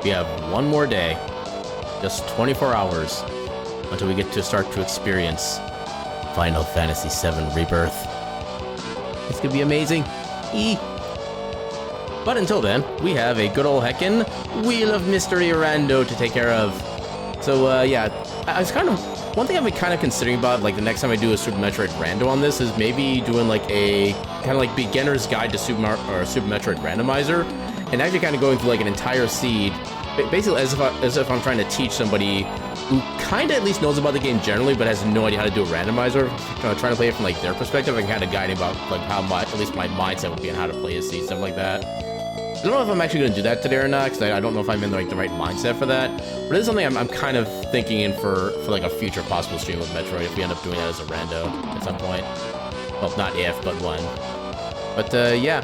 We have one more day. Just 24 hours until we get to start to experience Final Fantasy VII Rebirth. It's gonna be amazing. But until then, we have a good old heckin' Wheel of Mystery Rando to take care of. So, yeah, I was kind of... One thing I've been kind of considering about, like, the next time I do a Super Metroid Rando on this is maybe doing, like, a kind of, like, beginner's guide to Super Metroid Randomizer, and actually kind of going through, like, an entire seed, basically as if I'm trying to teach somebody who kind of at least knows about the game generally, but has no idea how to do a randomizer, trying to play it from, like, their perspective, and kind of guiding about, like, how at least my mindset would be on how to play a seed, stuff like that. I don't know if I'm actually going to do that today or not, because I don't know if I'm in, like, the right mindset for that. But it is something I'm kind of thinking in for like, a future possible stream with Metroid, if we end up doing that as a rando at some point. Well, not if, but when. But, yeah.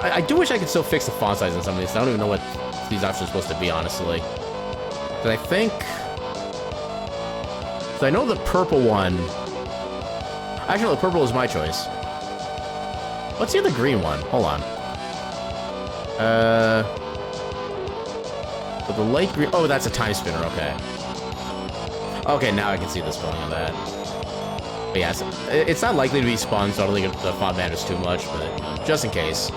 I do wish I could still fix the font size in some of these. I don't even know what these options are supposed to be, honestly. But I think... So I know the purple one... Actually, the purple is my choice. What's the other green one? Hold on. But the light green... Oh, that's a Timespinner, okay. Okay, now I can see the spelling of that. But yeah, it's not likely to be spun, so I don't think the font matters too much, but you know, just in case.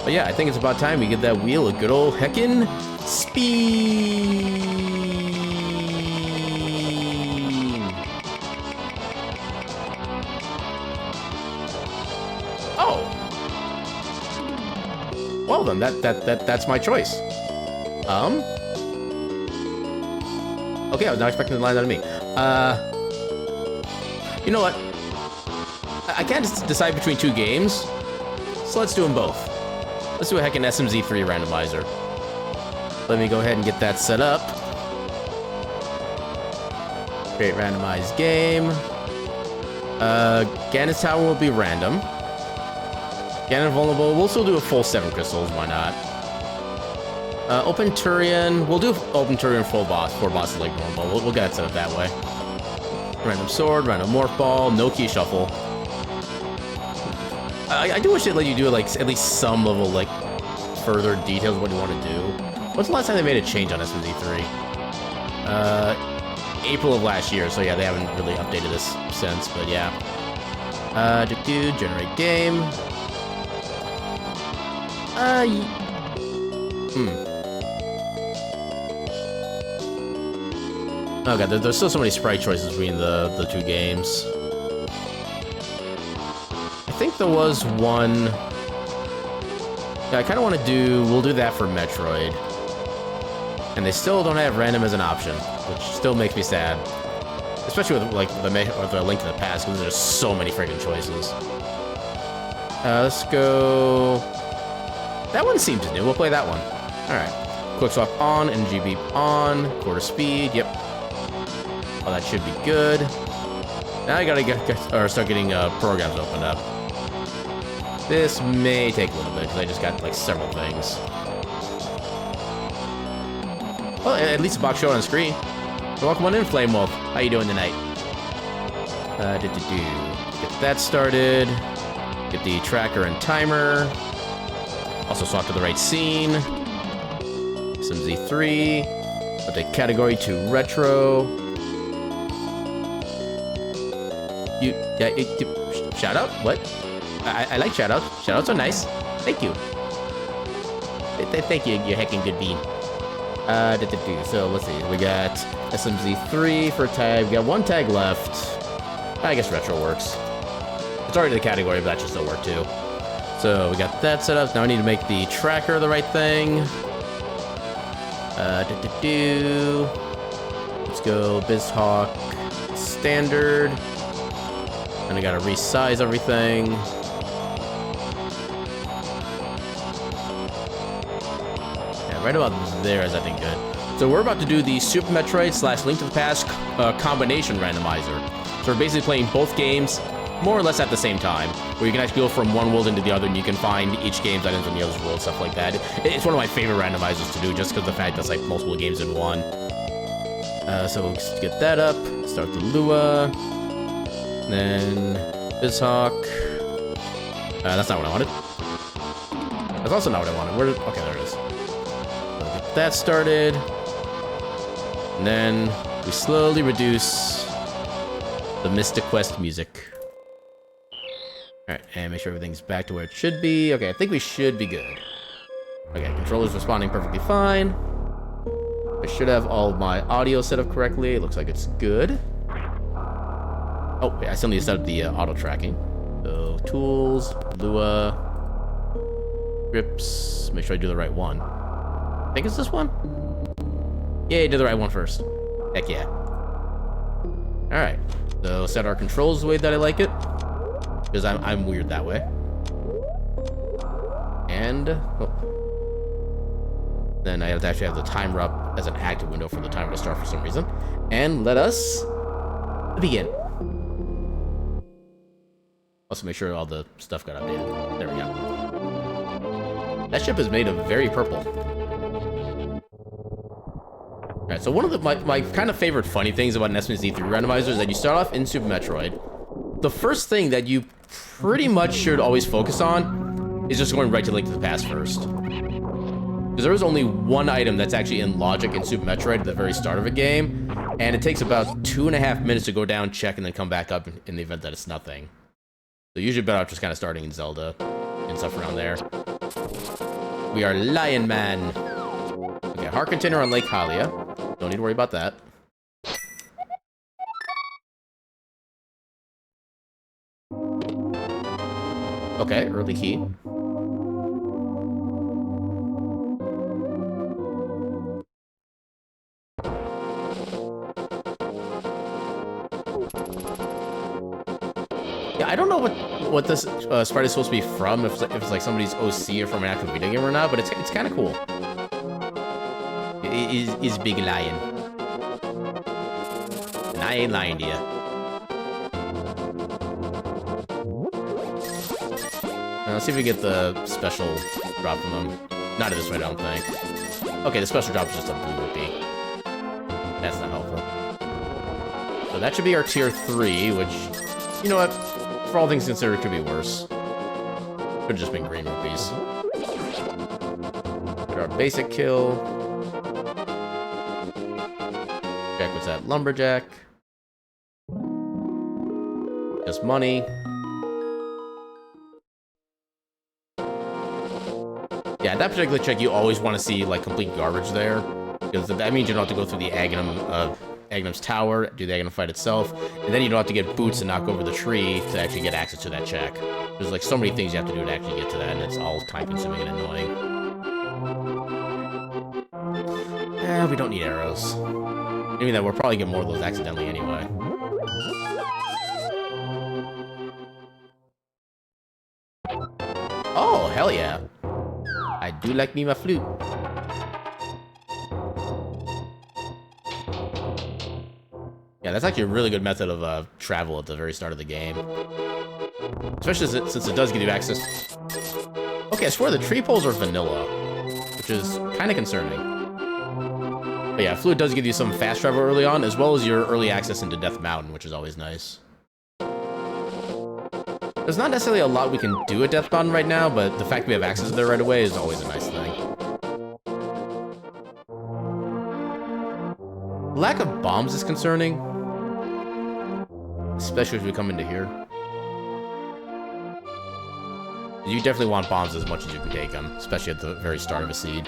But yeah, I think it's about time we give that wheel a good old heckin' spin! Oh! Well then, that's my choice. Okay, I was not expecting to line that on me. You know what? I can't decide between two games, so let's do them both. Let's do a heckin' SMZ3 randomizer. Let me go ahead and get that set up. Create randomized game. Ganon's Tower will be random. Ganon Vulnerable, we'll still do a full 7 crystals, why not? Open Turian, we'll do Open Turian full boss, 4 bosses like normal. We'll get it set up that way. Random Sword, Random Morph Ball, no Key Shuffle. I do wish they'd let you do, like, at least some level, like, further details of what you want to do. When's the last time they made a change on SMZ3? April of last year, so yeah, they haven't really updated this since, but yeah. Generate game. Oh god, there's still so many sprite choices between the two games. I think there was one... Yeah, I kind of want to do... We'll do that for Metroid. And they still don't have random as an option, which still makes me sad. Especially with, like, the Link to the Past, because there's so many freaking choices. Let's go... That one seems new. We'll play that one. Alright. Quick swap on, energy beep on, quarter speed, yep. Oh, that should be good. Now I gotta start getting programs opened up. This may take a little bit, because I just got, like, several things. Well, at least a box showed on screen. Welcome on in, Flame Wolf. How you doing tonight? Get that started. Get the tracker and timer. Also swap to the right scene. SMZ3. Update category to retro. Shout out? What? I like shout outs. Shout outs are nice. Thank you. Thank you, you heckin' good bean. So let's see. We got SMZ3 for a tag. We got one tag left. I guess retro works. It's already the category, but that should still work too. So we got that set up. Now I need to make the tracker the right thing. Let's go BizHawk standard. And I gotta resize everything. Yeah, right about there is, I think, good. So we're about to do the Super Metroid / Link to the Past combination randomizer. So we're basically playing both games more or less at the same time, where you can actually go from one world into the other, and you can find each game's items in the other's world, stuff like that. It's one of my favorite randomizers to do, just because of the fact that it's like multiple games in one. So we'll just get that up, start the Lua, then BizHawk. That's not what I wanted. That's also not what I wanted. Okay, there it is. So get that started. And then we slowly reduce the Mystic Quest music. Alright, and make sure everything's back to where it should be. Okay, I think we should be good. Okay, controller's responding perfectly fine. I should have all of my audio set up correctly. It looks like it's good. Oh, wait, I still need to set up the auto tracking. So, tools, Lua, grips. Make sure I do the right one. I think it's this one? Yeah, do the right one first. Heck yeah. Alright, so set our controls the way that I like it. Because I'm weird that way. And, oh. Then I have to actually have the timer up as an active window for the timer to start for some reason. And let us begin. Also make sure all the stuff got updated. There we go. That ship is made of very purple. Alright, so one of my kind of favorite funny things about an SMZ3 randomizer is that you start off in Super Metroid. The first thing that you pretty much should always focus on is just going right to Link to the Past first. Because there is only one item that's actually in logic in Super Metroid at the very start of a game, and it takes about 2.5 minutes to go down, check, and then come back up in the event that it's nothing. So usually better off just kind of starting in Zelda and stuff around there. We are Lion Man. Okay, heart container on Lake Hylia. Don't need to worry about that. Okay, early key. Yeah, I don't know what this sprite is supposed to be from, if it's like somebody's OC or from an actual video game or not, but it's kind of cool. It is Big Lion. And I ain't lying to you. Let's see if we get the special drop from him. Not at this rate, I don't think. Okay, the special drop is just a blue rupee. That's not helpful. So that should be our tier 3, which, you know what? For all things considered, it could be worse. Could have just been green rupees. Get our basic kill. Check what's that? Lumberjack. Just money. Yeah, that particular check, you always want to see, like, complete garbage there. Because that means you don't have to go through the Aghanim's tower, do the Aghanim fight itself, and then you don't have to get boots and knock over the tree to actually get access to that check. There's, like, so many things you have to do to actually get to that, and it's all time-consuming and annoying. We don't need arrows. Meaning that we'll probably get more of those accidentally anyway. Oh, hell yeah. I do like me my flute. Yeah, that's actually a really good method of travel at the very start of the game. Especially since it does give you access... Okay, I swear the tree poles are vanilla, which is kind of concerning. But yeah, flute does give you some fast travel early on, as well as your early access into Death Mountain, which is always nice. There's not necessarily a lot we can do at Death Mountain right now, but the fact we have access there right away is always a nice thing. Lack of bombs is concerning. Especially if we come into here. You definitely want bombs as much as you can take them, especially at the very start of a seed.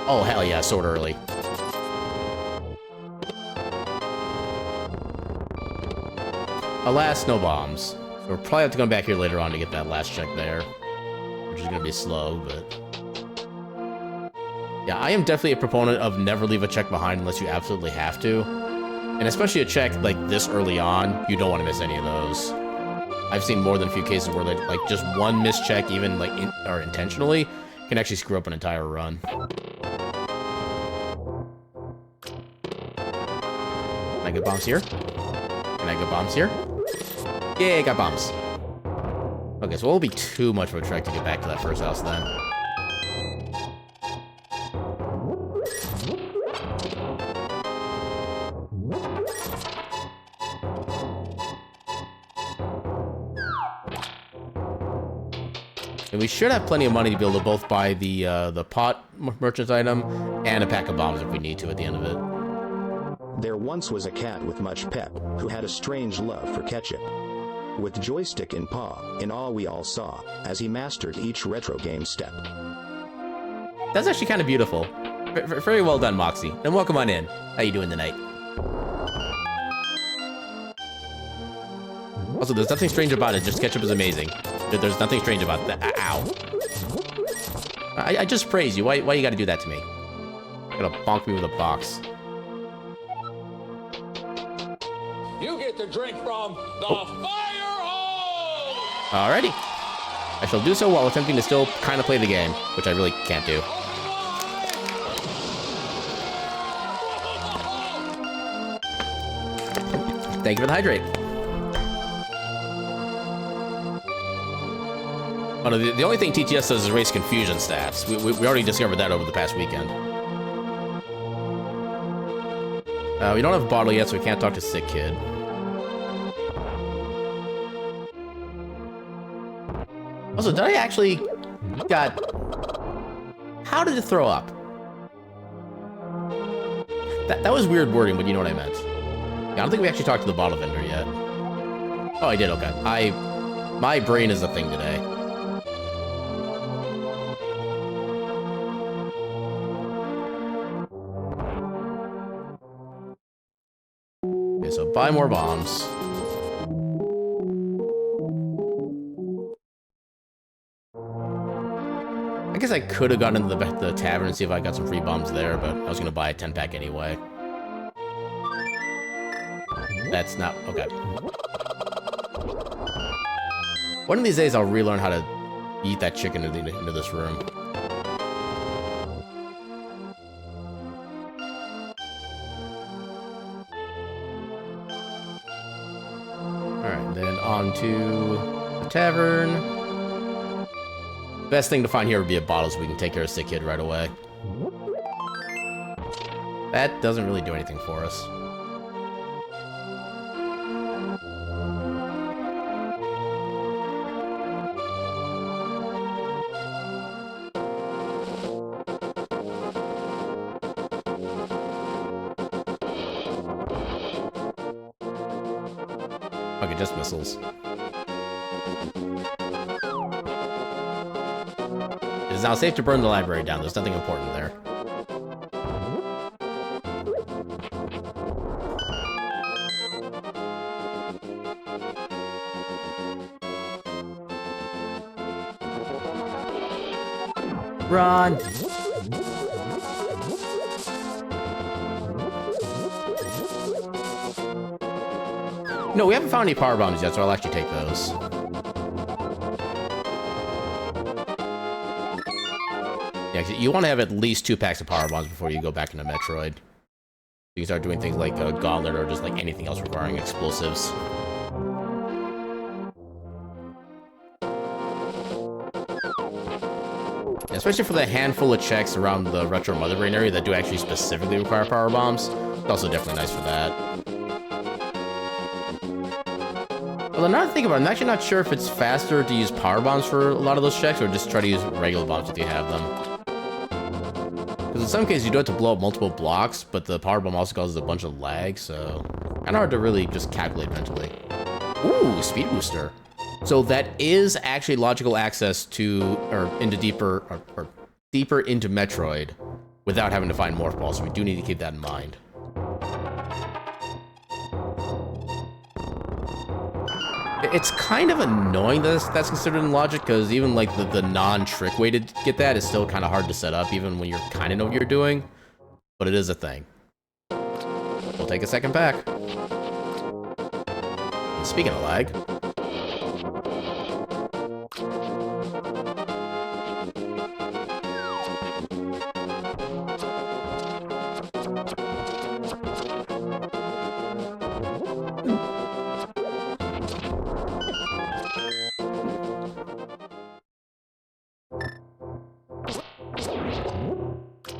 Oh, hell yeah, sword early. Alas, no bombs. So we'll probably have to come back here later on to get that last check there. Which is going to be slow, but... Yeah, I am definitely a proponent of never leave a check behind unless you absolutely have to. And especially a check like this early on, you don't want to miss any of those. I've seen more than a few cases where like just one missed check, even like or intentionally, can actually screw up an entire run. Can I get bombs here? Can I get bombs here? Yeah, I got bombs. Okay, so it won't be too much of a trek to get back to that first house then. And we should have plenty of money to be able to both buy the pot merchant item and a pack of bombs if we need to at the end of it. There once was a cat with much pep, who had a strange love for ketchup. With joystick in paw, in awe we all saw, as he mastered each retro game step. That's actually kind of beautiful. Very well done, Moxie. And welcome on in. How you doing tonight? Also, there's nothing strange about it. Just ketchup is amazing. There's nothing strange about that. Ow. I just praise you. Why you gotta do that to me? You're gonna bonk me with a box. You get to drink from the fire hose! Alrighty. I shall do so while attempting to still kind of play the game, which I really can't do. Thank you for the hydrate. Oh, no, the only thing TTS does is raise confusion stats. We already discovered that over the past weekend. We don't have a bottle yet, so we can't talk to Sick Kid. Also, did I actually How did it throw up? That was weird wording, but you know what I meant. Yeah, I don't think we actually talked to the bottle vendor yet. Oh, I did, okay. My brain is a thing today. Okay, so buy more bombs. I guess I could have gone into the tavern and see if I got some free bombs there, but I was going to buy a 10-pack anyway. That's not... okay. One of these days, I'll relearn how to eat that chicken into this room. Alright, then on to the tavern. Best thing to find here would be a bottle so we can take care of Sick Kid right away. That doesn't really do anything for us. Okay, just missiles. It is now safe to burn the library down. There's nothing important there. Run! No, we haven't found any power bombs yet, so I'll actually take those. Yeah, you want to have at least 2 packs of power bombs before you go back into Metroid. You can start doing things like a gauntlet or just like anything else requiring explosives. Especially for the handful of checks around the Retro Mother Brain area that do actually specifically require power bombs. It's also definitely nice for that. Although now that I think about it, I'm actually not sure if it's faster to use power bombs for a lot of those checks or just try to use regular bombs if you have them. Because in some cases you do have to blow up multiple blocks, but the power bomb also causes a bunch of lag, so kind of hard to really just calculate mentally. Ooh, speed booster. So that is actually logical access to, or into deeper into Metroid without having to find Morph Balls, so we do need to keep that in mind. It's kind of annoying that that's considered in logic, because even like the non-trick way to get that is still kind of hard to set up, even when you kind of know what you're doing. But it is a thing. We'll take a second pack. And speaking of lag...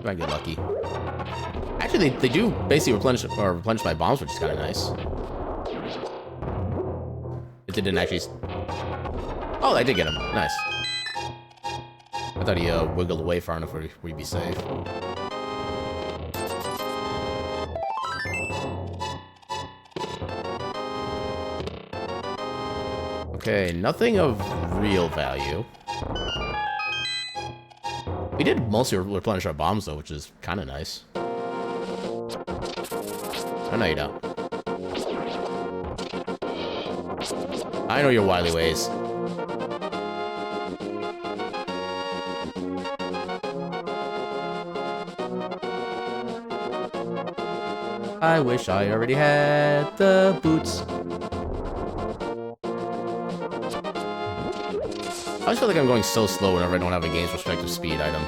I get lucky. Actually, they do basically replenish my bombs, which is kind of nice. It didn't actually... Oh, I did get them. Nice. I thought he wiggled away far enough where we'd be safe. Okay, nothing of real value. We did mostly replenish our bombs, though, which is kind of nice. Oh, no, you don't. I know your wily ways. I wish I already had the boots. I always feel like I'm going so slow whenever I don't have a game's respective speed item.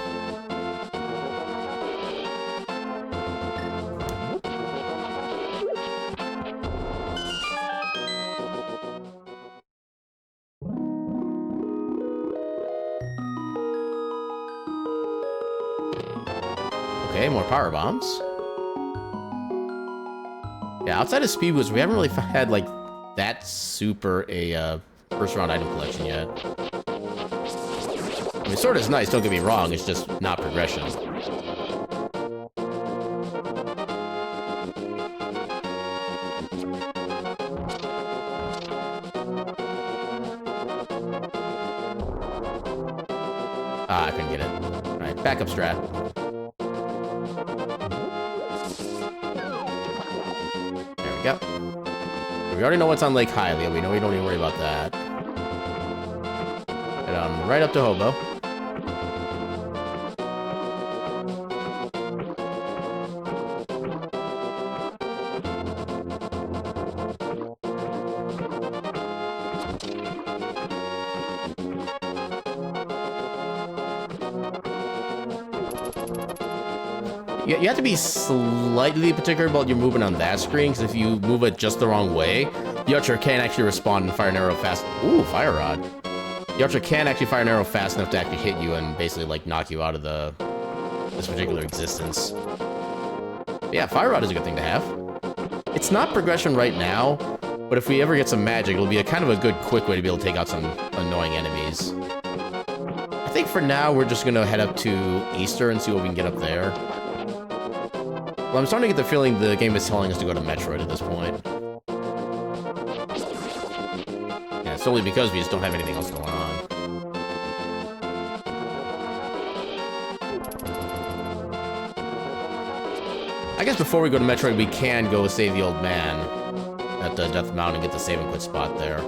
Okay, more power bombs. Yeah, outside of speed boost, we haven't really had like that super first round item collection yet. I mean, sword is nice, don't get me wrong, it's just not progression. Ah, I couldn't get it. Alright, backup strat. There we go. We already know what's on Lake Hylia, we know we don't need to worry about that. Head on right up to Hobo. You have to be slightly particular about your movement on that screen, because if you move it just the wrong way, the archer can actually respond and fire an arrow fast. Ooh, fire rod. The archer can actually fire an arrow fast enough to actually hit you and basically like knock you out of this particular existence. But yeah, fire rod is a good thing to have. It's not progression right now, but if we ever get some magic, it'll be a kind of a good quick way to be able to take out some annoying enemies. I think for now we're just gonna head up to Easter and see what we can get up there. Well, I'm starting to get the feeling the game is telling us to go to Metroid at this point. Yeah, solely because we just don't have anything else going on. I guess before we go to Metroid, we can go save the old man at the Death Mountain and get the save and quit spot there.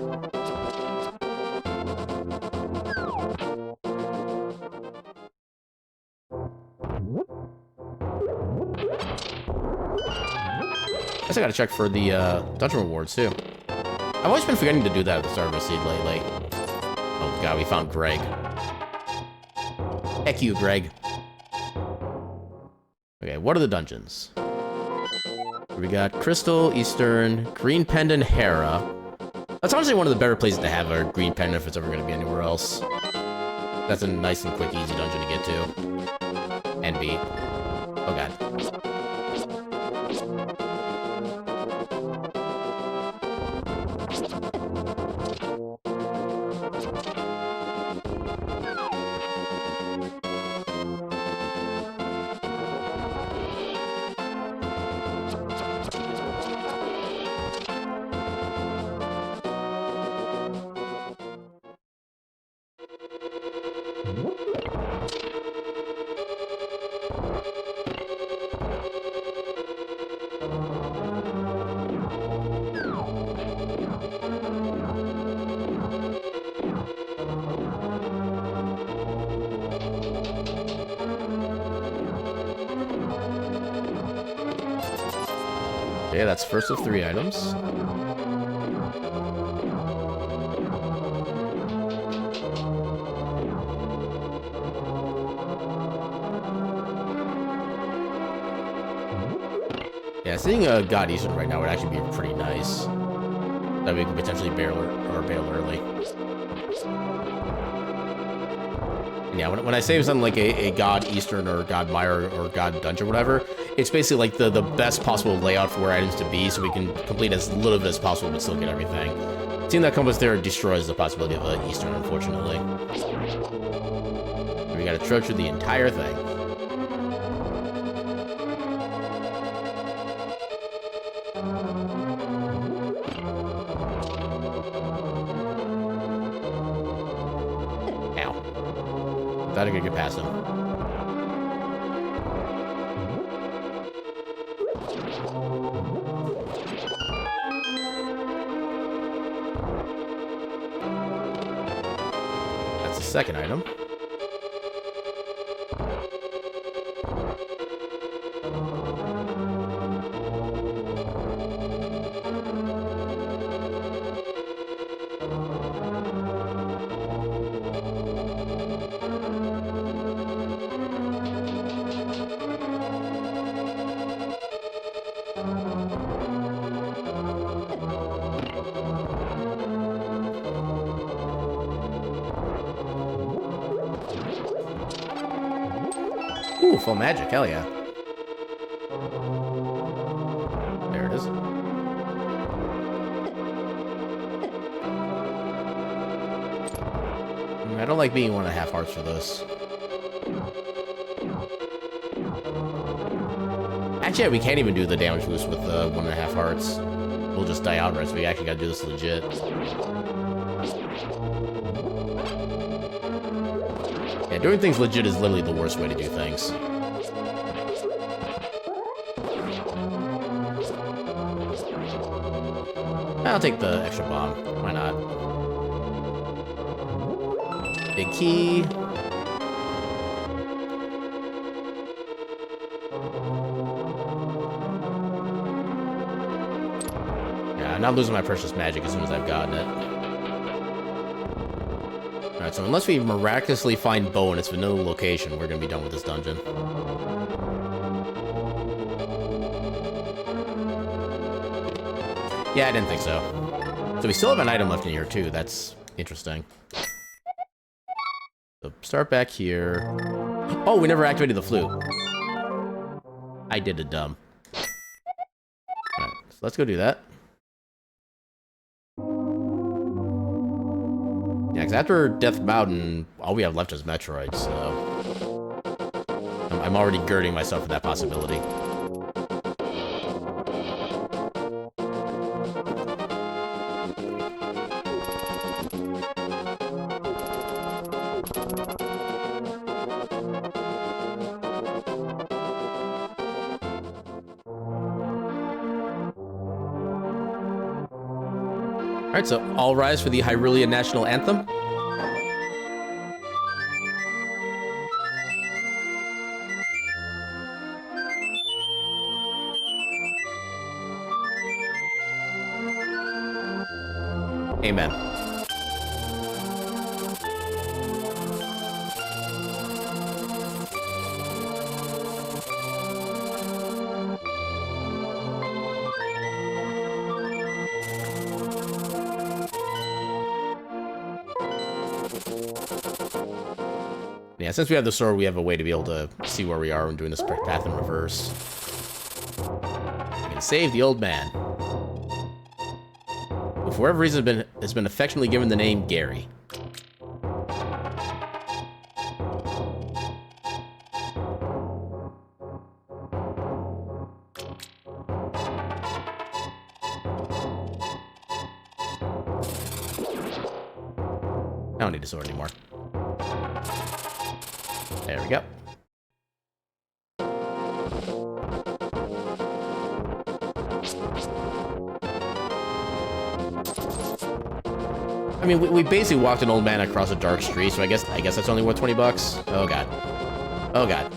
I guess I gotta check for the dungeon rewards too. I've always been forgetting to do that at the start of a seed lately. Oh god, we found Greg. Heck you, Greg. Okay, what are the dungeons? We got Crystal, Eastern, Green Pendant, Hera. That's honestly one of the better places to have a Green Pendant if it's ever going to be anywhere else. That's a nice and quick, easy dungeon to get to. And beat. Oh god. Okay, that's first of 3 items. Yeah, seeing a God Eastern right now would actually be pretty nice. That we could potentially bail early. And yeah, when I say something like a God Eastern or God Mire or God Dungeon or whatever, it's basically like the best possible layout for where items to be so we can complete as little of it as possible but still get everything. Seeing that compass there destroys the possibility of an Eastern, unfortunately. I we gotta trudge through the entire thing. Ow. Thought I could get past him. That's the second item. Ooh, full magic, hell yeah. There it is. I don't like being 1.5 hearts for this. Actually, we can't even do the damage boost with 1.5 hearts. We'll just die outright, so we actually gotta do this legit. Yeah, doing things legit is literally the worst way to do things. I'll take the extra bomb. Why not? Big key. Yeah, I'm not losing my precious magic as soon as I've gotten it. Alright, so unless we miraculously find Bo in its vanilla location, we're gonna be done with this dungeon. Yeah, I didn't think so. So we still have an item left in here, too. That's interesting. So start back here. Oh, we never activated the flute. I did it dumb. Alright, so let's go do that. Yeah, because after Death Mountain, all we have left is Metroid, so... I'm already girding myself for that possibility. Alright, so all rise for the Hyrulean National Anthem. Amen. Yeah, since we have the sword, we have a way to be able to see where we are when doing this path in reverse. We can save the old man, who for whatever reason has been affectionately given the name Gary. I don't need a sword anymore. There we go. I mean, we basically walked an old man across a dark street, so I guess that's only worth 20 bucks. Oh god. Oh god.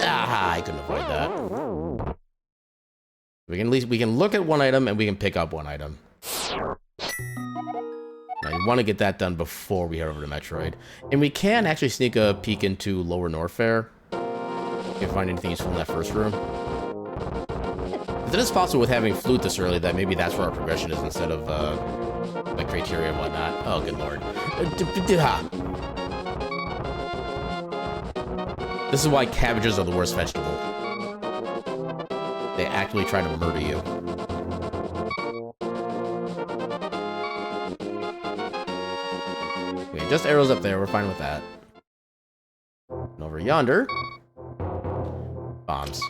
Ah, I couldn't avoid that. We can look at one item and we can pick up one item. Now, you want to get that done before we head over to Metroid. And we can actually sneak a peek into Lower Norfair. If you find anything useful in that first room. But it is possible with having Flute this early that maybe that's where our progression is instead of the criteria and whatnot. Oh, good lord. This is why cabbages are the worst vegetable. They actively try to murder you. Okay, just arrows up there, we're fine with that. over yonder. Bombs.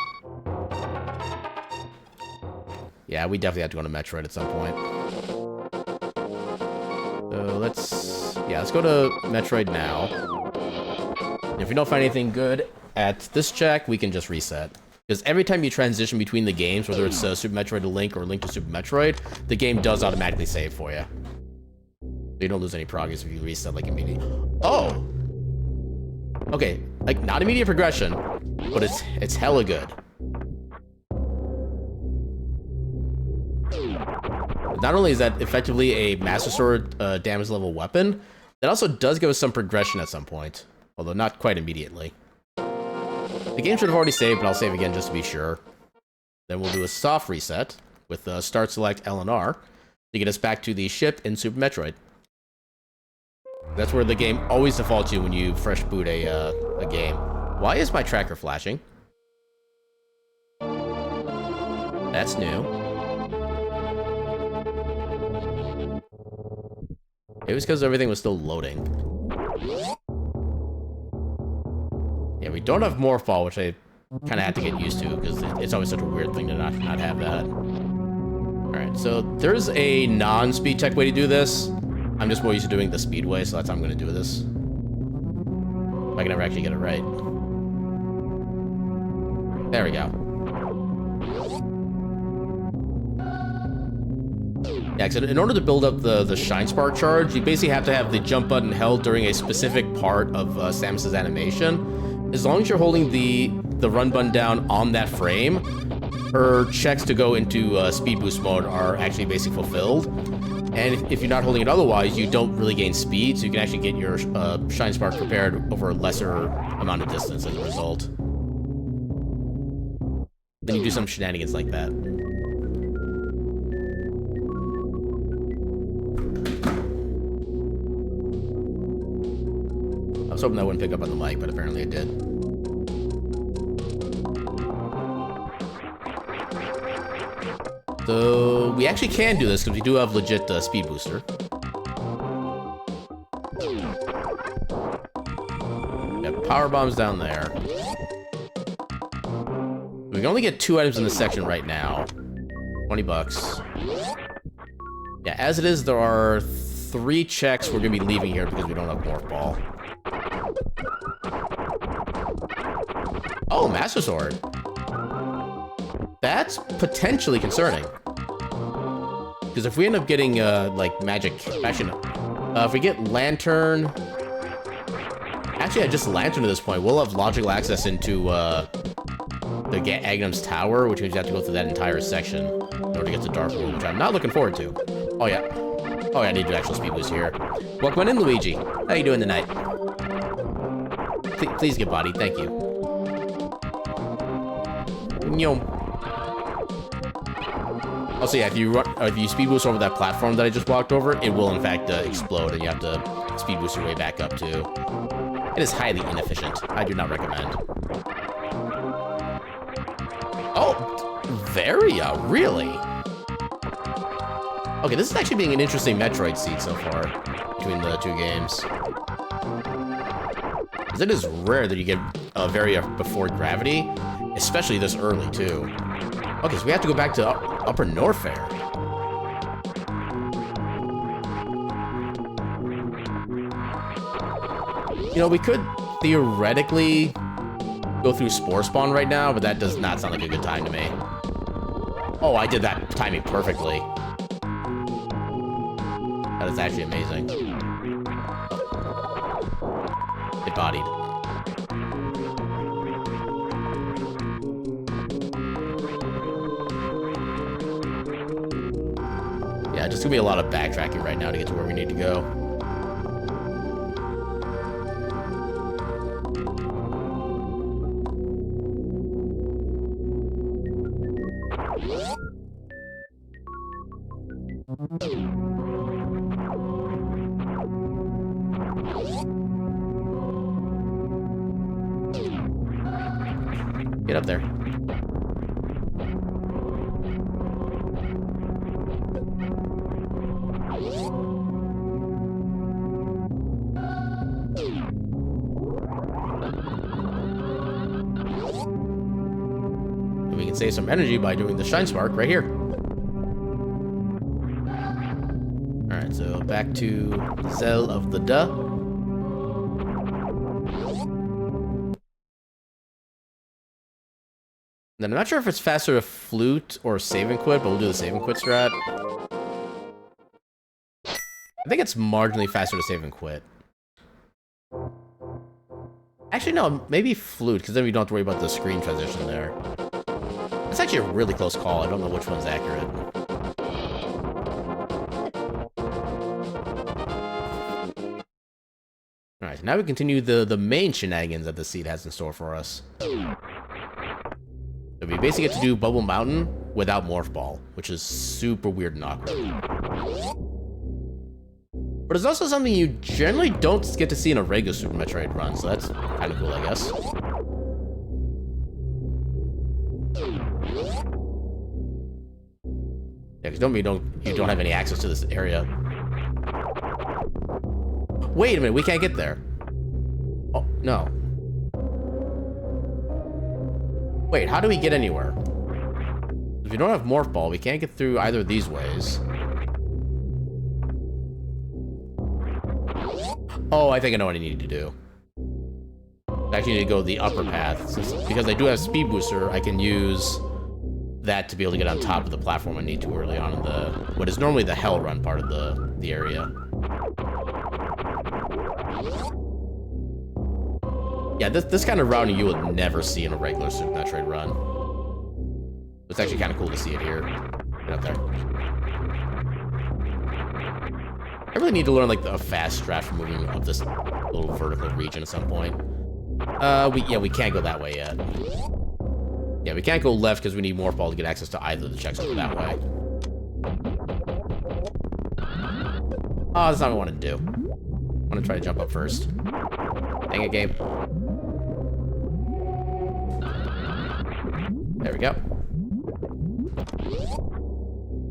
Yeah, we definitely have to go to Metroid at some point. So let's go to Metroid now. If we don't find anything good at this check, we can just reset. Because every time you transition between the games, whether it's Super Metroid to Link or Link to Super Metroid, the game does automatically save for you. You don't lose any progress if you reset like immediately. Oh! Okay, like not immediate progression, but it's hella good. Not only is that effectively a Master Sword damage level weapon, it also does give us some progression at some point, although not quite immediately. The game should have already saved, but I'll save again just to be sure. Then we'll do a soft reset with start select L and R to get us back to the ship in Super Metroid. That's where the game always defaults you when you fresh boot a game. Why is my tracker flashing? That's new. It was because everything was still loading. Yeah, we don't have Morphball, which I kind of had to get used to, because it's always such a weird thing to not have that. Alright, so there's a non-speed check way to do this. I'm just more used to doing the speed way, so that's how I'm going to do this. If I can ever actually get it right. There we go. Yeah, because in order to build up the Shine Spark charge, you basically have to have the jump button held during a specific part of Samus's animation. As long as you're holding the run button down on that frame, her checks to go into speed boost mode are actually basically fulfilled. And if you're not holding it otherwise, you don't really gain speed, so you can actually get your Shine Spark prepared over a lesser amount of distance as a result. Then you do some shenanigans like that. I was hoping that wouldn't pick up on the mic, but apparently it did. So we actually can do this because we do have legit speed booster. Got power bombs down there. We can only get 2 items in this section right now. 20 bucks. Yeah, as it is, there are 3 checks we're gonna be leaving here because we don't have Morph Ball. Oh, Master Sword. That's potentially concerning. Because if we end up getting, like, magic... Actually, no. If we get Lantern... Actually, just Lantern at this point. We'll have logical access into, the Agnum's Tower, which means you have to go through that entire section in order to get to Dark World, which I'm not looking forward to. Oh, yeah. Oh, yeah, I need to do actual speed boost here. Welcome in, Luigi. How you doing tonight? Please get bodied. Thank you. Nyom. Also, yeah, if you speed boost over that platform that I just walked over, it will in fact explode, and you have to speed boost your way back up too. It is highly inefficient. I do not recommend. Oh, Varia, really? Okay, this is actually being an interesting Metroid seed so far between the 2 games. Because it is rare that you get Varia before Gravity, especially this early too. Okay, so we have to go back to Upper Norfair. You know, we could theoretically go through Spore Spawn right now, but that does not sound like a good time to me. Oh, I did that timing perfectly. That is actually amazing. Get bodied. Yeah, just gonna be a lot of backtracking right now to get to where we need to go. Get up there. save some energy by doing the Shine Spark right here. Alright, so back to Zell of the Duh. Then I'm not sure if it's faster to flute or save and quit, but we'll do the save and quit strat. I think it's marginally faster to save and quit. Actually, no, maybe flute, because then we don't have to worry about the screen transition there. It's actually a really close call. I don't know which one's accurate. Alright, now we continue the main shenanigans that the seed has in store for us. So we basically get to do Bubble Mountain without Morph Ball, which is super weird and awkward. But it's also something you generally don't get to see in a regular Super Metroid run, so that's kind of cool, I guess. Yeah, because you don't have any access to this area. Wait a minute, we can't get there. Oh, no. Wait, how do we get anywhere? If we don't have Morph Ball, we can't get through either of these ways. Oh, I think I know what I need to do. I actually need to go the upper path. Because I do have Speed Booster, I can use that to be able to get on top of the platform I need to early on in the... what is normally the Hell Run part of the area. Yeah, this kind of routing you will never see in a regular Super Metroid run. It's actually kind of cool to see it here. Get up there. I really need to learn like a fast strat for moving up this little vertical region at some point. We can't go that way yet. Yeah, we can't go left because we need Morph Ball to get access to either of the checks over that way. Oh, that's not what I want to do. I want to try to jump up first. Dang it, game. There we go.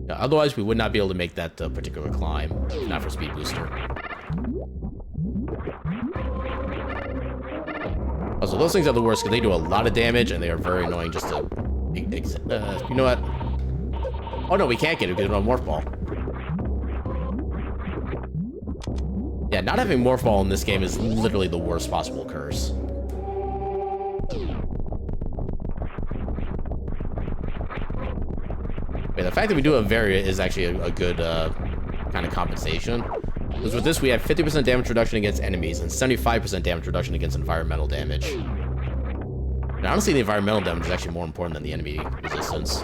Yeah, otherwise, we would not be able to make that particular climb, if not for Speed Booster. Also, those things are the worst because they do a lot of damage and they are very annoying just to... you know what? Oh no, we can't get it because we don't have Morph Ball. Yeah, not having Morph Ball in this game is literally the worst possible curse. Wait, the fact that we do have Varia is actually a good kind of compensation. Because with this, we have 50% damage reduction against enemies and 75% damage reduction against environmental damage. And honestly, the environmental damage is actually more important than the enemy resistance.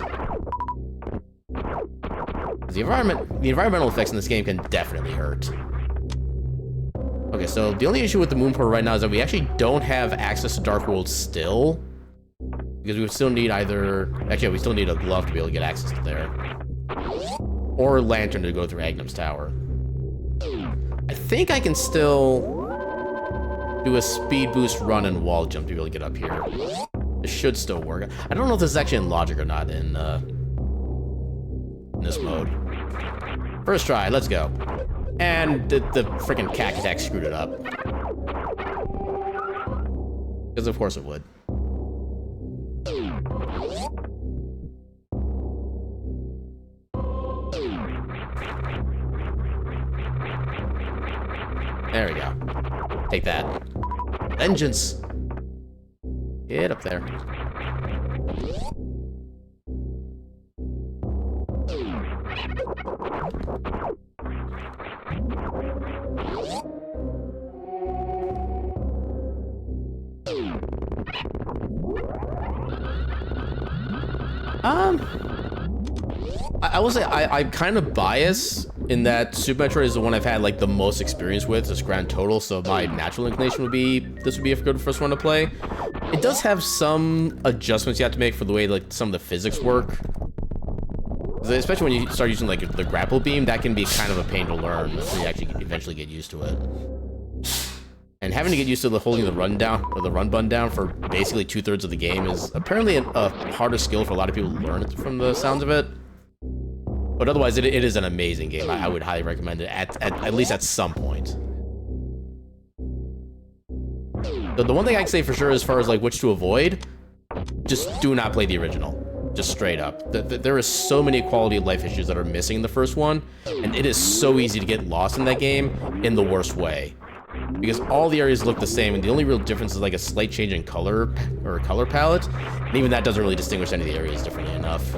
The environmental effects in this game can definitely hurt. Okay, so the only issue with the Moon Portal right now is that we actually don't have access to Dark World still. Because we would still need either... Actually, we still need a glove to be able to get access to there. Or a lantern to go through Agnum's Tower. I think I can still do a speed boost run and wall jump to be able to get up here. This should still work. I don't know if this is actually in logic or not in this mode. First try, let's go. And the freaking cat attack screwed it up. Because of course it would. There we go. Take that. Vengeance! Get up there. I will say I'm kind of biased in that Super Metroid is the one I've had like the most experience with, just grand total, so my natural inclination would be this would be a good first one to play. It does have some adjustments you have to make for the way like some of the physics work. Especially when you start using like the grapple beam, that can be kind of a pain to learn until you actually eventually get used to it. And having to get used to holding the run down or the run button down for basically 2/3 of the game is apparently a harder skill for a lot of people to learn it from the sounds of it. But otherwise, it is an amazing game. I would highly recommend it at least at some point. The one thing I can say for sure as far as like which to avoid, just do not play the original. Just straight up. There is so many quality of life issues that are missing in the first one, and it is so easy to get lost in that game in the worst way. Because all the areas look the same, and the only real difference is like a slight change in color or color palette, and even that doesn't really distinguish any of the areas differently enough.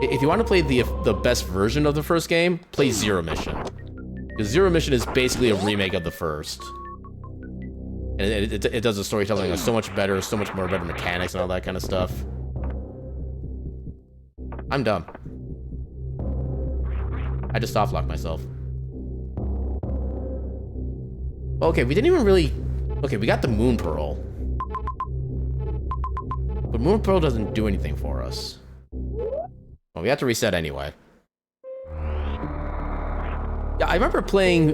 If you want to play the best version of the first game, play Zero Mission. Because Zero Mission is basically a remake of the first. And it does the storytelling so much better, so much more better mechanics and all that kind of stuff. I'm dumb. I just softlocked myself. Okay, we didn't even really... Okay, we got the Moon Pearl. But Moon Pearl doesn't do anything for us. Well, we have to reset anyway. Yeah, I remember playing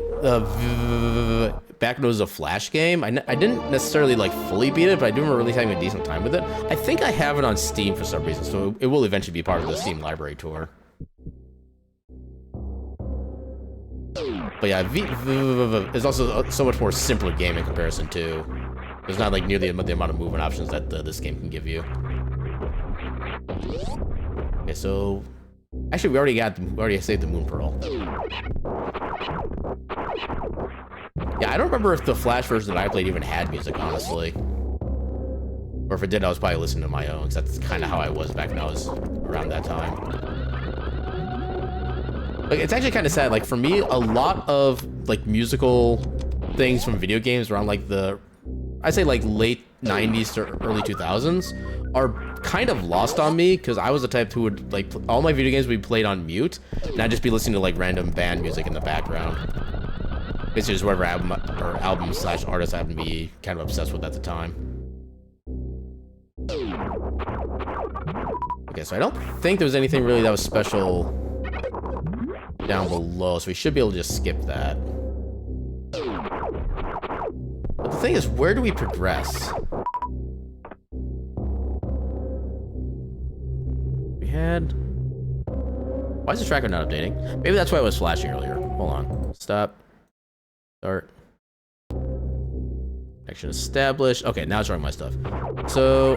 back when it was a Flash game. I didn't necessarily like fully beat it, but I do remember really having a decent time with it. I think I have it on Steam for some reason, so it will eventually be part of the Steam library tour. But yeah, is also so much more simpler game in comparison to. There's not like nearly the amount of movement options that this game can give you. Okay, so actually we already saved the Moon Pearl. Yeah, I don't remember if the Flash version that I played even had music, honestly. Or if it did, I was probably listening to my own, because that's kind of how I was back when I was around that time. Like, it's actually kind of sad. Like, for me, a lot of, like, musical things from video games around, like, I'd say, like, late 90s to early 2000s are kind of lost on me, because I was the type who would, like, all my video games would be played on mute, and I'd just be listening to, like, random band music in the background. Basically just whatever album/artist I happened to be kind of obsessed with at the time. Okay, so I don't think there was anything really that was special down below, so we should be able to just skip that. But the thing is, where do we progress? We had... Why is the tracker not updating? Maybe that's why it was flashing earlier. Hold on. Stop. Start. Connection established. Okay, now it's running my stuff. So...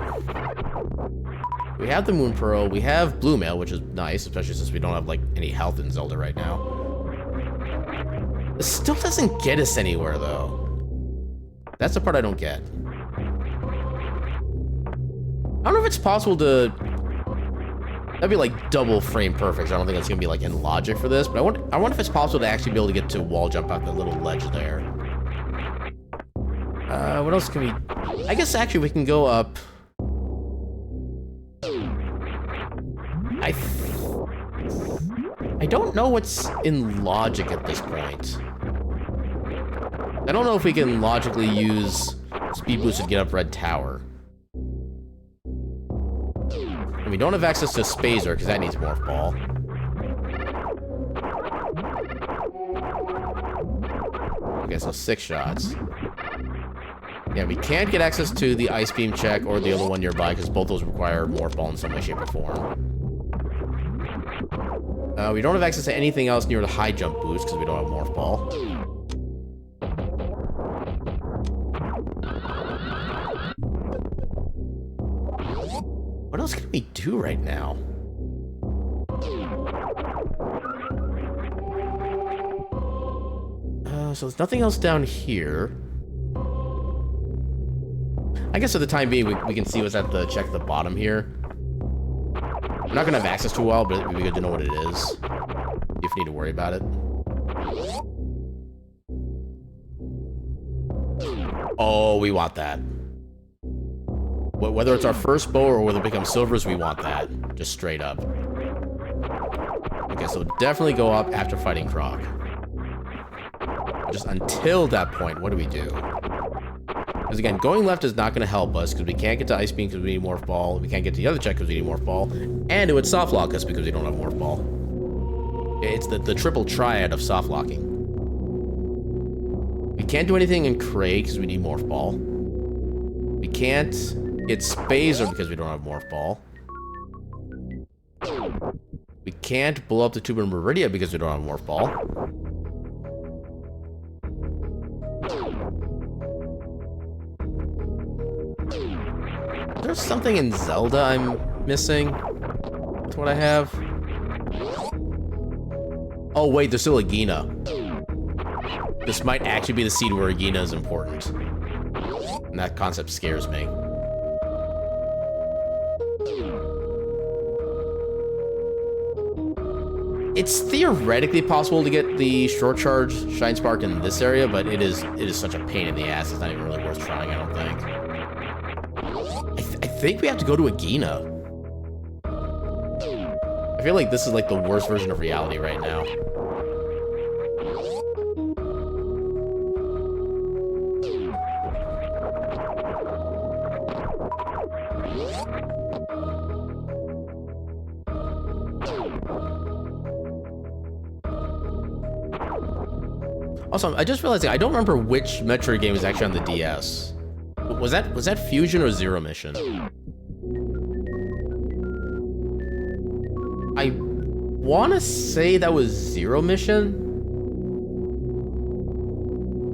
we have the Moon Pearl, we have Blue Mail, which is nice, especially since we don't have, like, any health in Zelda right now. It still doesn't get us anywhere, though. That's the part I don't get. I don't know if it's possible to... That'd be, like, double frame perfect, so I don't think it's gonna be, like, in logic for this, but I wonder if it's possible to actually be able to get to wall jump out the little ledge there. What else can we... I guess, actually, we can go up... I don't know what's in logic at this point. I don't know if we can logically use Speed Boost to get up Red Tower. And we don't have access to Spazer, because that needs Morph Ball. Okay, so 6 shots. Yeah, we can't get access to the Ice Beam check or the other one nearby, because both those require Morph Ball in some way, shape, or form. We don't have access to anything else near the high jump boost, because we don't have Morph Ball. What else can we do right now? So there's nothing else down here. I guess for the time being, we can see what's at the check at the bottom here. I'm not gonna have access to a while, but it'd be good to know what it is, if we need to worry about it. Oh, we want that. Whether it's our first bow or whether it becomes silvers, we want that. Just straight up. Okay, so definitely go up after fighting Croc. Just until that point, what do we do? Because again, going left is not going to help us because we can't get to Ice Beam because we need Morph Ball. We can't get to the other check because we need Morph Ball. And it would soft lock us because we don't have Morph Ball. It's the triple triad of soft locking. We can't do anything in Cray because we need Morph Ball. We can't get Spazer because we don't have Morph Ball. We can't blow up the Tuber Meridia because we don't have Morph Ball. There's something in Zelda I'm missing. That's what I have. Oh wait, there's still a Gina. This might actually be the seed where a Gina is important. And that concept scares me. It's theoretically possible to get the short charge Shine Spark in this area, but it is such a pain in the ass. It's not even really worth trying, I don't think. I think we have to go to a Gina. I feel like this is like the worst version of reality right now. Also, I just realized I don't remember which Metroid game is actually on the DS. Was that Fusion or Zero Mission? I want to say that was Zero Mission,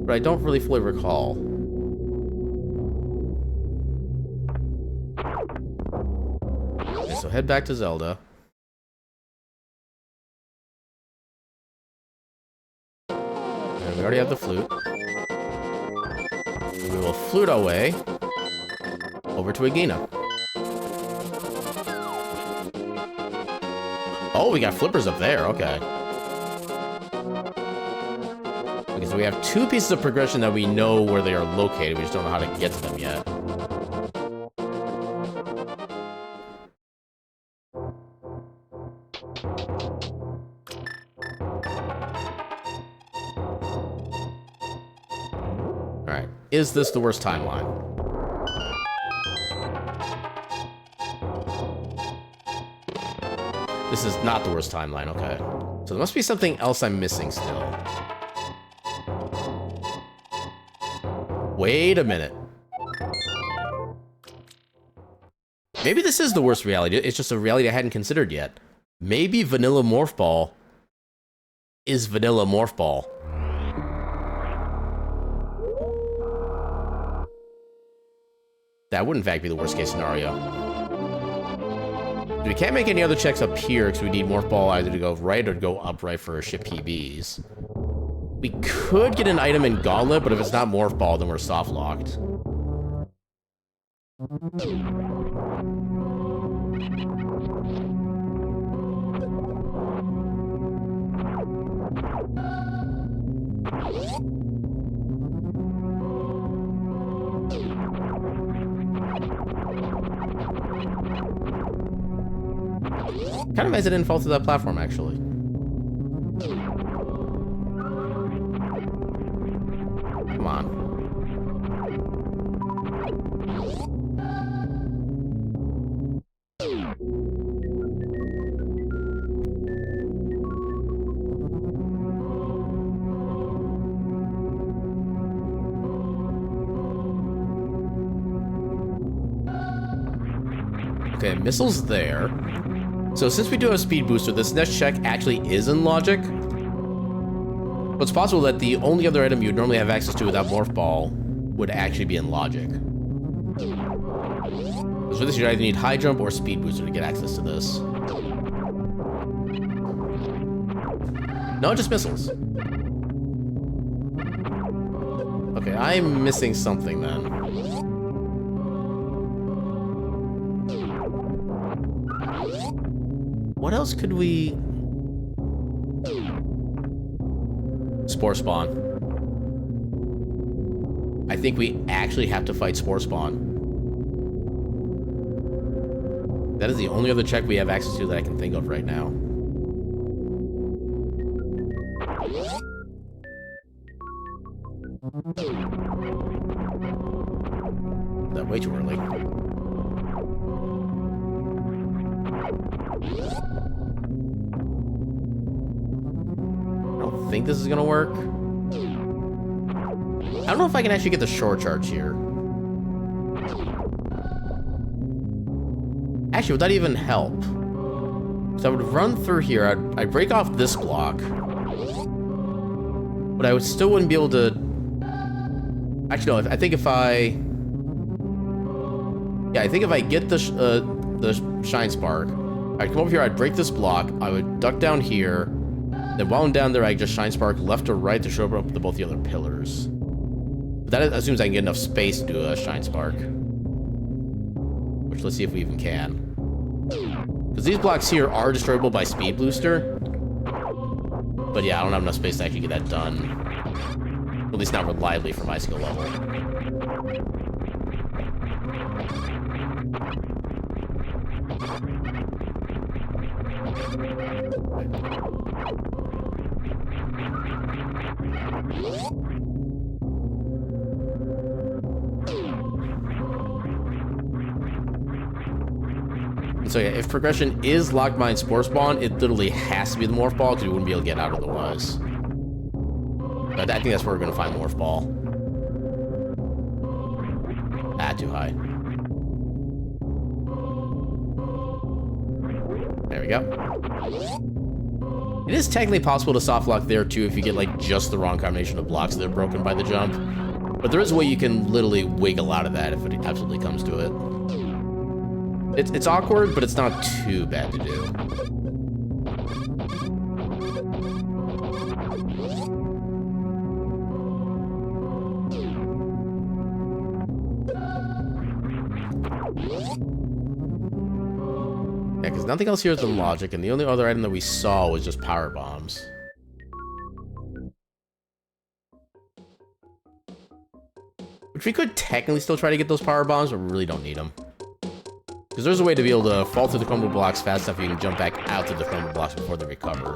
but I don't really fully recall. Okay, so head back to Zelda. We already have the flute. We will flute our way over to Agina. Oh, we got flippers up there. Okay. Because we have two pieces of progression that we know where they are located. We just don't know how to get to them yet. Alright. Is this the worst timeline? This is not the worst timeline, okay. So there must be something else I'm missing still. Wait a minute. Maybe this is the worst reality. It's just a reality I hadn't considered yet. Maybe Vanilla Morph Ball is Vanilla Morph Ball. That would in fact be the worst case scenario. We can't make any other checks up here because we need Morph Ball either to go right or to go up right for ship PBs. We could get an item in Gauntlet, but if it's not Morph Ball, then we're soft locked. Kind of amazed it didn't fall through that platform, actually. Come on. Okay, missile's there. So since we do have a speed booster, this next check actually is in logic. But it's possible that the only other item you'd normally have access to without Morph Ball would actually be in logic. So for this, you either need high jump or speed booster to get access to this. No, just missiles. Okay, I'm missing something then. What else could we... Spore Spawn. I think we actually have to fight Spore Spawn. That is the only other check we have access to that I can think of right now. Is that way too early? I don't think this is gonna work. I don't know if I can actually get the short charge here. Actually, would that even help? So I would run through here, I'd break off this block. But I still wouldn't be able to... Actually, no, I think if I... Yeah, I think if I get the Shine Spark, I'd come over here, I'd break this block, I would duck down here, then while I'm down there, I just Shine Spark left or right to show up to both the other pillars. But that assumes I can get enough space to do a Shine Spark. Which, let's see if we even can. Because these blocks here are destroyable by Speed Booster. But yeah, I don't have enough space to actually get that done. At least not reliably for my skill level. So yeah, if progression is Locked Mine Spore Spawn, it literally has to be the Morph Ball because we wouldn't be able to get out otherwise. But I think that's where we're going to find Morph Ball. Ah, too high. There we go. It is technically possible to soft lock there too if you get like just the wrong combination of blocks that are broken by the jump. But there is a way you can literally wiggle out of that if it absolutely comes to it. It's awkward, but it's not too bad to do. Yeah, because nothing else here is in logic, and the only other item that we saw was just power bombs. Which we could technically still try to get those power bombs, but we really don't need them. Because there's a way to be able to fall through the crumble blocks fast enough you can jump back out to the crumble blocks before they recover.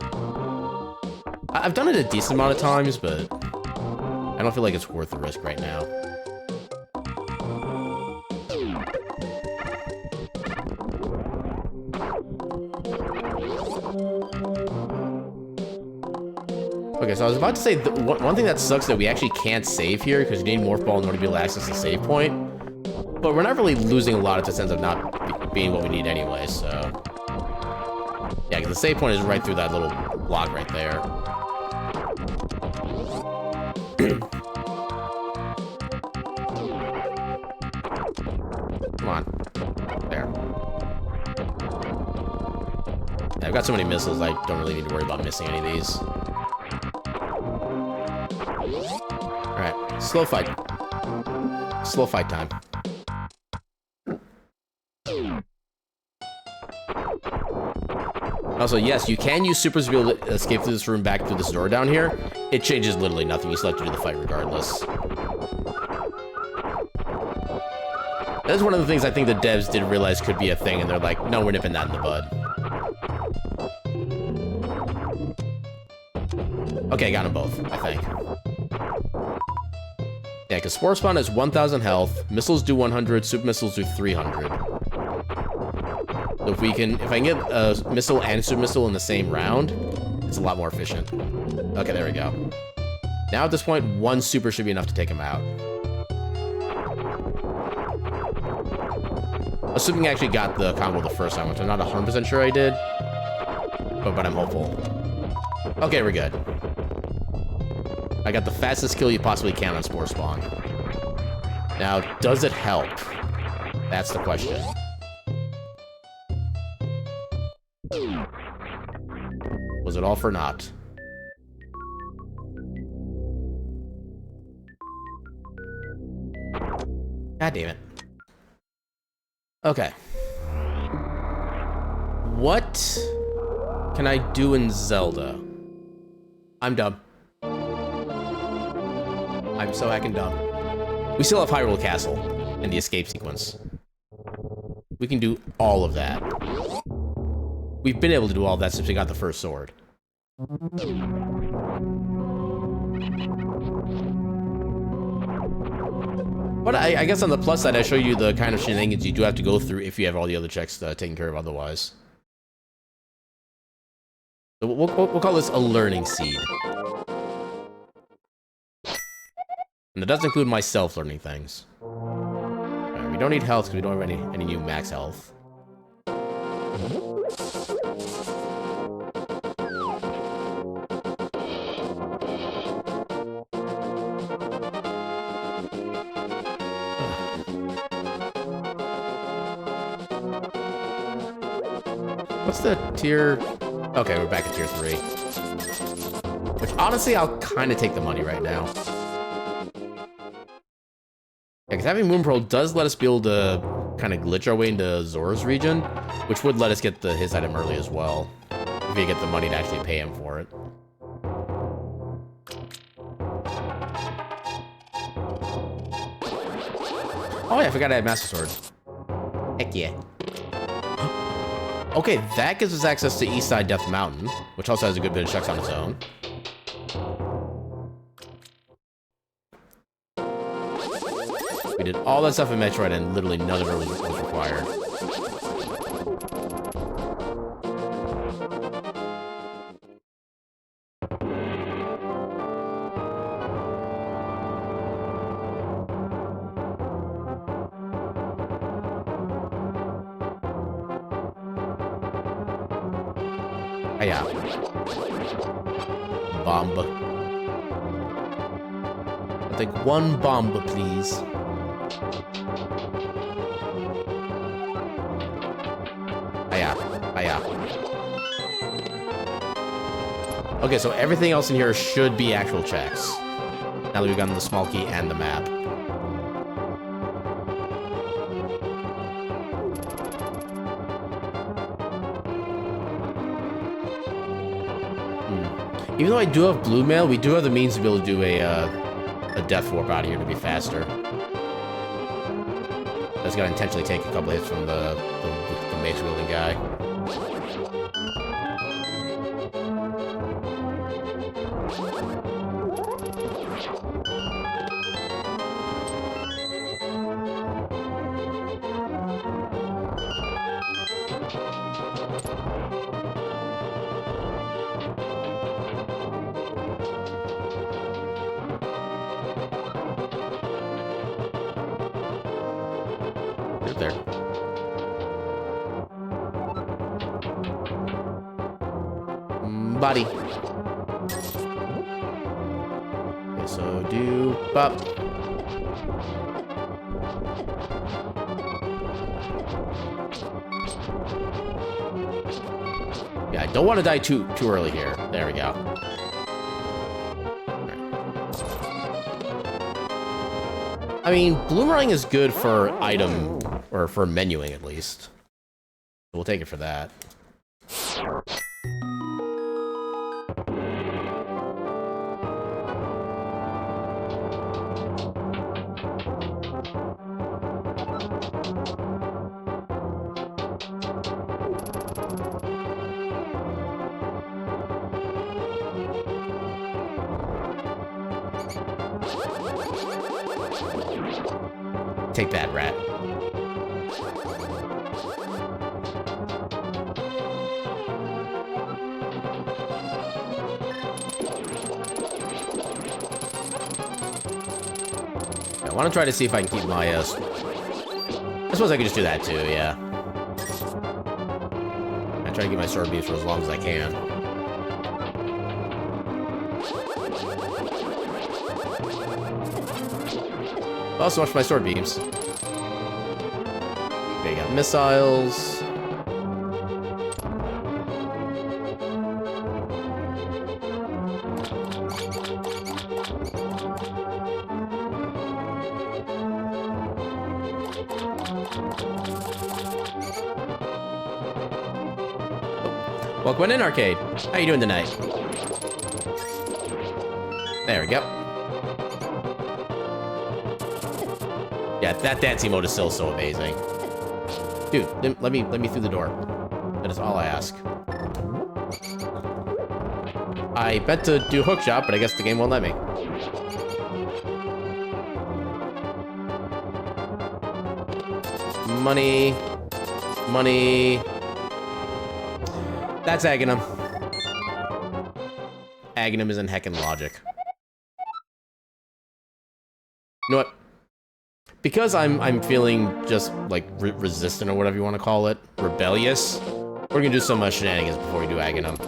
I've done it a decent amount of times, but I don't feel like it's worth the risk right now. Okay, so I was about to say, one thing that sucks that we actually can't save here, because you need Morph Ball in order to be able to access the save point. But we're not really losing a lot of the sense of not being what we need anyway, so... Yeah, because the save point is right through that little block right there. Come on. There. Yeah, I've got so many missiles, I don't really need to worry about missing any of these. Alright, slow fight. Slow fight time. Also, yes, you can use supers to be able to escape through this room back through this door down here. It changes literally nothing. You still have to do the fight regardless. That is one of the things I think the devs did realize could be a thing, and they're like, no, we're nipping that in the bud. Okay, got them both, I think. Yeah, because Spore Spawn has 1,000 health, missiles do 100, super missiles do 300. So if I can get a missile and super missile in the same round, it's a lot more efficient. Okay, there we go. Now at this point, one super should be enough to take him out. Assuming I actually got the combo the first time, which I'm not 100% sure I did. But I'm hopeful. Okay, we're good. I got the fastest kill you possibly can on Spore Spawn. Now, does it help? That's the question. Was it all for naught? God damn it. Okay. What can I do in Zelda? I'm dumb. I'm so heckin' dumb. We still have Hyrule Castle and the escape sequence. We can do all of that. We've been able to do all of that since we got the first sword. But I guess on the plus side, I show you the kind of shenanigans you do have to go through if you have all the other checks taken care of otherwise. So we'll call this a learning seed. And that does include myself learning things. Right, we don't need health because we don't have any new max health. What's the tier? Okay, we're back at tier 3. Which, honestly, I'll kind of take the money right now. Yeah, because having Moon Pearl does let us be able to kind of glitch our way into Zora's region, which would let us get his item early as well, if you get the money to actually pay him for it. Oh yeah, I forgot I had Master Sword. Heck yeah. Okay, that gives us access to Eastside Death Mountain, which also has a good bit of checks on its own. We did all that stuff in Metroid, and literally none of it was required. Yeah. Bomb. I'll take one bomb, please. Okay, so everything else in here should be actual checks. Now that we've gotten the small key and the map. Even though I do have blue mail, we do have the means to be able to do a death warp out of here to be faster. I just gotta intentionally take a couple hits from the mace wielding guy. There. Body. Okay, so do bop. Yeah, I don't want to die too early here. There we go. I mean, Bloomerang is good for item, or for menuing at least. We'll take it for that. Take that, rat. I want to try to see if I can keep my, I suppose I could just do that too, yeah. I try to keep my sword beams for as long as I can. Oh, so much for my sword beams. Okay, you got missiles. Welcome in, Arcade. How you doing tonight? There we go. Yeah, that dancing mode is still so amazing. Dude, let me through the door. That is all I ask. I bet to do hook shot, but I guess the game won't let me. Money. Money. That's Aghanim. Aghanim is in heckin' logic. You know what? Because I'm feeling just, like, resistant or whatever you want to call it, rebellious, we're gonna do some shenanigans before we do Aghanim.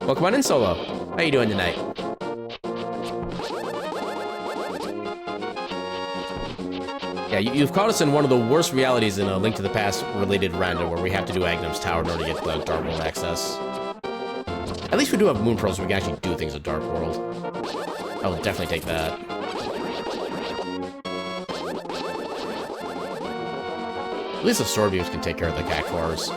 Welcome on in, Solo. How you doing tonight? Yeah, you've caught us in one of the worst realities in a Link to the Past related random, where we have to do Agnum's Tower in order to get the Dark World access. At least we do have Moon Pearls, so we can actually do things with Dark World. I will definitely take that. At least the Sword Beams can take care of the Cactuars.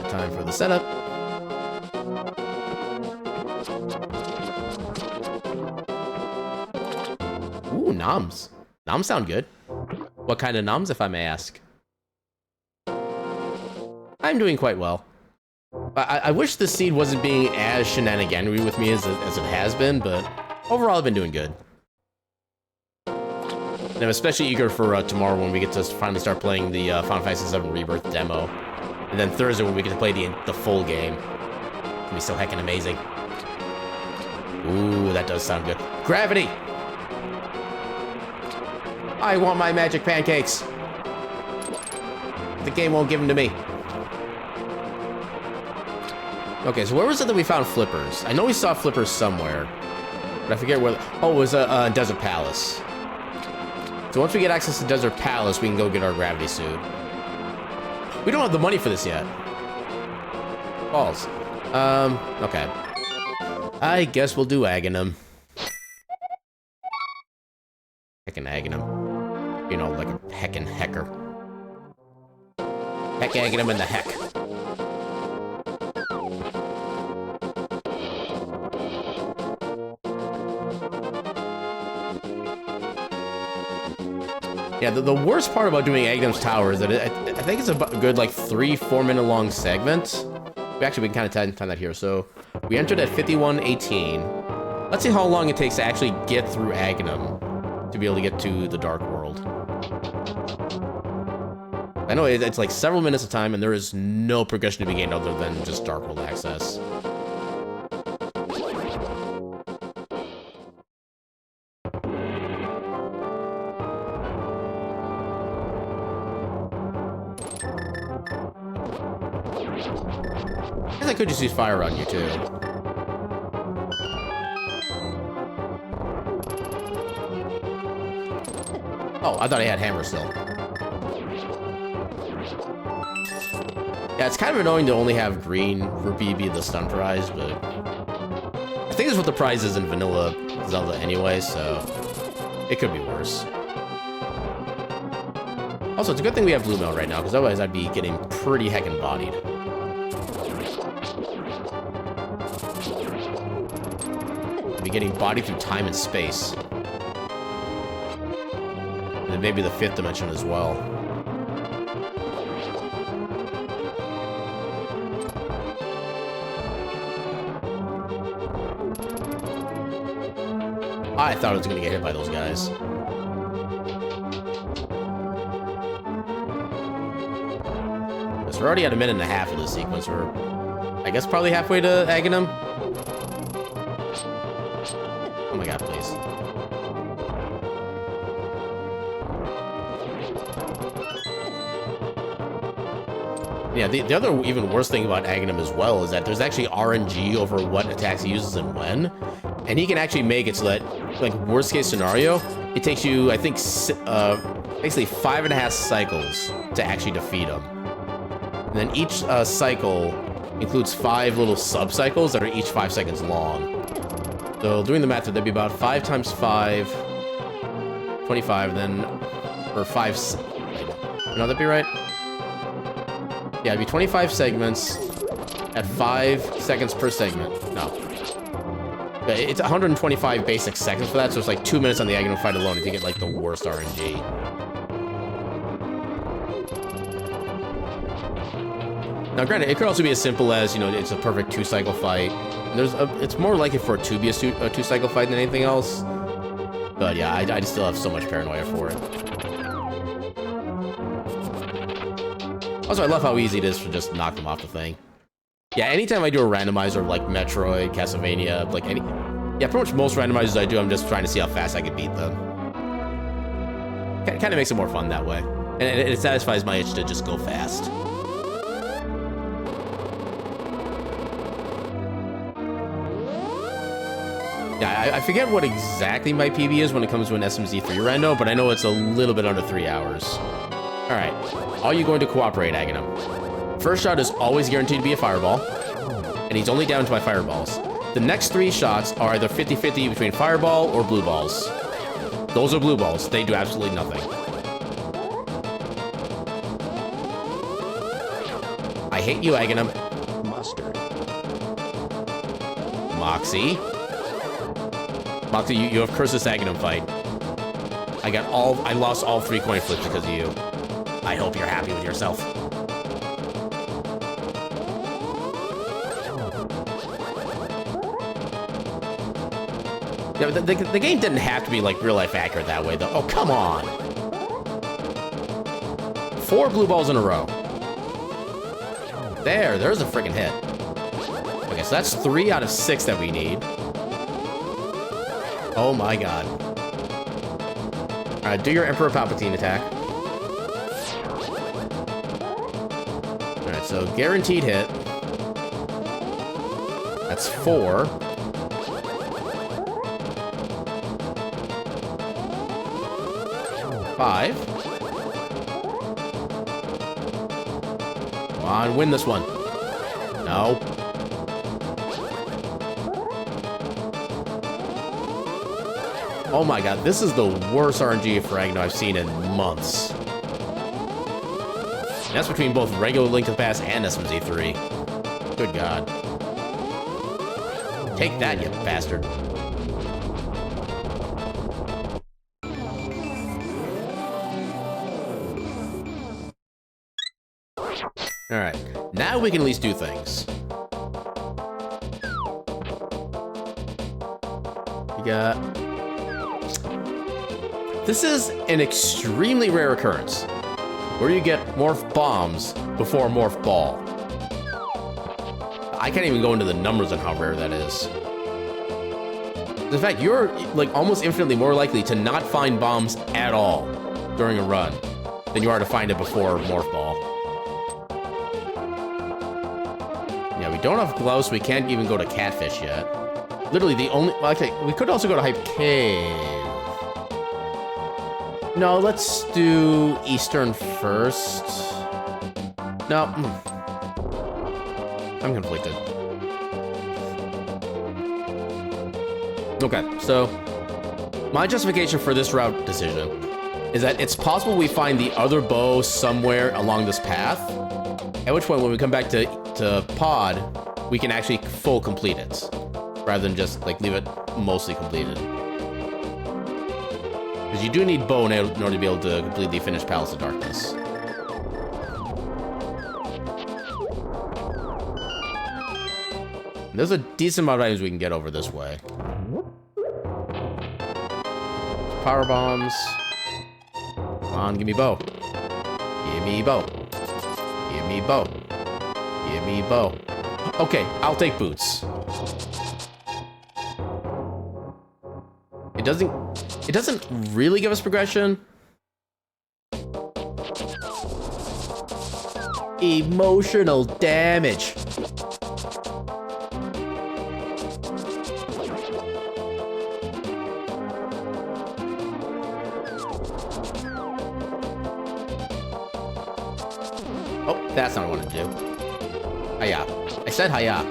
Time for the setup. Ooh, noms. Noms sound good. What kind of noms, if I may ask? I'm doing quite well. I wish this seed wasn't being as shenaniganery with me as it has been, but overall I've been doing good. And I'm especially eager for tomorrow when we get to finally start playing the Final Fantasy VII Rebirth demo. And then Thursday when we get to play the full game. It's gonna be so heckin' amazing. Ooh, that does sound good. Gravity! I want my magic pancakes! The game won't give them to me. Okay, so where was it that we found flippers? I know we saw flippers somewhere, but I forget where. Oh, it was a Desert Palace. So once we get access to Desert Palace, we can go get our gravity suit. We don't have the money for this yet. Balls. Okay. I guess we'll do Aghanim. Heckin' Aghanim. You know, like a heckin' hecker. Heck Aghanim in the heck. Yeah, the worst part about doing Aghanim's Tower is that I think it's a good, like, 3-4 minute long segment. We can kind of time that here. So, we entered at 51:18. Let's see how long it takes to actually get through Aghanim to be able to get to the Dark World. I know it's like several minutes of time, and there is no progression to be gained other than just Dark World access. I could just use fire on you too. Oh, I thought I had hammer still. Yeah, it's kind of annoying to only have green rupee be the stun prize, but I think that's what the prize is in vanilla Zelda anyway, so it could be worse. Also, it's a good thing we have blue mail right now, because otherwise I'd be getting pretty heckin' bodied. Be getting bodied through time and space. And then maybe the 5th dimension as well. I thought I was gonna get hit by those guys. So we're already at 1.5 minutes of this sequence. We're, I guess, probably halfway to Aghanim. Oh my god, please. Yeah, the other even worse thing about Aghanim as well is that there's actually RNG over what attacks he uses and when. And he can actually make it so that, like, worst case scenario, it takes you, I think, basically 5.5 cycles to actually defeat him. And then each cycle includes 5 little sub-cycles that are each 5 seconds long. So doing the math, that'd be about 5 times 5, 25, then, or 5, no, that'd be right? Yeah, it'd be 25 segments at 5 seconds per segment. No. It's 125 basic seconds for that, so it's like 2 minutes on the Aghanim fight alone if you get, like, the worst RNG. Now, granted, it could also be as simple as, you know, it's a perfect 2-cycle fight. It's more likely for it to be a 2-cycle fight than anything else. But yeah, I still have so much paranoia for it. Also, I love how easy it is to just knock them off the thing. Yeah, anytime I do a randomizer like Metroid, Castlevania, like any... Yeah, pretty much most randomizers I do, I'm just trying to see how fast I can beat them. Kind of makes it more fun that way. And it satisfies my itch to just go fast. Yeah, I forget what exactly my PB is when it comes to an SMZ3 rando, but I know it's a little bit under 3 hours. Alright, are you going to cooperate, Aghanim? First shot is always guaranteed to be a fireball, and he's only down to my fireballs. The next 3 shots are either 50-50 between fireball or blue balls. Those are blue balls. They do absolutely nothing. I hate you, Aghanim. Mustard. Moxie. Moxie, you have cursed this Aghanim fight. I lost all 3 coin flips because of you. I hope you're happy with yourself. Yeah, the game didn't have to be like real life accurate that way though. Oh, come on. 4 blue balls in a row. There's a freaking hit. Okay, so that's 3 out of 6 that we need. Oh my god. Alright, do your Emperor Palpatine attack. Alright, so guaranteed hit. That's 4. Five. Come on, win this one. No. Oh my god, this is the worst RNG for Agno I've seen in months. That's between both regular Link to the Past and SMZ3. Good god. Take that, you bastard. Alright, now we can at least do things. We got... This is an extremely rare occurrence, where you get Morph Bombs before Morph Ball. I can't even go into the numbers on how rare that is. In fact, you're like almost infinitely more likely to not find bombs at all during a run than you are to find it before Morph Ball. Yeah, we don't have gloves, so we can't even go to Catfish yet. Literally the only... Well, okay, we could also go to Hype Cave. No, let's do Eastern first. No. I'm conflicted. Okay, so my justification for this route decision is that it's possible we find the other bow somewhere along this path, at which point when we come back to Pod, we can actually full complete it, rather than just like leave it mostly completed. Because you do need bow in order to be able to completely finish Palace of Darkness. There's a decent amount of items we can get over this way. Power bombs. Come on, give me bow. Give me bow. Give me bow. Give me bow. Okay, I'll take boots. It doesn't really give us progression. Emotional damage. Oh, that's not what I wanted to do. Hiya. I said hiya.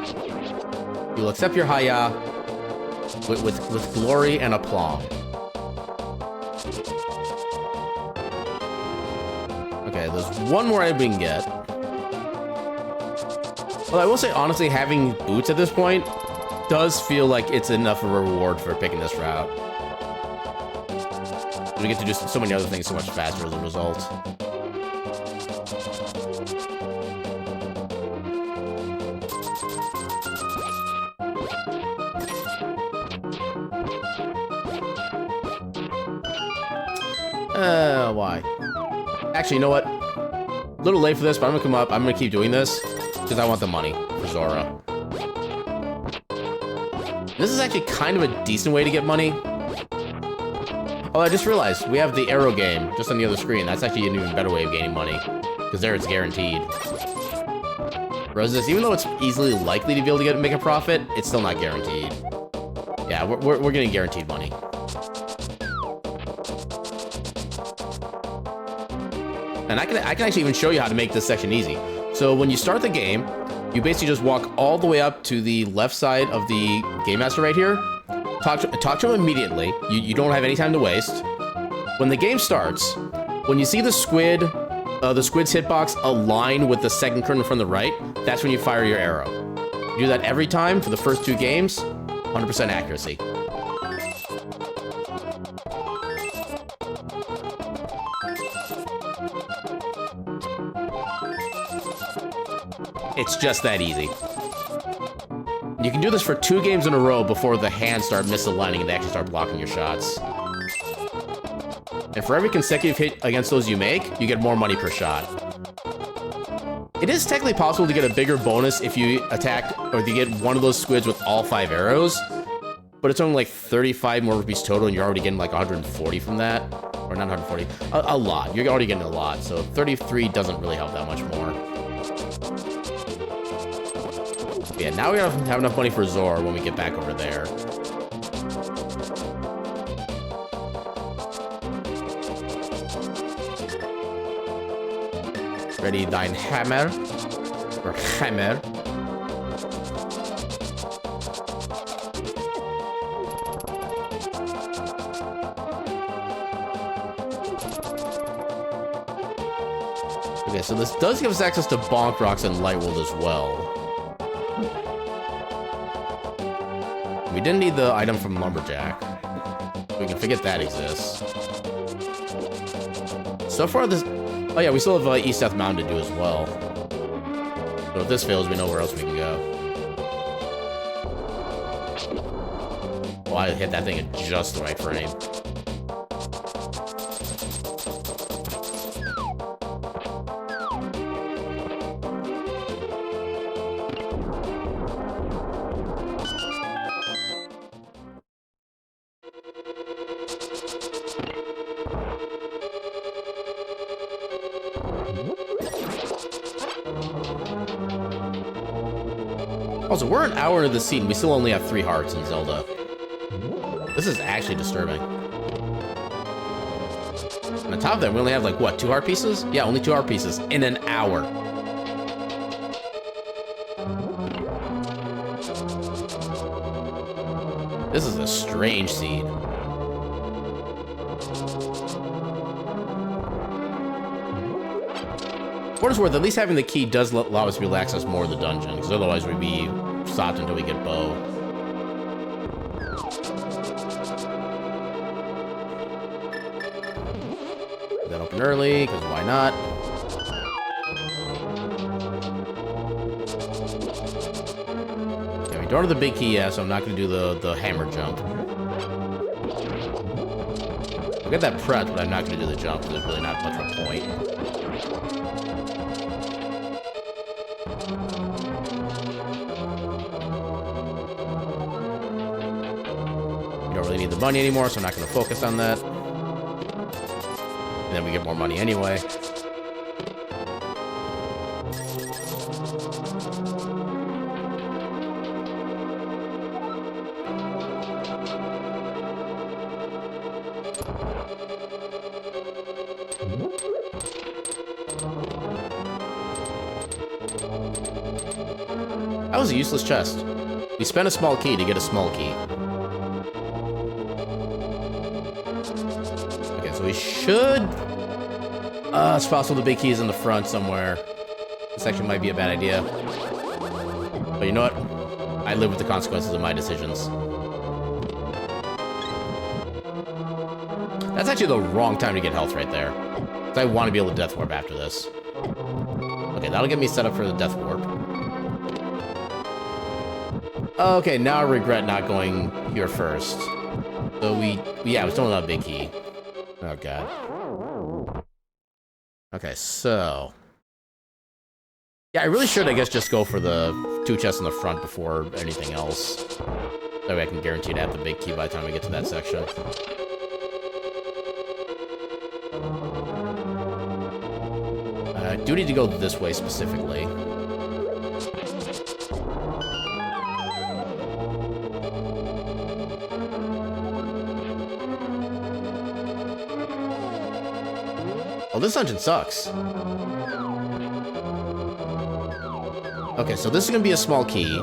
You'll accept your hiya with glory and aplomb. Okay, there's one more item we can get. Well, I will say, honestly, having boots at this point does feel like it's enough of a reward for picking this route. We get to do so many other things so much faster as a result. Why? Actually, you know what? A little late for this, but I'm gonna come up. I'm gonna keep doing this because I want the money for Zora. This is actually kind of a decent way to get money. Oh, I just realized we have the arrow game just on the other screen. That's actually an even better way of gaining money, because there it's guaranteed. Whereas this, even though it's easily likely to be able to make a profit, it's still not guaranteed. Yeah, we're getting guaranteed money. And I can actually even show you how to make this section easy. So when you start the game, you basically just walk all the way up to the left side of the Game Master right here. Talk to him immediately. You don't have any time to waste. When the game starts, when you see the squid's hitbox align with the second kernel from the right, that's when you fire your arrow. You do that every time for the first 2 games, 100% accuracy. It's just that easy. You can do this for 2 games in a row before the hands start misaligning and they actually start blocking your shots. And for every consecutive hit against those you make, you get more money per shot. It is technically possible to get a bigger bonus if you attack, or if you get one of those squids with all 5 arrows, but it's only like 35 more rupees total, and you're already getting like 140 from that. Or not 140, a lot. You're already getting a lot, so 33 doesn't really help that much more. Yeah, now we don't have enough money for Zor when we get back over there. Ready, thine hammer? Or hammer? Okay, so this does give us access to Bonk Rocks and Light World as well. We didn't need the item from Lumberjack. We can forget that exists. So far, this... Oh yeah, we still have East Death Mountain to do as well. So if this fails, we know where else we can go. Oh, I hit that thing at just the right frame. Also, we're an hour into the scene. We still only have 3 hearts in Zelda. This is actually disturbing. And on top of that, we only have like, what, 2 heart pieces? Yeah, only 2 heart pieces in an hour. This is a strange scene. For what it's worth, at least having the key does allow us to be able to access more of the dungeon, because otherwise we'd be stopped until we get Bow. Get that open early, because why not? Yeah, we don't have the big key yet, so I'm not going to do the hammer jump. I'll get that prep, but I'm not going to do the jump, because there's really not much of a point. Need the money anymore, so I'm not going to focus on that. And then we get more money anyway. That was a useless chest. We spent a small key to get a small key. We should... it's possible the big key is in the front somewhere. This actually might be a bad idea. But you know what? I live with the consequences of my decisions. That's actually the wrong time to get health right there. Because I want to be able to Death Warp after this. Okay, that'll get me set up for the Death Warp. Okay, now I regret not going here first. So yeah, we still don't have a big key. Oh, God. Okay, so... Yeah, I really should, I guess, just go for the 2 chests in the front before anything else. That way I can guarantee to have the big key by the time we get to that section. I do need to go this way specifically. Oh, this dungeon sucks. Okay, so this is gonna be a small key.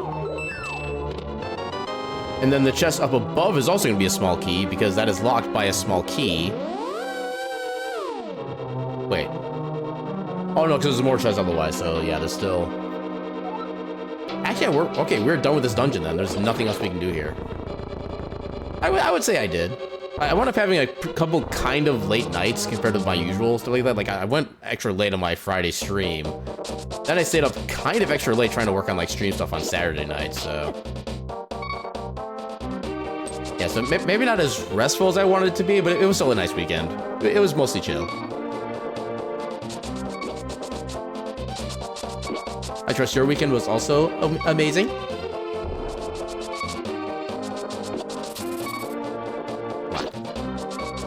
And then the chest up above is also gonna be a small key, because that is locked by a small key. Wait. Oh no, because there's more chests otherwise, so yeah, there's still... Actually, we're done with this dungeon then. There's nothing else we can do here. I would say I did. I wound up having a couple kind of late nights compared to my usual stuff like that. Like, I went extra late on my Friday stream. Then I stayed up kind of extra late trying to work on, like, stream stuff on Saturday night, so... Yeah, so maybe not as restful as I wanted it to be, but it was still a nice weekend. It was mostly chill. I trust your weekend was also amazing.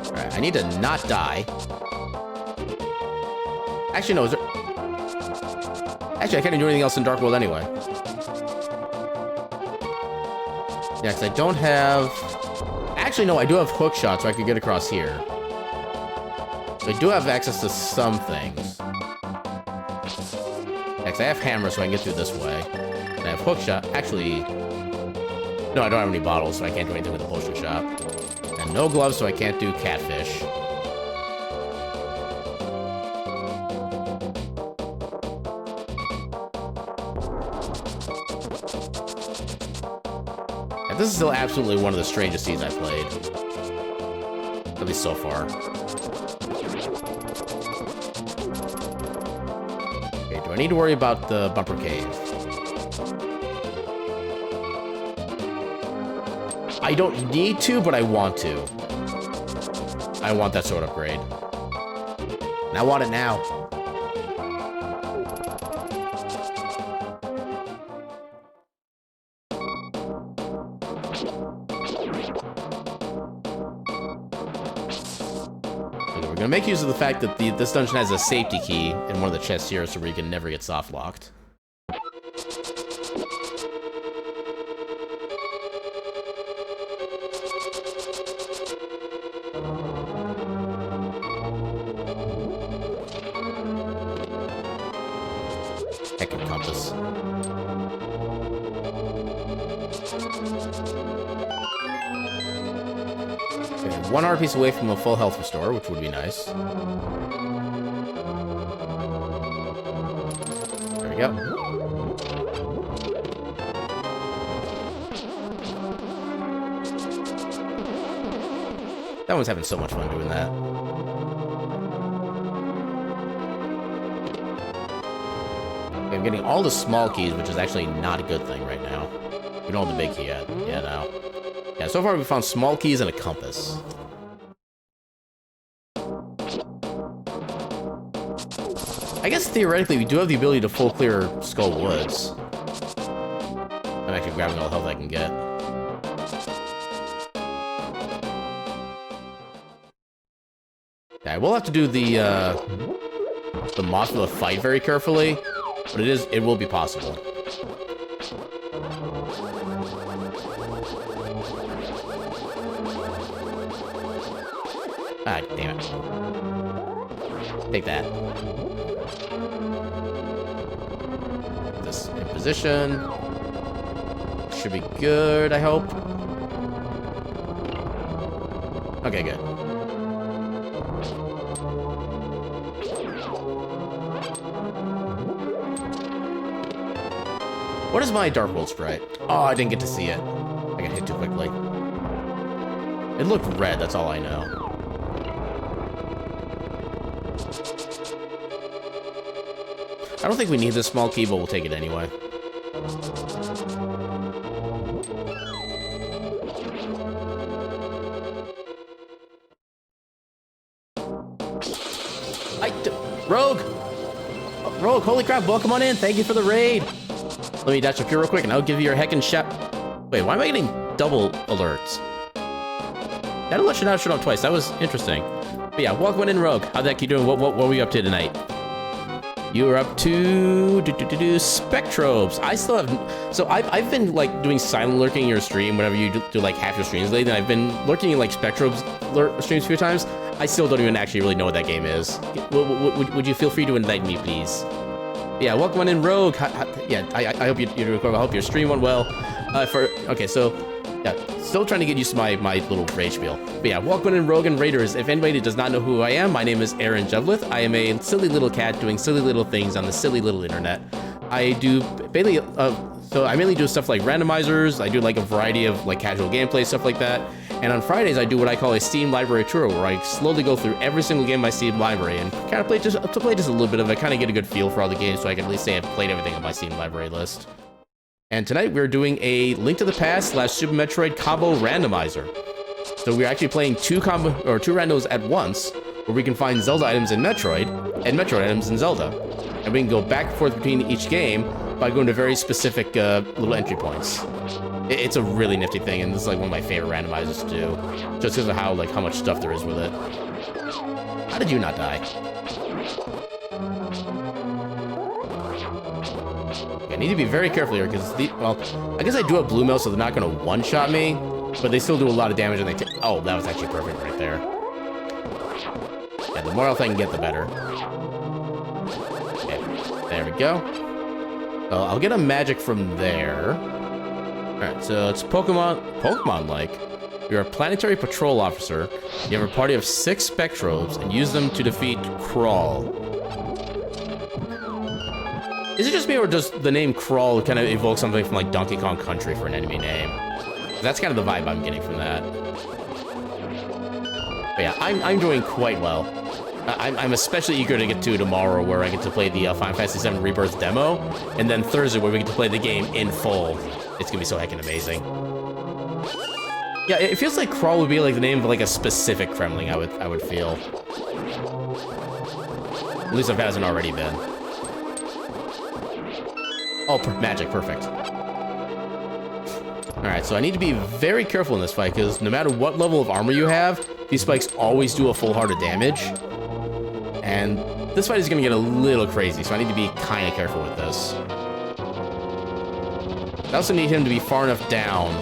Alright, I need to not die. Actually, no, is there... Actually, I can't even do anything else in Dark World anyway. Yeah, because I don't have... Actually, no, I do have hook shots, so I could get across here. So I do have access to some things. Yeah, because I have hammer, so I can get through this way. And I have hook shot. Actually... No, I don't have any bottles, so I can't do anything with the potion shop. And no gloves, so I can't do catfish. This is still absolutely one of the strangest seeds I've played. At least so far. Okay, do I need to worry about the bumper cave? I don't need to, but I want to. I want that sword upgrade. And I want it now. Make use of the fact that this dungeon has a safety key in one of the chests here, so where you can never get soft locked. Heckin' compass. Okay, 1 art piece away from a full health restore, which would be nice. There we go. That one's having so much fun doing that. Okay, I'm getting all the small keys, which is actually not a good thing right now. We don't have the big key yet. Yeah, no. Yeah, so far we found small keys and a compass. I guess theoretically we do have the ability to full clear Skull Woods. I'm actually grabbing all the health I can get. Yeah, I will have to do the Mothula fight very carefully, but it will be possible. Ah, damn it. Take that. Put this in position. Should be good, I hope. Okay, good. What is my Dark World sprite? Oh, I didn't get to see it. I got hit too quickly. It looked red, that's all I know. I don't think we need this small key, but we'll take it anyway. Rogue! Rogue, holy crap, welcome on in. Thank you for the raid. Let me dash up here real quick, and I'll give you your heckin' shot. Wait, why am I getting double alerts? That alert should not have shown up twice. That was interesting. But yeah, welcome in, Rogue. How'd that keep doing? What were we up to tonight? You were up to Spectrobes. I still have, so I've been like doing silent lurking in your stream whenever you do like half your streams lately. And I've been lurking in like Spectrobes streams a few times. I still don't even actually really know what that game is. Would you feel free to invite me, please? Yeah, welcome on in, Rogue. Yeah, I hope you're doing well. I hope your stream went well. Okay, so yeah, still trying to get used to my little rage spiel. But yeah, welcome in, Rogue and Raiders. If anybody does not know who I am, my name is Aaron Jevlith. I am a silly little cat doing silly little things on the silly little internet. I do mainly, so I mainly do stuff like randomizers. I do like a variety of like casual gameplay, stuff like that. And on Fridays, I do what I call a Steam library tour, where I slowly go through every single game in my Steam library and kind of play just a little bit of it, kind of get a good feel for all the games, so I can at least say I've played everything on my Steam library list. And tonight we're doing a Link to the Past / Super Metroid combo randomizer. So we're actually playing two randos at once, where we can find Zelda items in Metroid and Metroid items in Zelda, and we can go back and forth between each game by going to very specific little entry points. It's a really nifty thing, and this is like one of my favorite randomizers to do, just because of how much stuff there is with it. How did you not die? I need to be very careful here, because well, I guess I do have blue mail, so they're not going to one-shot me, but they still do a lot of damage, and they take. Oh, that was actually perfect right there. Yeah, the more health I can get, the better. Okay, there we go. So I'll get a magic from there. Alright, so it's Pokemon-like. You're a planetary patrol officer. You have a party of 6 Spectrobes, and use them to defeat Crawl. Is it just me, or does the name Crawl kind of evoke something from like Donkey Kong Country for an enemy name? That's kind of the vibe I'm getting from that. But yeah, I'm doing quite well. I'm especially eager to get to tomorrow, where I get to play the Final Fantasy VII Rebirth demo, and then Thursday, where we get to play the game in full. It's gonna be so heckin' amazing. Yeah, it feels like Crawl would be like the name of like a specific Kremling. I would feel. At least if it hasn't already been. Oh, magic, perfect. Alright, so I need to be very careful in this fight, because no matter what level of armor you have, these spikes always do a full heart of damage. And this fight is going to get a little crazy, so I need to be kind of careful with this. I also need him to be far enough down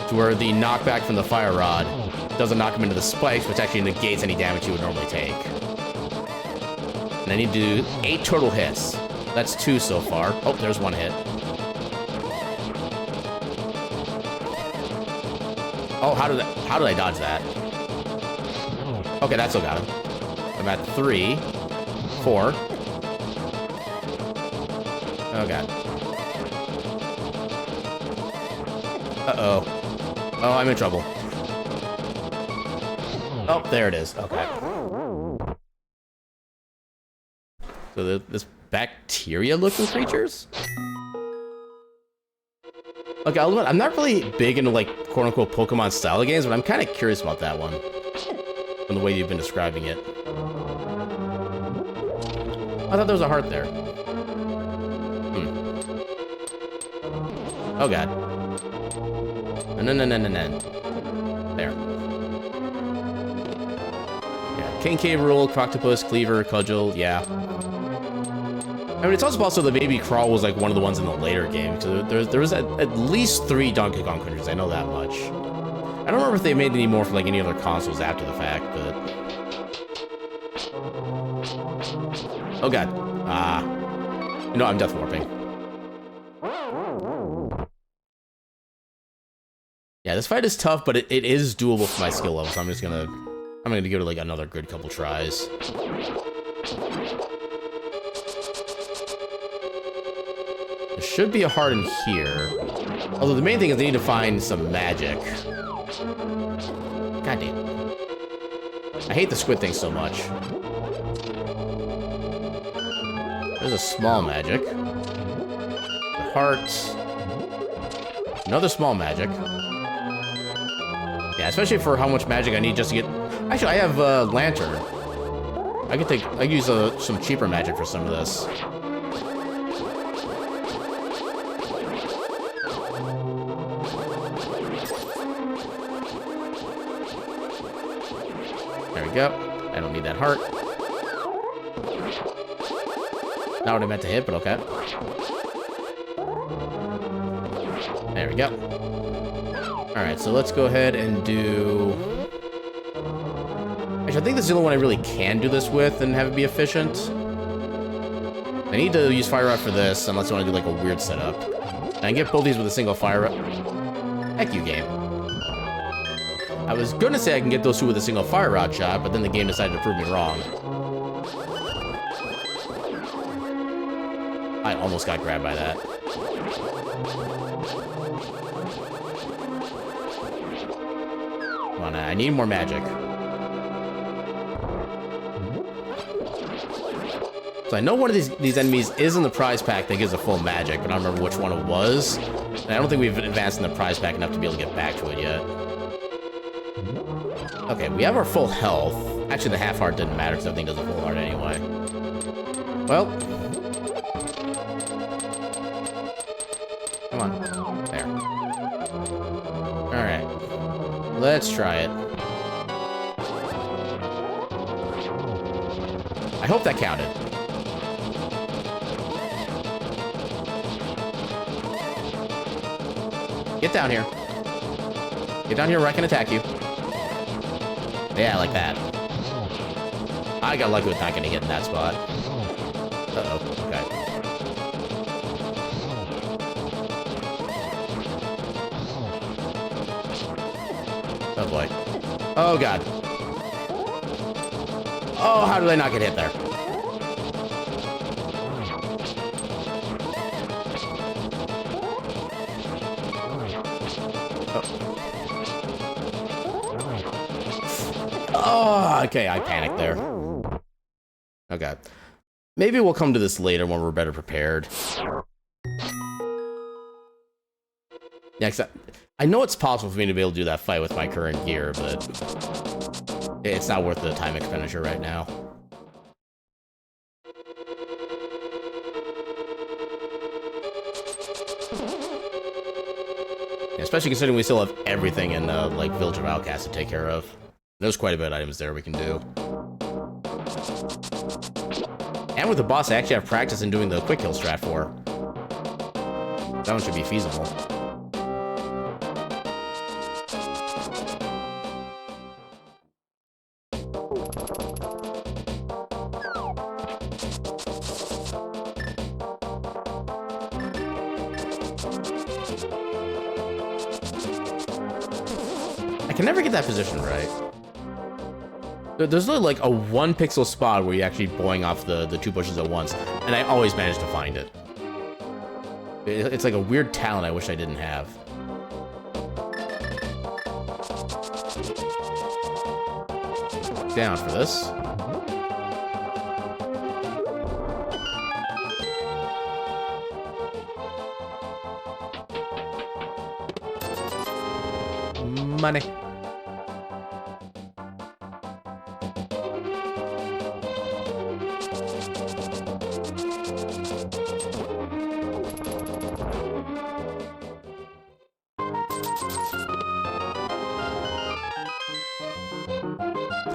to where the knockback from the fire rod doesn't knock him into the spikes, which actually negates any damage he would normally take. And I need to do 8 total hits. That's 2 so far. Oh, there's 1 hit. Oh, how did I dodge that? Okay, that still got him. I'm at 3, 4. Oh god. Uh-oh. Oh, I'm in trouble. Oh, there it is. Okay. So this bacteria-looking creatures? Okay, I'll admit, I'm not really big into, like, quote-unquote Pokemon style games, but I'm kind of curious about that one. From the way you've been describing it. I thought there was a heart there. Oh, God. No. There. Yeah, King K. Rool, Croctopus, Cleaver, Cudgel, yeah. I mean, it's also possible that maybe Crawl was like one of the ones in the later game, because there was at least 3 Donkey Kong countries, I know that much. I don't remember if they made any more for like any other consoles after the fact, but... Oh god. You know, I'm death warping. Yeah, this fight is tough, but it is doable for my skill level, so I'm gonna give it like another good couple tries. There should be a heart in here. Although the main thing is I need to find some magic. God damn. I hate the squid thing so much. There's a small magic. The heart. Another small magic. Yeah, especially for how much magic I need just to get... Actually, I have a lantern. I can use some cheaper magic for some of this. There we go. I don't need that heart. Not what I meant to hit, but okay. There we go. Alright, so let's go ahead and do... Actually, I think this is the only one I really can do this with and have it be efficient. I need to use Fire Rod for this, unless I want to do like a weird setup. And I can get both these with a single Fire Rod. Heck you, game. I was gonna say I can get those two with a single Fire Rod shot, but then the game decided to prove me wrong. I almost got grabbed by that. Come on, I need more magic. So I know one of these enemies is in the prize pack that gives a full magic, but I don't remember which one it was. And I don't think we've advanced in the prize pack enough to be able to get back to it yet. Okay, we have our full health. Actually, the half heart didn't matter because everything does a full heart anyway. Well. Come on. There. Alright. Let's try it. I hope that counted. Get down here. Get down here where I can attack you. Yeah, like that. I got lucky with not getting hit in that spot. Uh-oh, okay. Oh boy. Oh god. Oh, how did I not get hit there? Oh, okay, I panicked there. Okay. Maybe we'll come to this later when we're better prepared. Yeah, I know it's possible for me to be able to do that fight with my current gear, but it's not worth the time expenditure right now. Yeah, especially considering we still have everything in, like, Village of Outcasts to take care of. There's quite a bit of items there we can do. And with the boss, I actually have practice in doing the quick kill strat for. That one should be feasible. I can never get that position right. There's literally like a 1 pixel spot where you're actually boing off the 2 bushes at once, and I always manage to find it. It's like a weird talent I wish I didn't have. Down for this. Money.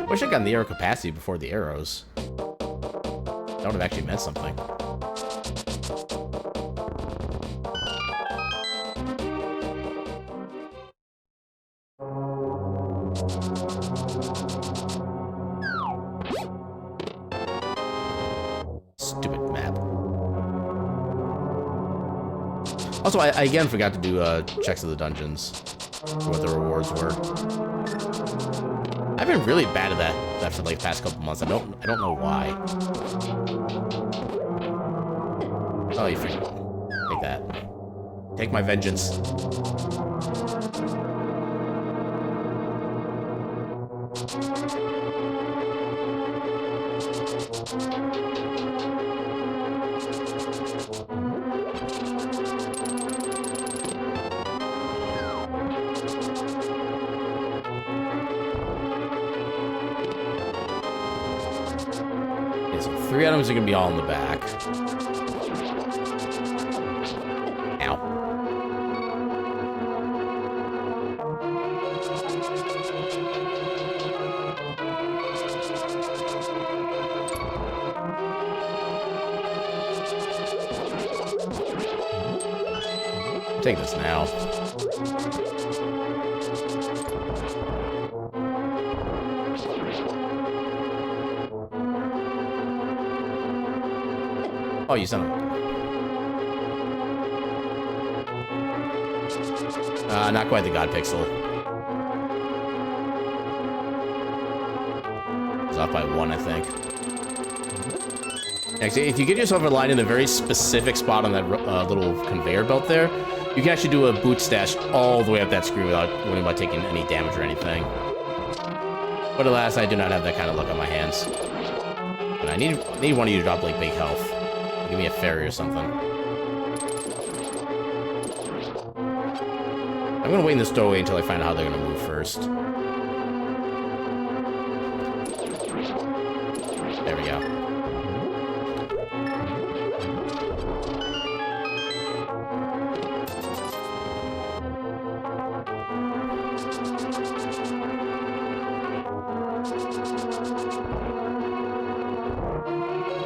Wish I'd gotten the arrow capacity before the arrows. That would have actually meant something. Stupid map. Also, I again forgot to do checks of the dungeons for what the rewards were. I've been really bad at that for like the past couple months. I don't know why. Oh, you freak. Take that. Take my vengeance. Okay, so 3 items are gonna be all in the back. Ow. take this now. Oh, you son of a... not quite the God Pixel. It's off by 1, I think. Actually, if you get yourself a line in a very specific spot on that little conveyor belt there, you can actually do a boot stash all the way up that screen without worrying about taking any damage or anything. But alas, I do not have that kind of luck on my hands. And I need one of you to drop, like, big health. Give me a fairy or something. I'm gonna wait in this doorway until I find out how they're gonna move first. There we go.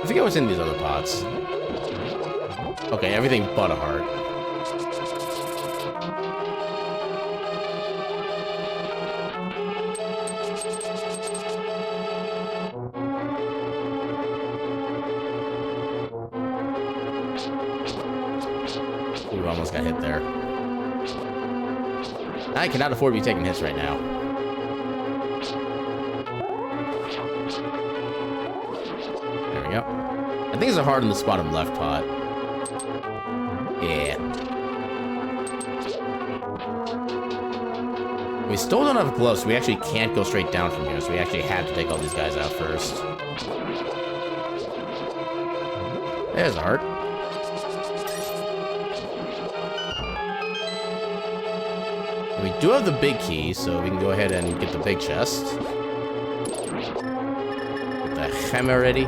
I forget what's in these other pots. Okay, everything but a heart. Ooh, almost got hit there. I cannot afford to be taking hits right now. There we go. I think there's a heart in the bottom left pot. Yeah. We still don't have gloves, so we actually can't go straight down from here, so we actually have to take all these guys out first. There's a heart. And we do have the big key, so we can go ahead and get the big chest. Get the hammer ready.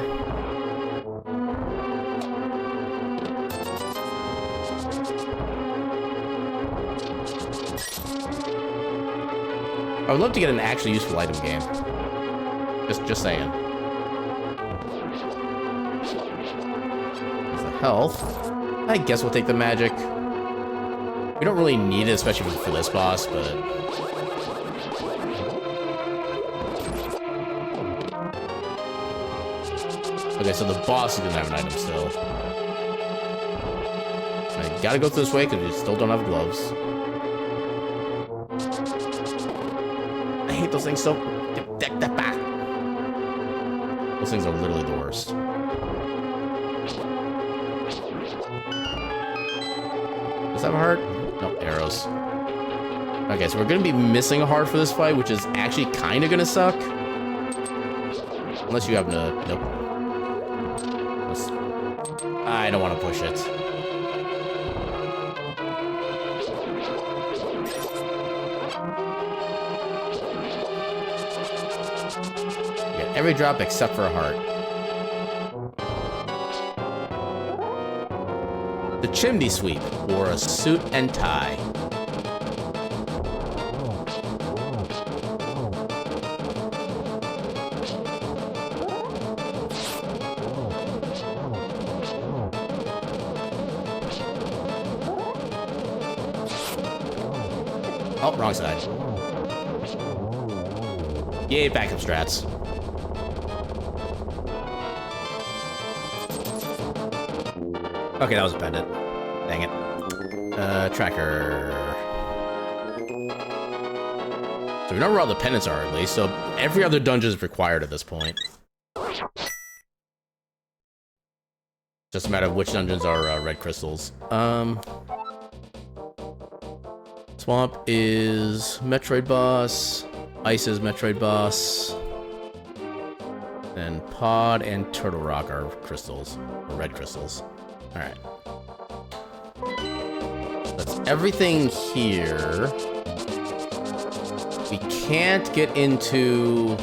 I would love to get an actually useful item game. Just saying. There's the health. I guess we'll take the magic. We don't really need it, especially for this boss, but... Okay, so the boss is gonna have an item still. I gotta go this way, because we still don't have gloves. I hate those things so... Those things are literally the worst. Does that have a heart? Nope, arrows. Okay, so we're gonna be missing a heart for this fight, which is actually kind of gonna suck. Unless you happen to... Nope. I don't want to push it. Every drop except for a heart. The chimney sweep wore a suit and tie. Oh, wrong side. Yay, backup strats. Okay, that was a pendant. Dang it. Tracker. So we know where all the pendants are, at least, so every other dungeon is required at this point. Just a matter of which dungeons are red crystals. Swamp is Metroid boss. Ice is Metroid boss. And Pod and Turtle Rock are crystals, or red crystals. Alright. That's everything here. We can't get into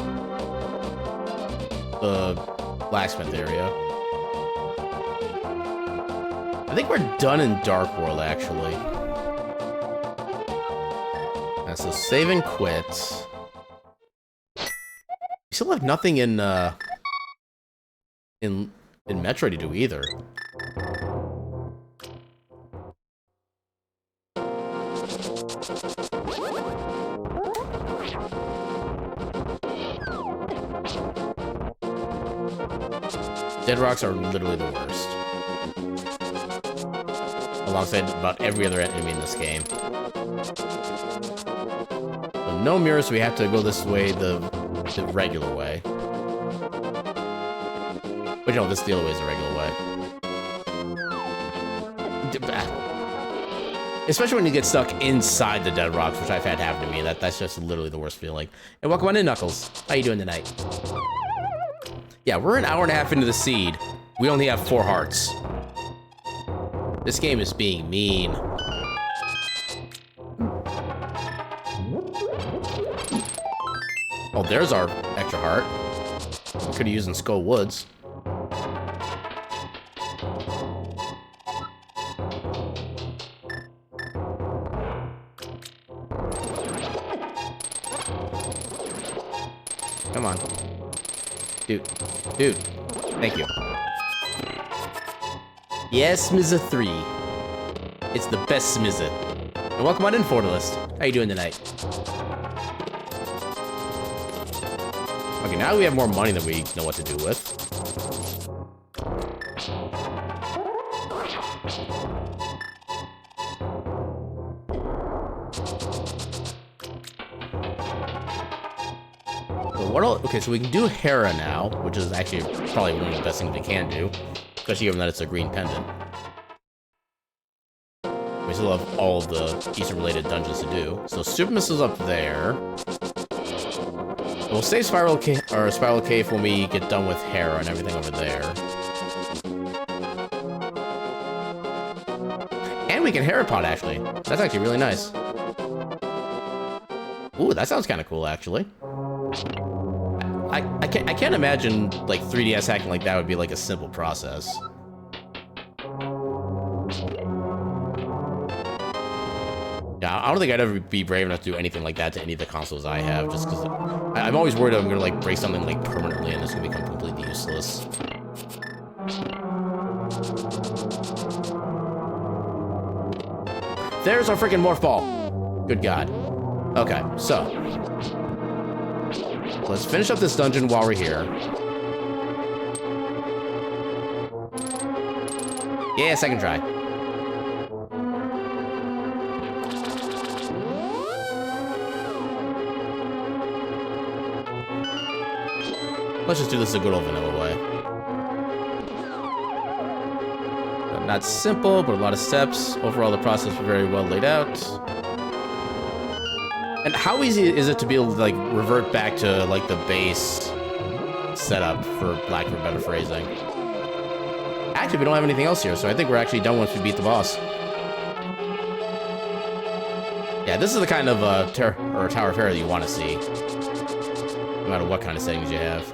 the blacksmith area. I think we're done in Dark World, actually. And so save and quit. We still have nothing in Metroid to do either. Dead rocks are literally the worst. Alongside about every other enemy in this game. So no mirrors, so we have to go this way the regular way. But no, this the other way is the regular way. Especially when you get stuck inside the dead rocks, which I've had happen to me. That's just literally the worst feeling. Hey, welcome on in, Knuckles. How you doing tonight? Yeah, we're an hour and a half into the seed. We only have 4 hearts. This game is being mean. Oh, there's our extra heart. We could have used in Skull Woods. Come on. Dude. Thank you. Yes, SMZ3. It's the best SMZ. And welcome on in, Fortalist. How you doing tonight? Okay, now we have more money than we know what to do with. Okay, so we can do Hera now, which is actually probably one of the best things we can do, especially given that it's a green pendant. We still have all of the Easter-related dungeons to do. So Super Missile's up there. We'll save Spiral Cave when we get done with Hera and everything over there. And we can Hera Pod, actually. That's actually really nice. Ooh, that sounds kind of cool, actually. I can't imagine, like, 3DS hacking like that would be, like, a simple process. Yeah, I don't think I'd ever be brave enough to do anything like that to any of the consoles I have, just because I'm always worried I'm gonna, like, break something, like, permanently and it's gonna become completely useless. There's our freaking Morph Ball! Good God. Okay, so... let's finish up this dungeon while we're here. Yeah, second try. Let's just do this the good old vanilla way. Not simple, but a lot of steps. Overall, the process was very well laid out. And how easy is it to be able to, like, revert back to, like, the base setup, for lack of a better phrasing? Actually, we don't have anything else here, so I think we're actually done once we beat the boss. Yeah, this is the kind of Tower of Terror that you want to see, no matter what kind of settings you have.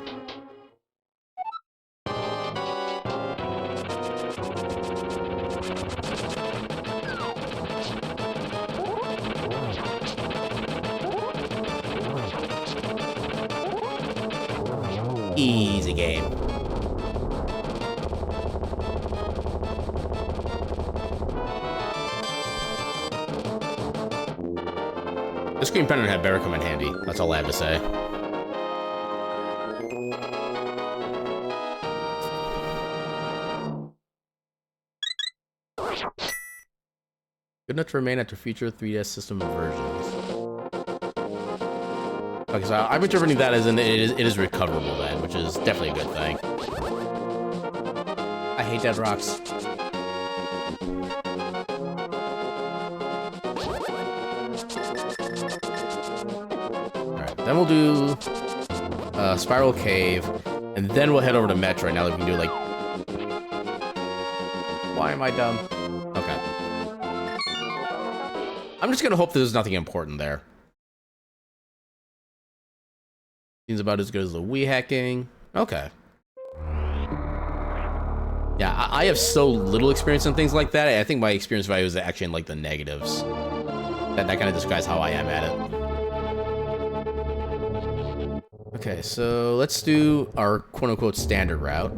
Easy game. This green pendant had better come in handy. That's all I have to say. Good enough to remain after future 3DS system versions. Okay, so I'm interpreting that as in it is recoverable then, which is definitely a good thing. I hate dead rocks. Alright, then we'll do Spiral Cave, and then we'll head over to Metroid now that we can do, like... Why am I dumb? Okay. I'm just gonna hope there's nothing important there. Seems about as good as the Wii hacking. Okay. Yeah, I have so little experience in things like that. I think my experience value is actually in, like, the negatives. That kind of describes how I am at it. Okay, so let's do our quote-unquote standard route.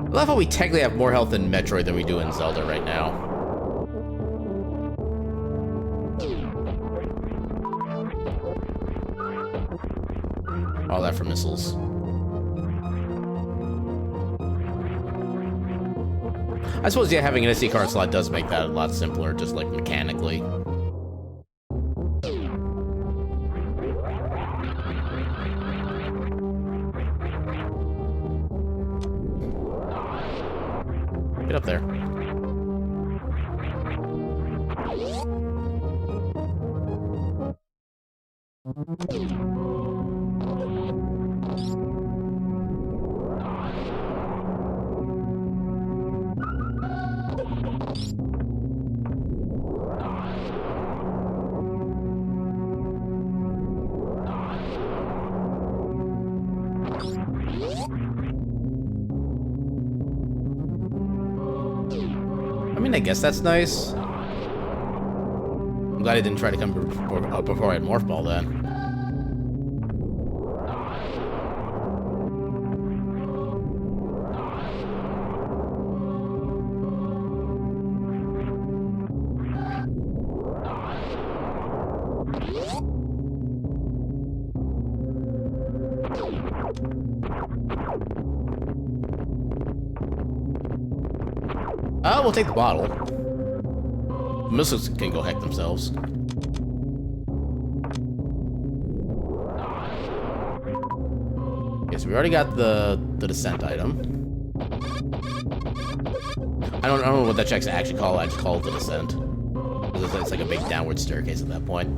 I love how we technically have more health in Metroid than we do in Zelda right now. All that for missiles. I suppose, yeah, having an SD card slot does make that a lot simpler, just like mechanically. Get up there. I mean, I guess that's nice. I'm glad I didn't try to come before I had Morph Ball then. We'll take the bottle. The missiles can go heck themselves. Okay, so we already got the descent item. I don't know what that check's actually called. I just call it the descent. It's like a big downward staircase at that point.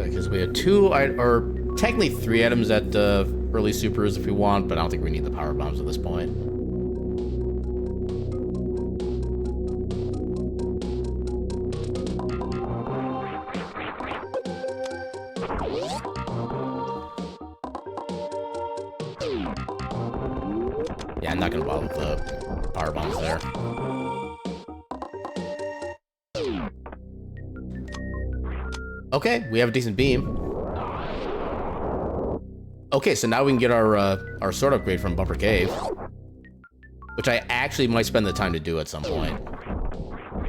Because we had two, or technically 3 items at early supers if we want, but I don't think we need the power bombs at this point. Yeah, I'm not gonna bother with the power bombs there. Okay, we have a decent beam. Okay, so now we can get our sword upgrade from Bumper Cave, which I actually might spend the time to do at some point,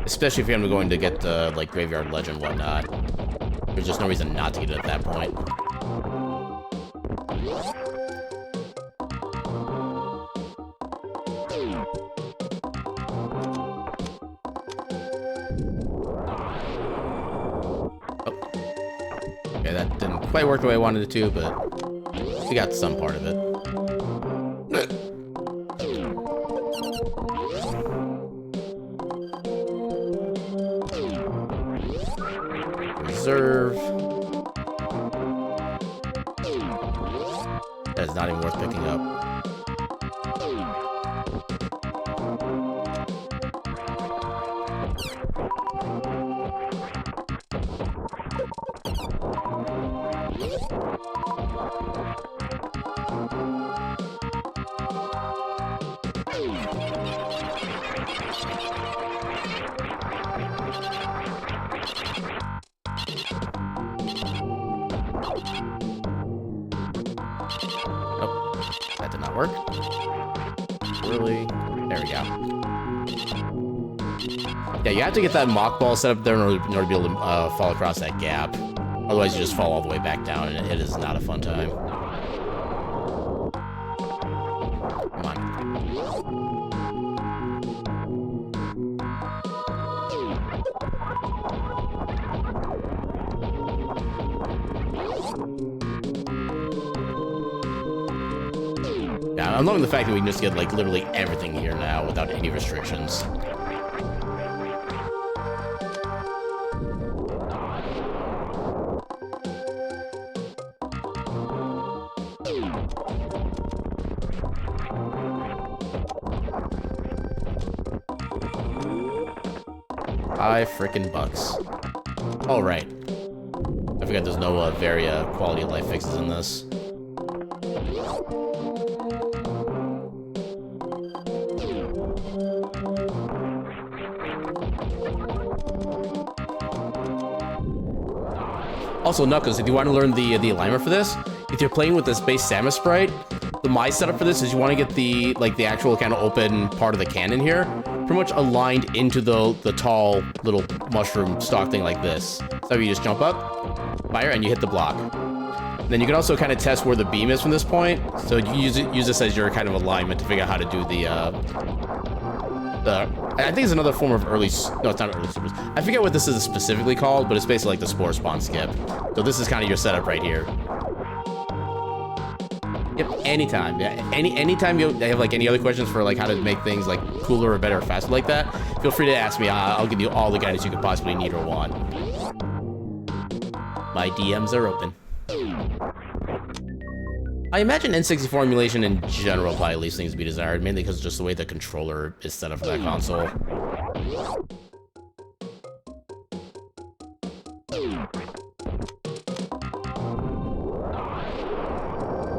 especially if I'm going to get like Graveyard Ledge and whatnot. There's just no reason not to get it at that point. Okay, that didn't quite work the way I wanted it to, but we got some part of it. Reserve. That is not even worth picking up. Work. Really? There we go. Yeah, you have to get that mock ball set up there in order to be able to fall across that gap. Otherwise, you just fall all the way back down, and it is not a fun time. Come on. I'm loving the fact that we can just get, like, literally everything here now without any restrictions. $5 frickin' All right. I forgot there's no very quality of life fixes in this. Also, Knuckles, if you want to learn the alignment for this, if you're playing with this base Samus sprite, my setup for this is you want to get the actual kind of open part of the cannon here pretty much aligned into the tall little mushroom stalk thing like this. So you just jump up, fire, and you hit the block. Then you can also kind of test where the beam is from this point. So you use this as your kind of alignment to figure out how to do the I think it's another form of early... No, it's not early supers. I forget what this is specifically called, but it's basically like the spore spawn skip. So this is kind of your setup right here. Yep, anytime. Yeah, anytime you have like any other questions for like how to make things like cooler or better or faster like that, feel free to ask me. I'll give you all the guidance you could possibly need or want. My DMs are open. I imagine N64 emulation in general probably leaves things to be desired, mainly because just the way the controller is set up for that console.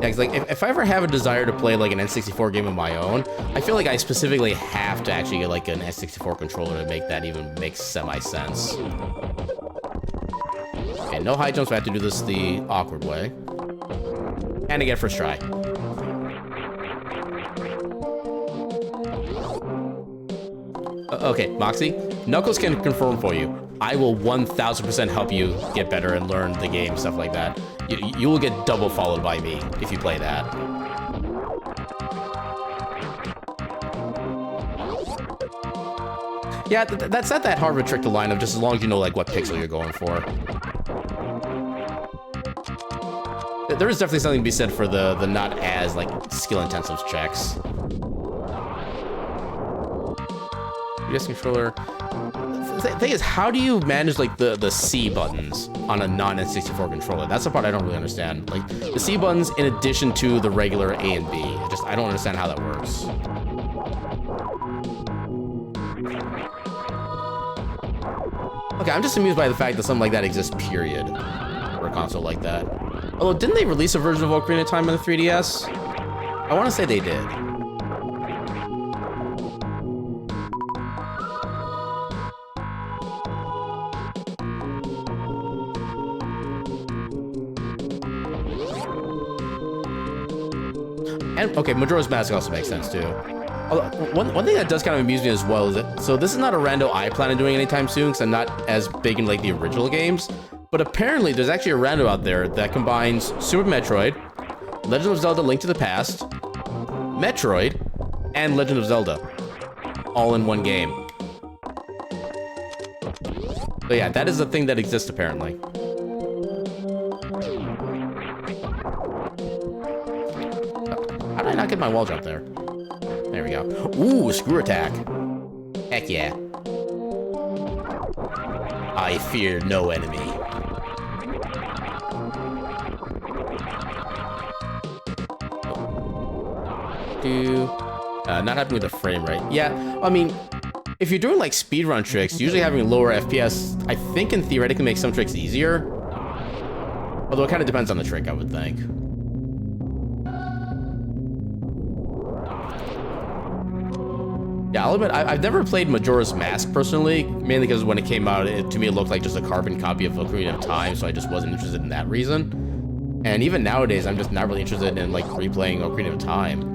Yeah, cause like if I ever have a desire to play like an N64 game of my own, I feel like I specifically have to actually get like an N64 controller to make that even make semi-sense. Okay, no high jumps, so I have to do this the awkward way. And again, first try. Okay, Moxie, Knuckles can confirm for you. I will 1000% help you get better and learn the game, stuff like that. You will get double followed by me if you play that. Yeah, that's not that hard of a trick to line up, just as long as you know like what pixel you're going for. There is definitely something to be said for the not as like skill-intensive checks. PS controller. The thing is, how do you manage like the C buttons on a non-N64 controller? That's the part I don't really understand. Like the C buttons in addition to the regular A and B. I don't understand how that works. Okay, I'm just amused by the fact that something like that exists, period, for a console like that. Although, didn't they release a version of Ocarina of Time on the 3DS? I want to say they did. And, okay, Majora's Mask also makes sense, too. One thing that does kind of amuse me as well is that, so this is not a rando I plan on doing anytime soon, because I'm not as big in, like, the original games. But apparently, there's actually a rando out there that combines Super Metroid, Legend of Zelda: Link to the Past, Metroid, and Legend of Zelda, all in one game. So yeah, that is a thing that exists apparently. How did I not get my wall jump there? There we go. Ooh, screw attack. Heck yeah. I fear no enemy. Not having the frame rate. Yeah, I mean, if you're doing like speedrun tricks, usually having lower FPS, I think can theoretically make some tricks easier. Although it kind of depends on the trick, I would think. Yeah, I'll admit, I've never played Majora's Mask personally, mainly because when it came out, to me it looked like just a carbon copy of Ocarina of Time, so I just wasn't interested in that reason. And even nowadays, I'm just not really interested in like replaying Ocarina of Time.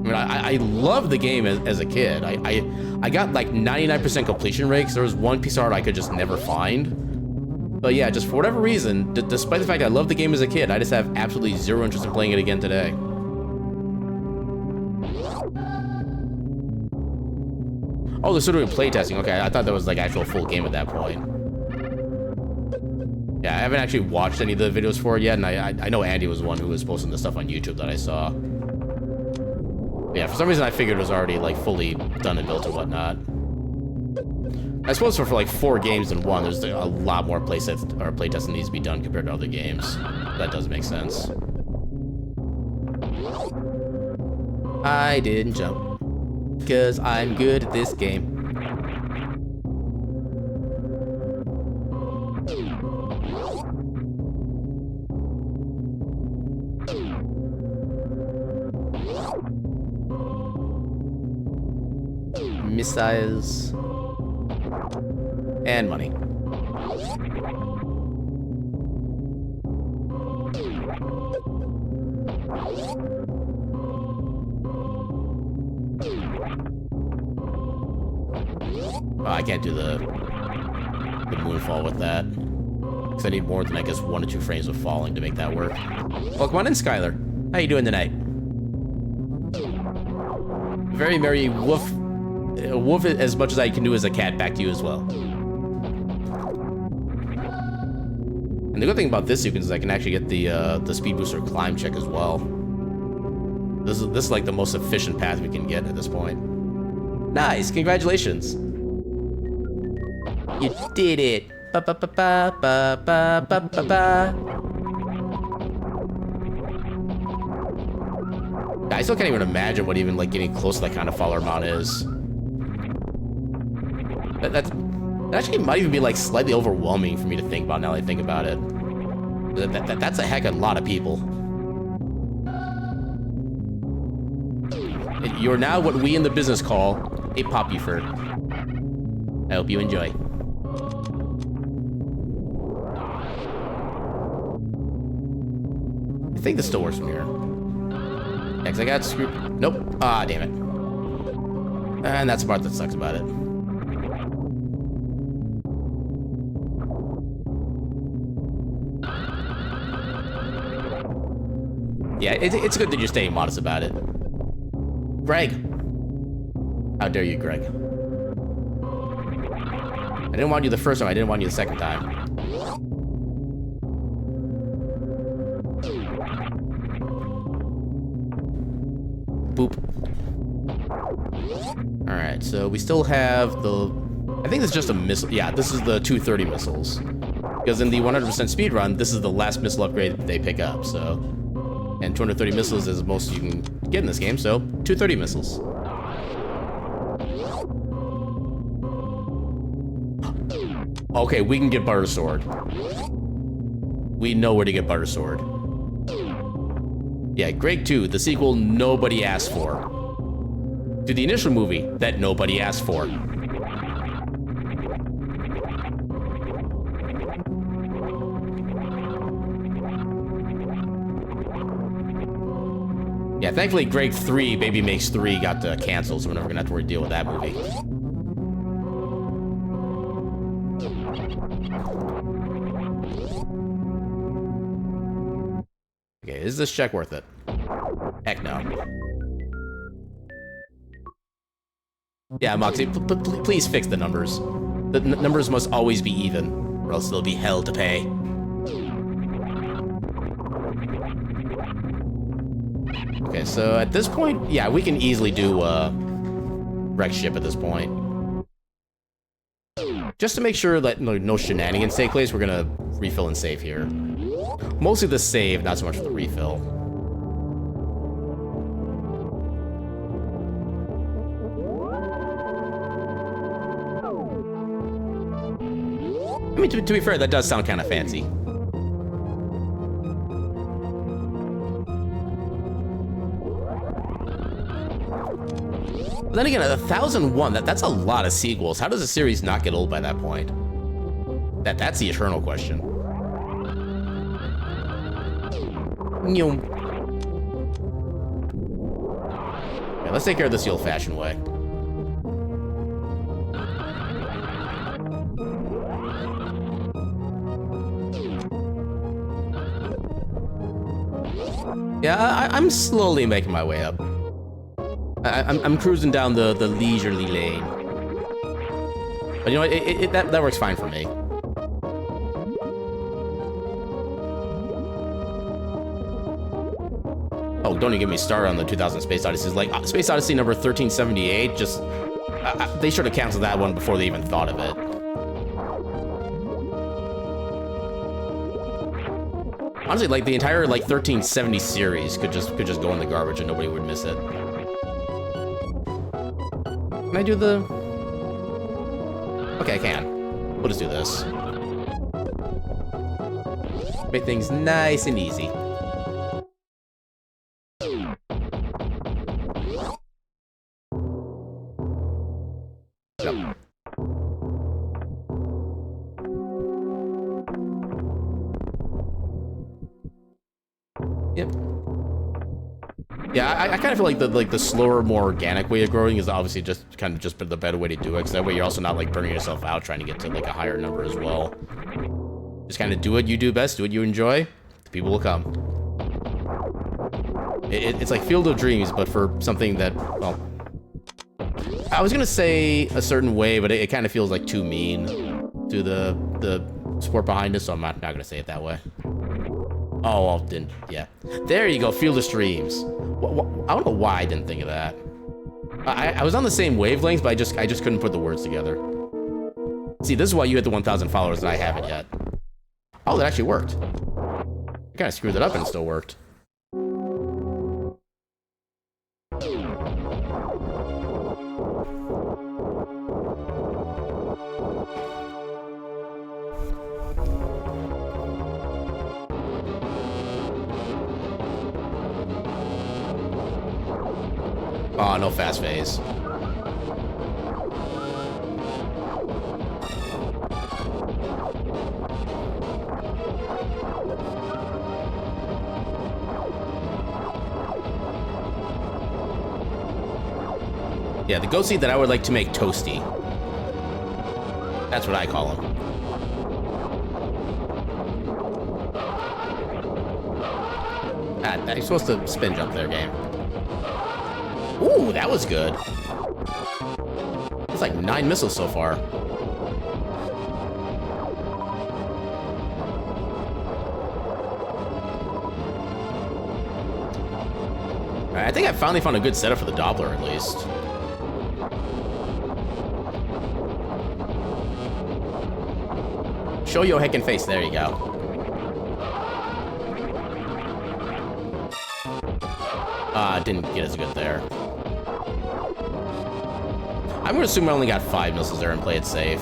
I mean, I loved the game as a kid. I got like 99% completion rate because there was one piece of art I could just never find. But yeah, just for whatever reason, despite the fact I loved the game as a kid, I just have absolutely zero interest in playing it again today. Oh, they're still doing playtesting. Okay, I thought that was like actual full game at that point. Yeah, I haven't actually watched any of the videos for it yet, and I know Andy was the one who was posting the stuff on YouTube that I saw. Yeah, for some reason I figured it was already like fully done and built and whatnot. I suppose for like 4 games in one, there's a lot more playtesting needs to be done compared to other games. That does make sense. I didn't jump, because I'm good at this game. Missiles and money. Oh, I can't do the moonfall with that. Because I need more than, I guess, 1 or 2 frames of falling to make that work. Well, come on in, Skylar. How you doing tonight? Very merry woof. Woof as much as I can do as a cat. Back to you as well. And the good thing about this sequence is I can actually get the speed booster climb check as well. This is like the most efficient path we can get at this point. Nice, congratulations. You did it. Ba ba ba ba ba ba ba ba ba. I still can't even imagine what even like getting close to that kind of follower amount is. That actually might even be like slightly overwhelming for me to think about now that I think about it. That's a heck of a lot of people. You're now what we in the business call a poppyford. I hope you enjoy. I think this still works from here. Yeah, 'cause I got screwed. Nope. Ah, damn it. And that's the part that sucks about it. Yeah, it's good that you're staying modest about it. Greg! How dare you, Greg? I didn't want you the first time, I didn't want you the second time. Boop. Alright, so we still have the... I think this is just a missile. Yeah, this is the 230 missiles. Because in the 100% speedrun, this is the last missile upgrade that they pick up, so... And 230 missiles is the most you can get in this game, so 230 missiles. Okay, we can get Butter Sword. We know where to get Butter Sword. Yeah, Greg 2, the sequel nobody asked for. To the initial movie that nobody asked for. Yeah, thankfully Greg 3, Baby Makes 3 got canceled, so we're never gonna have to deal with that movie. Okay, is this check worth it? Heck no. Yeah, Moxie, please fix the numbers. The numbers must always be even, or else there'll be hell to pay. Okay, so at this point, yeah, we can easily do wreck ship at this point. Just to make sure that no shenanigans take place, we're gonna refill and save here. Mostly the save, not so much for the refill. I mean, to be fair, that does sound kind of fancy. But then again, 1001, that's a lot of sequels. How does a series not get old by that point? That's the eternal question. Okay, let's take care of this the old-fashioned way. Yeah, I'm slowly making my way up. I'm cruising down the leisurely lane. But you know what, that works fine for me. Oh, don't even get me started on the 2000 Space Odyssey. Like, Space Odyssey number 1378, just... they should have canceled that one before they even thought of it. Honestly, like, the entire, like, 1370 series could just go in the garbage and nobody would miss it. Can I do the... Okay, I can. We'll just do this. Make things nice and easy. Yep. Yep. Yeah, I kind of feel like the slower, more organic way of growing is obviously just kind of just the better way to do it. Because that way you're also not like burning yourself out trying to get to like a higher number as well. Just kind of do what you do best, do what you enjoy. The people will come. It's like Field of Dreams, but for something that, well, I was gonna say a certain way, but it kind of feels like too mean to the sport behind it, so I'm not gonna say it that way. Oh, well, didn't, yeah. There you go, Field of Streams. I don't know why I didn't think of that. I was on the same wavelength, but I just couldn't put the words together. See, this is why you hit the 1,000 followers and I haven't yet. Oh, that actually worked. I kind of screwed it up and it still worked. Oh, no fast phase. Yeah, the goat seed that I would like to make toasty. That's what I call them. Ah, you're supposed to spin jump there, game. Ooh, that was good. It's like 9 missiles so far. Alright, I think I finally found a good setup for the Doppler, at least. Show your heckin' face. There you go. Didn't get as good there. I'm gonna assume I only got 5 missiles there and play it safe.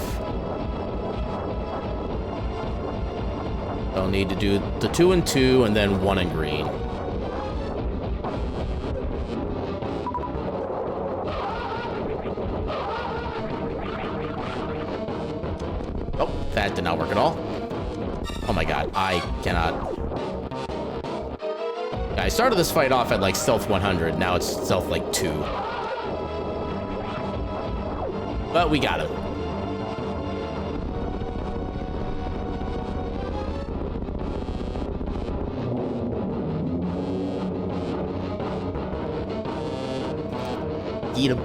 I'll need to do the 2 and 2 and then 1 in green. Oh, that did not work at all. Oh my god, I cannot. I started this fight off at like stealth 100, now it's stealth like 2. But we got him. Eat him.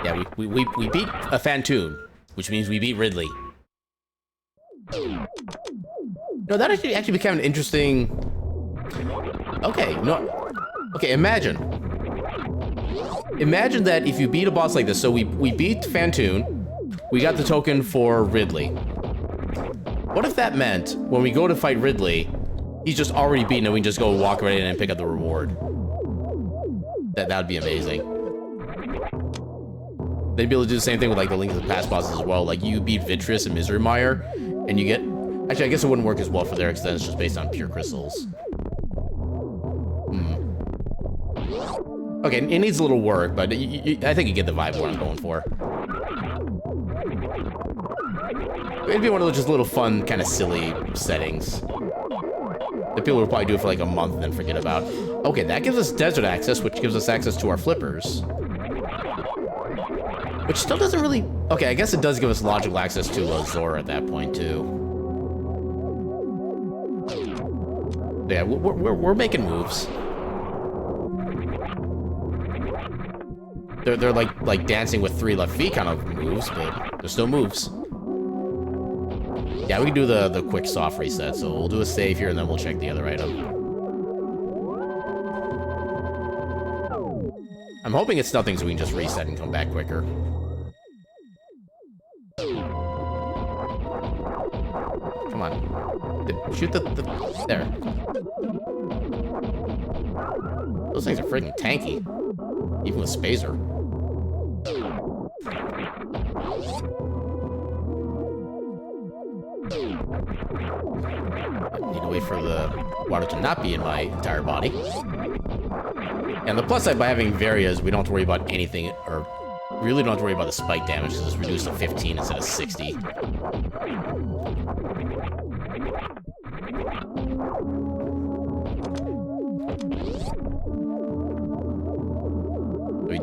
Yeah, we beat a Phantoon, which means we beat Ridley. No, that actually became an interesting... Okay, no... Okay, imagine that if you beat a boss like this, so we beat Phantoon, we got the token for Ridley. What if that meant, when we go to fight Ridley, he's just already beaten and we can just go walk right in and pick up the reward? That would be amazing. They'd be able to do the same thing with like the Link to the Past bosses as well. Like you beat Vitreous and Misery Mire, and you get... Actually, I guess it wouldn't work as well for their extent. It's just based on pure crystals. Okay, it needs a little work, but I think you get the vibe of what I'm going for. It'd be one of those just little fun, kind of silly settings that people will probably do it for like a month and then forget about. Okay, that gives us desert access, which gives us access to our flippers. Which still doesn't really... Okay, I guess it does give us logical access to Zora at that point, too. Yeah, we're making moves. They're like dancing with 3 left feet kind of moves, but they're still moves. Yeah, we can do the quick soft reset, so we'll do a save here and then we'll check the other item. I'm hoping it's nothing so we can just reset and come back quicker. Come on. Shoot the... There. Those things are freaking tanky. Even with Spazer. Need to wait for the water to not be in my entire body. And the plus side by having Varia is we don't have to worry about anything, or really don't have to worry about the spike damage, because it's reduced to 15 instead of 60.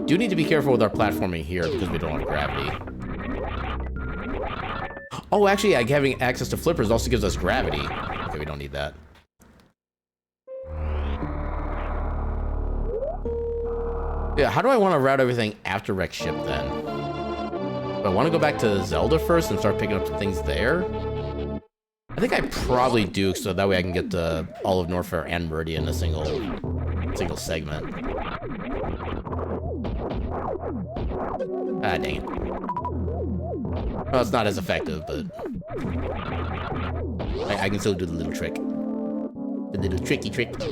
do need to be careful with our platforming here because we don't have gravity. Oh, actually, having access to flippers also gives us gravity. Okay, we don't need that. Yeah, how do I want to route everything after Wreck Ship then? Do I want to go back to Zelda first and start picking up things there? I think I probably do, so that way I can get to all of Norfair and Meridian in a single segment. Ah, dang it. Well, it's not as effective, but I can still do the little trick. The little tricky trick. Oh,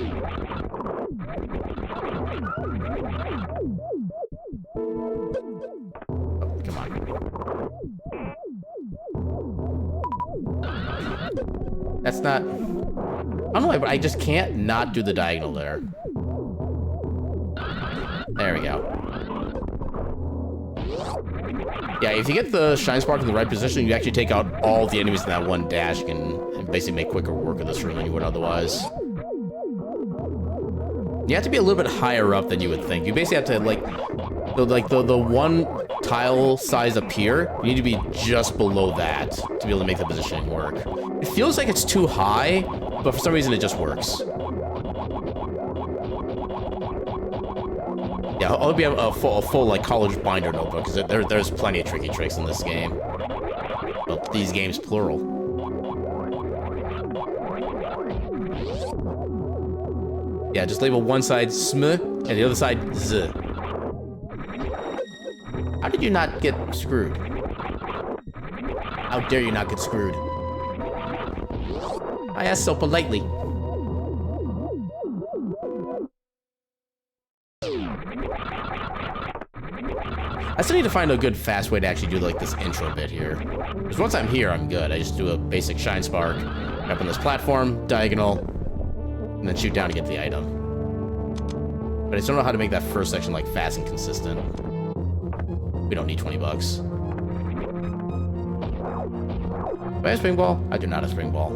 come on. That's not... I don't know why, but I just can't not do the diagonal there. There we go. Yeah, if you get the Shine Spark in the right position, you actually take out all the enemies in that one dash and basically make quicker work of this room than you would otherwise. You have to be a little bit higher up than you would think. You basically have to, the one tile size up here, you need to be just below that to be able to make the positioning work. It feels like it's too high, but for some reason it just works. Yeah, I'll be a full like college binder notebook because there's plenty of tricky tricks in this game. Well, these games plural. Yeah, just label one side sm and the other side z. How did you not get screwed? How dare you not get screwed? I asked so politely. I still need to find a good fast way to actually do like this intro bit here. Because once I'm here, I'm good. I just do a basic Shine Spark, up on this platform, diagonal, and then shoot down to get the item. But I just don't know how to make that first section like fast and consistent. We don't need 20 bucks. Do I have a spring ball? I do not have a spring ball.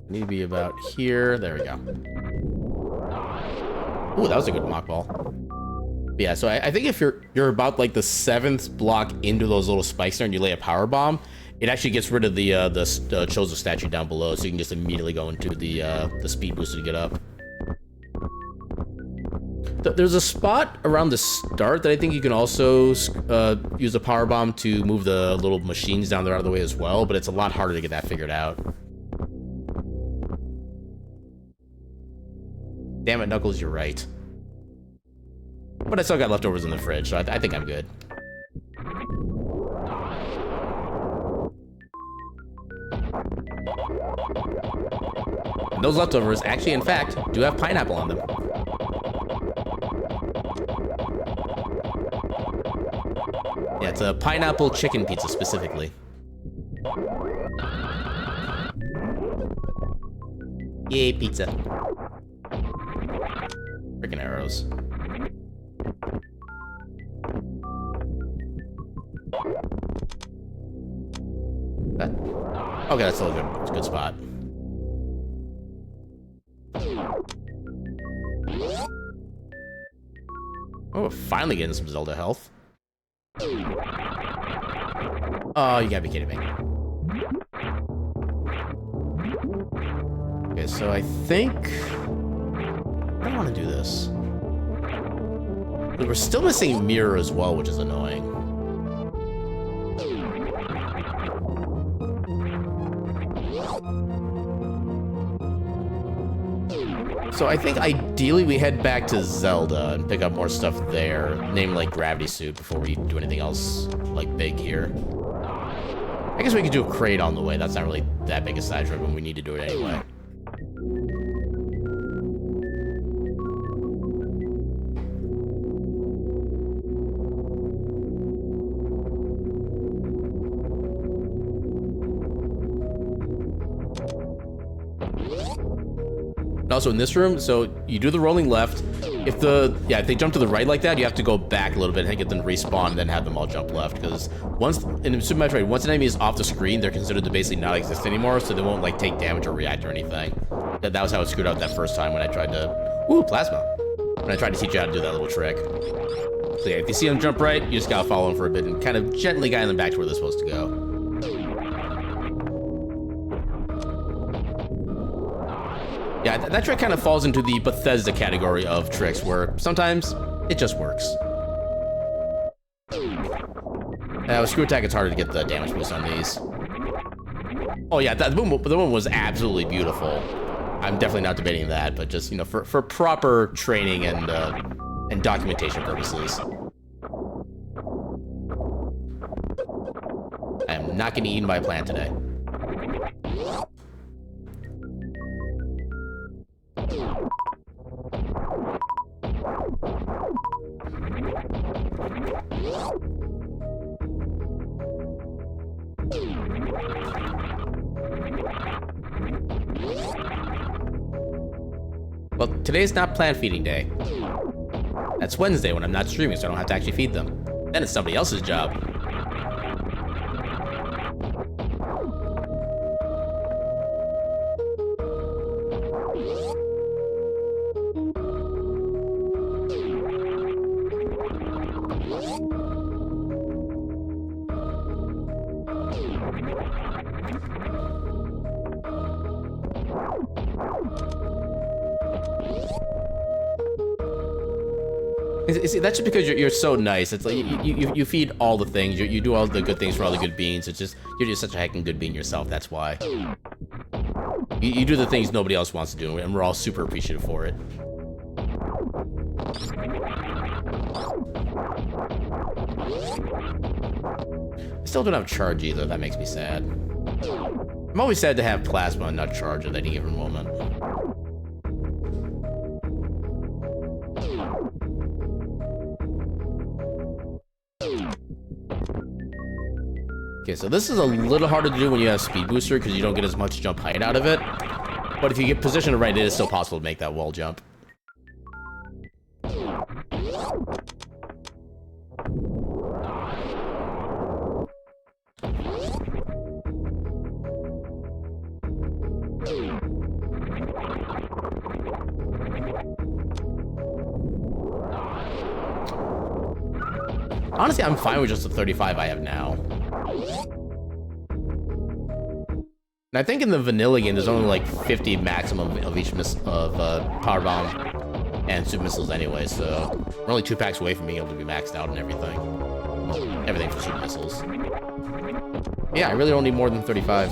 Need to be about here. There we go. Ooh, that was a good mock ball. But yeah, so I think if you're about like the 7th block into those little spikes there and you lay a power bomb, it actually gets rid of the Chozo statue down below, so you can just immediately go into the speed booster to get up. There's a spot around the start that I think you can also use a power bomb to move the little machines down there out of the way as well, but it's a lot harder to get that figured out. Damn it, Knuckles, you're right. But I still got leftovers in the fridge, so I think I'm good. And those leftovers actually, in fact, do have pineapple on them. Yeah, it's a pineapple chicken pizza specifically. Yay, pizza. Freaking arrows. That? Okay, that's still a good spot. Oh, we're finally getting some Zelda health. Oh, you gotta be kidding me. Okay, so I think I don't want to do this. But we're still missing mirror as well, which is annoying. So I think ideally we head back to Zelda and pick up more stuff there, namely like Gravity Suit, before we do anything else like big here. I guess we could do a crate on the way. That's not really that big a side trip, and we need to do it anyway. And also in this room, so you do the rolling left. If they jump to the right like that, you have to go back a little bit and get them to respawn and then have them all jump left. Because once in Super Metroid, once an enemy is off the screen, they're considered to basically not exist anymore, so they won't like take damage or react or anything. That was how it screwed out that first time when I tried to... Ooh, plasma. When I tried to teach you how to do that little trick. So yeah, if you see them jump right, you just gotta follow them for a bit and kind of gently guide them back to where they're supposed to go. Yeah, that trick kind of falls into the Bethesda category of tricks where sometimes it just works. With screw attack, it's harder to get the damage boost on these. Oh yeah, the one was absolutely beautiful. I'm definitely not debating that, but just, you know, for proper training and documentation purposes. I am not getting eaten by a plant today. Well, today's not plant feeding day. That's Wednesday when I'm not streaming, so I don't have to actually feed them. Then it's somebody else's job. See, that's just because you're so nice. It's like you feed all the things. You do all the good things for all the good beans. It's just you're just such a heckin' good bean yourself. That's why. You do the things nobody else wants to do, and we're all super appreciative for it. I still don't have charge either. That makes me sad. I'm always sad to have plasma and not charge at any given moment. Okay, so this is a little harder to do when you have speed booster because you don't get as much jump height out of it. But if you get positioned right, it is still possible to make that wall jump. Honestly, I'm fine with just the 35 I have now. And I think in the vanilla game, there's only like 50 maximum of each power bomb and super missiles anyway, so we're only 2 packs away from being able to be maxed out and everything. Well, everything for super missiles. Yeah, I really don't need more than 35.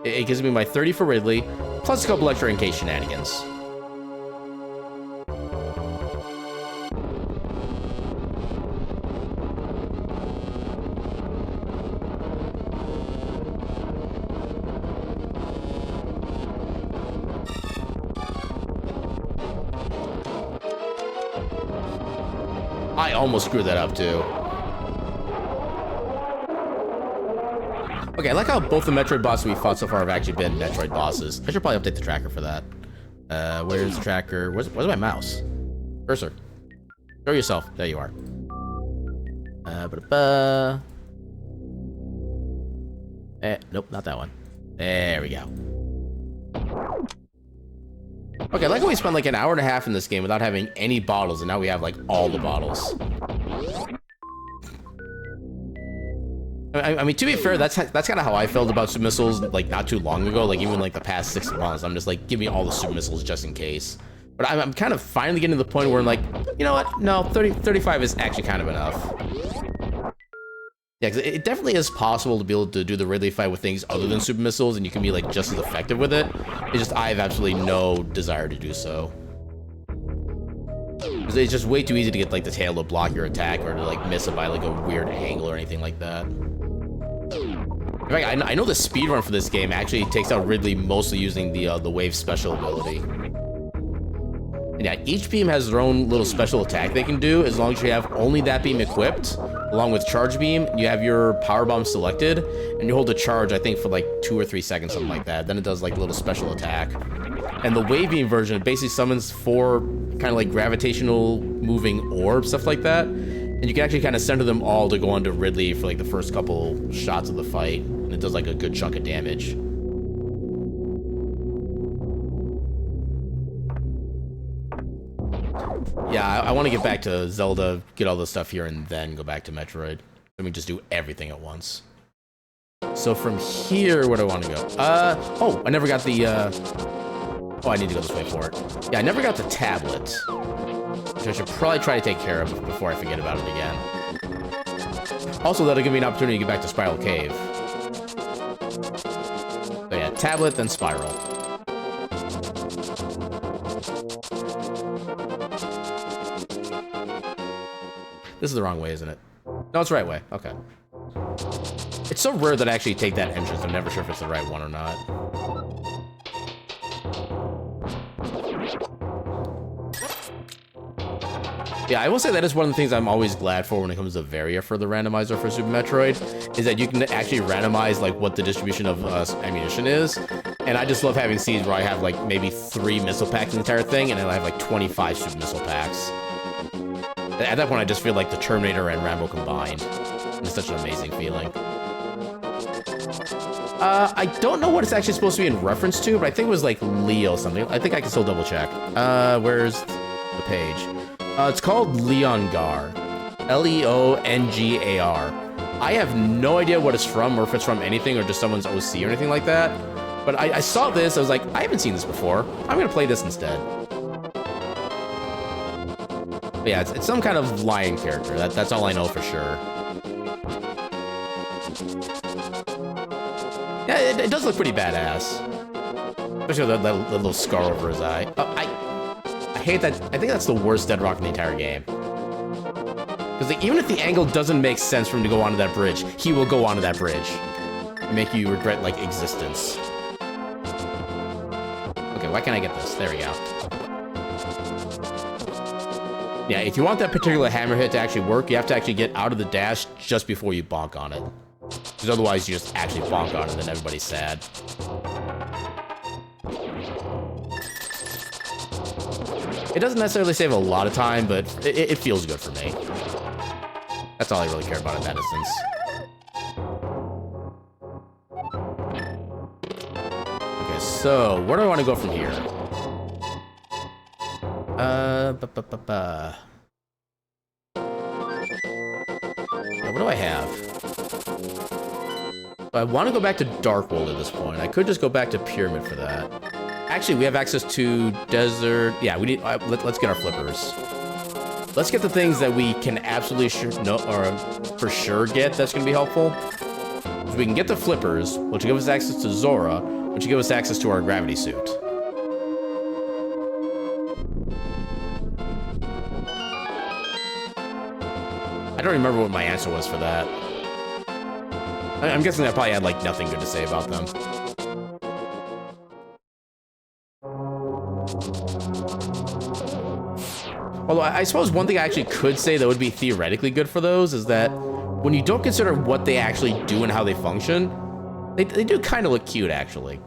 It gives me my 30 for Ridley, plus a couple extra in case shenanigans. I almost screwed that up, too. Okay, I like how both the Metroid bosses we fought so far have actually been Metroid bosses. I should probably update the tracker for that. Where's the tracker? Where's my mouse? Cursor. Show yourself. There you are. Nope, not that one. There we go. Okay, I like how we spent like an hour and a half in this game without having any bottles, and now we have like all the bottles. I mean, to be fair, that's kind of how I felt about super missiles like not too long ago. Like even like the past 6 months, I'm just like, give me all the super missiles just in case. But I'm kind of finally getting to the point where I'm like, you know what? No, 35 is actually kind of enough. Yeah, because it definitely is possible to be able to do the Ridley fight with things other than super missiles, and you can be like just as effective with it. It's just I have absolutely no desire to do so. Because it's just way too easy to get like the tail to block your attack or to like miss it by like a weird angle or anything like that. In fact, I know the speedrun for this game actually takes out Ridley mostly using the wave special ability. And yeah, each beam has their own little special attack they can do as long as you have only that beam equipped. Along with charge beam, you have your power bomb selected, and you hold the charge, I think, for like 2 or 3 seconds, something like that. Then it does like a little special attack. And the wave beam version basically summons 4 kind of like gravitational moving orbs, stuff like that. And you can actually kind of center them all to go onto Ridley for like the first couple shots of the fight. And it does like a good chunk of damage. Yeah, I want to get back to Zelda, get all this stuff here, and then go back to Metroid. Let me just do everything at once. So from here, where do I want to go? Oh, I never got the, oh, I need to go this way for it. Yeah, I never got the tablet, which I should probably try to take care of before I forget about it again. Also, that'll give me an opportunity to get back to Spiral Cave. So yeah, tablet, then Spiral. This is the wrong way, isn't it? No, it's the right way. Okay. It's so rare that I actually take that entrance. I'm never sure if it's the right one or not. Yeah, I will say that is one of the things I'm always glad for when it comes to Varia for the randomizer for Super Metroid, is that you can actually randomize like what the distribution of ammunition is. And I just love having scenes where I have like maybe 3 missile packs in the entire thing, and then I have like 25 super missile packs. At that point, I just feel like the Terminator and Rambo combined. It's such an amazing feeling. I don't know what it's actually supposed to be in reference to, but I think it was like Leo something. I think I can still double check. Where's the page? It's called Leongar. Leongar. I have no idea what it's from, or if it's from anything, or just someone's OC or anything like that. But I saw this, I was like, I haven't seen this before. I'm gonna play this instead. But yeah, it's some kind of lion character. That's all I know for sure. Yeah, it does look pretty badass. Especially with that little scar over his eye. Oh, I hate that. I think that's the worst Dead Rock in the entire game. Because like, even if the angle doesn't make sense for him to go onto that bridge, he will go onto that bridge. And make you regret, like, existence. Okay, why can't I get this? There we go. Yeah, if you want that particular hammer hit to actually work, you have to actually get out of the dash just before you bonk on it. Because otherwise, you just actually bonk on it, and then everybody's sad. It doesn't necessarily save a lot of time, but it feels good for me. That's all I really care about in that instance. Okay, so where do I want to go from here? What do I have? I want to go back to Dark World at this point. I could just go back to Pyramid for that. Actually, we have access to Desert. Yeah, we need. Let's get our flippers. Let's get the things that we can absolutely for sure get. That's going to be helpful. So we can get the flippers, which will give us access to Zora, which will give us access to our gravity suit. I don't remember what my answer was for that. I'm guessing I probably had, like, nothing good to say about them. Although, I suppose one thing I actually could say that would be theoretically good for those is that when you don't consider what they actually do and how they function, they do kind of look cute, actually.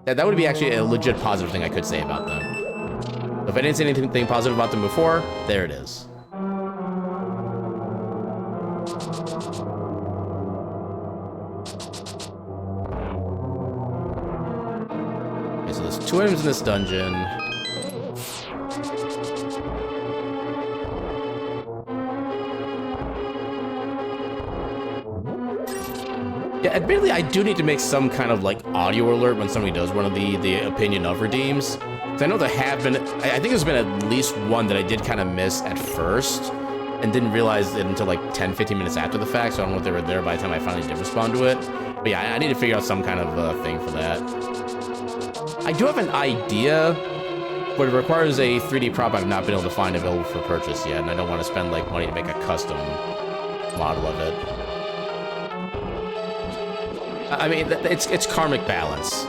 That would be actually a legit positive thing I could say about them. If I didn't say anything positive about them before, there it is. Okay, so there's 2 items in this dungeon. Yeah, admittedly, I do need to make some kind of, like, audio alert when somebody does one of the opinion of redeems. Because I know there have been, I think there's been at least one that I did kind of miss at first and didn't realize it until like 10-15 minutes after the fact, so I don't know if they were there by the time I finally did respond to it. But yeah, I need to figure out some kind of thing for that. I do have an idea, but it requires a 3D prop I've not been able to find available for purchase yet, and I don't want to spend like money to make a custom model of it. I mean, it's karmic balance.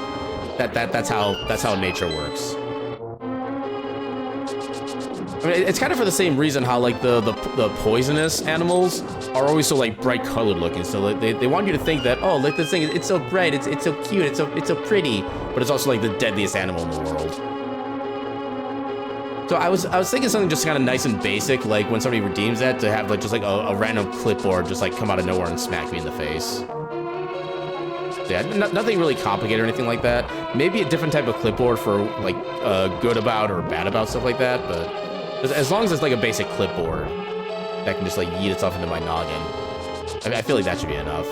That's how nature works. I mean, it's kind of for the same reason how like the poisonous animals are always so like bright colored looking. So like, they want you to think that, oh, like this thing, it's so bright, it's so cute, it's so pretty, but it's also like the deadliest animal in the world. So I was thinking something just kind of nice and basic, like when somebody redeems that, to have like just like a random clipboard just like come out of nowhere and smack me in the face. Yeah, nothing really complicated or anything like that. Maybe a different type of clipboard for like good about or bad about stuff like that, but as long as it's like a basic clipboard that can just like yeet itself into my noggin, I mean, I feel like that should be enough.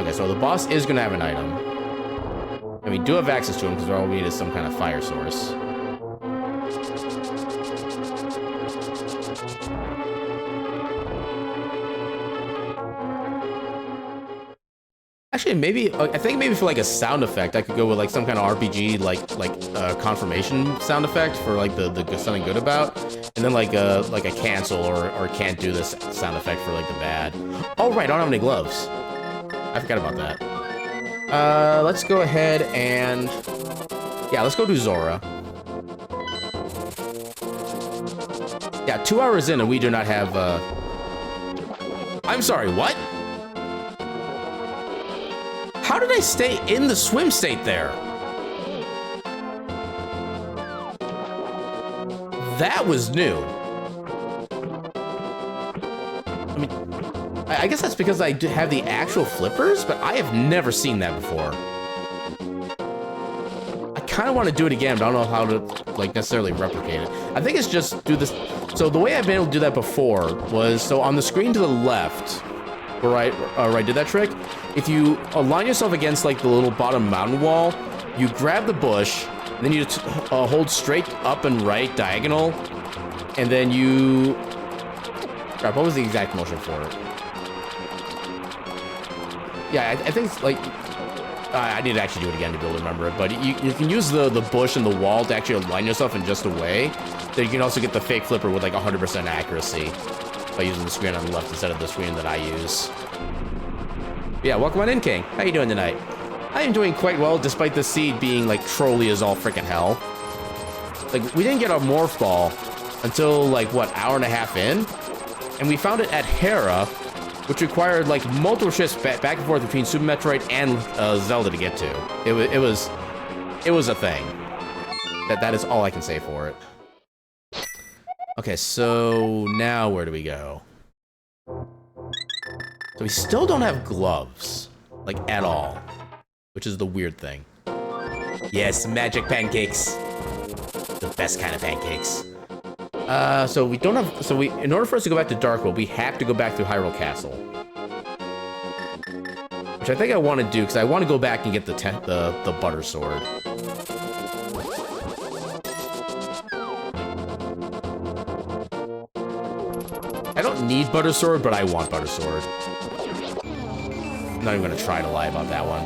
Okay, so the boss is gonna have an item. And we do have access to him because all we need is some kind of fire source. Actually, maybe I think maybe for like a sound effect, I could go with like some kind of RPG like confirmation sound effect for like the something good about, and then like a cancel or can't do this sound effect for like the bad. Oh right, I don't have any gloves. I forgot about that. Let's go ahead and yeah, let's go do Zora. Yeah, 2 hours in and we do not have. I'm sorry, what? How did I stay in the swim state there? That was new. I mean, I guess that's because I have the actual flippers, but I have never seen that before. I kind of want to do it again, but I don't know how to like necessarily replicate it. I think it's just do this. So the way I've been able to do that before was, so on the screen to the left, where I did that trick, if you align yourself against like the little bottom mountain wall, you grab the bush, and then you hold straight up and right diagonal, and then you... Crap, what was the exact motion for it? Yeah, I think it's like... I need to actually do it again to be able to remember it, but you can use the bush and the wall to actually align yourself in just a way that you can also get the fake flipper with like 100% accuracy by using the screen on the left instead of the screen that I use. Yeah, welcome on in, King. How you doing tonight? I am doing quite well, despite the seed being like trolly as all freaking hell. Like, we didn't get our morph ball until like, what, hour and a half in? And we found it at Hera, which required like multiple shifts back and forth between Super Metroid and Zelda to get to. It was a thing. That is all I can say for it. Okay, so now where do we go? So we still don't have gloves, like at all, which is the weird thing. Yes, magic pancakes. The best kind of pancakes. So we don't have, so in order for us to go back to Darkwood, we have to go back through Hyrule Castle. Which I think I want to do, because I want to go back and get the Butter Sword. I don't need Butter Sword, but I want Butter Sword. I'm not even gonna try to lie about that one.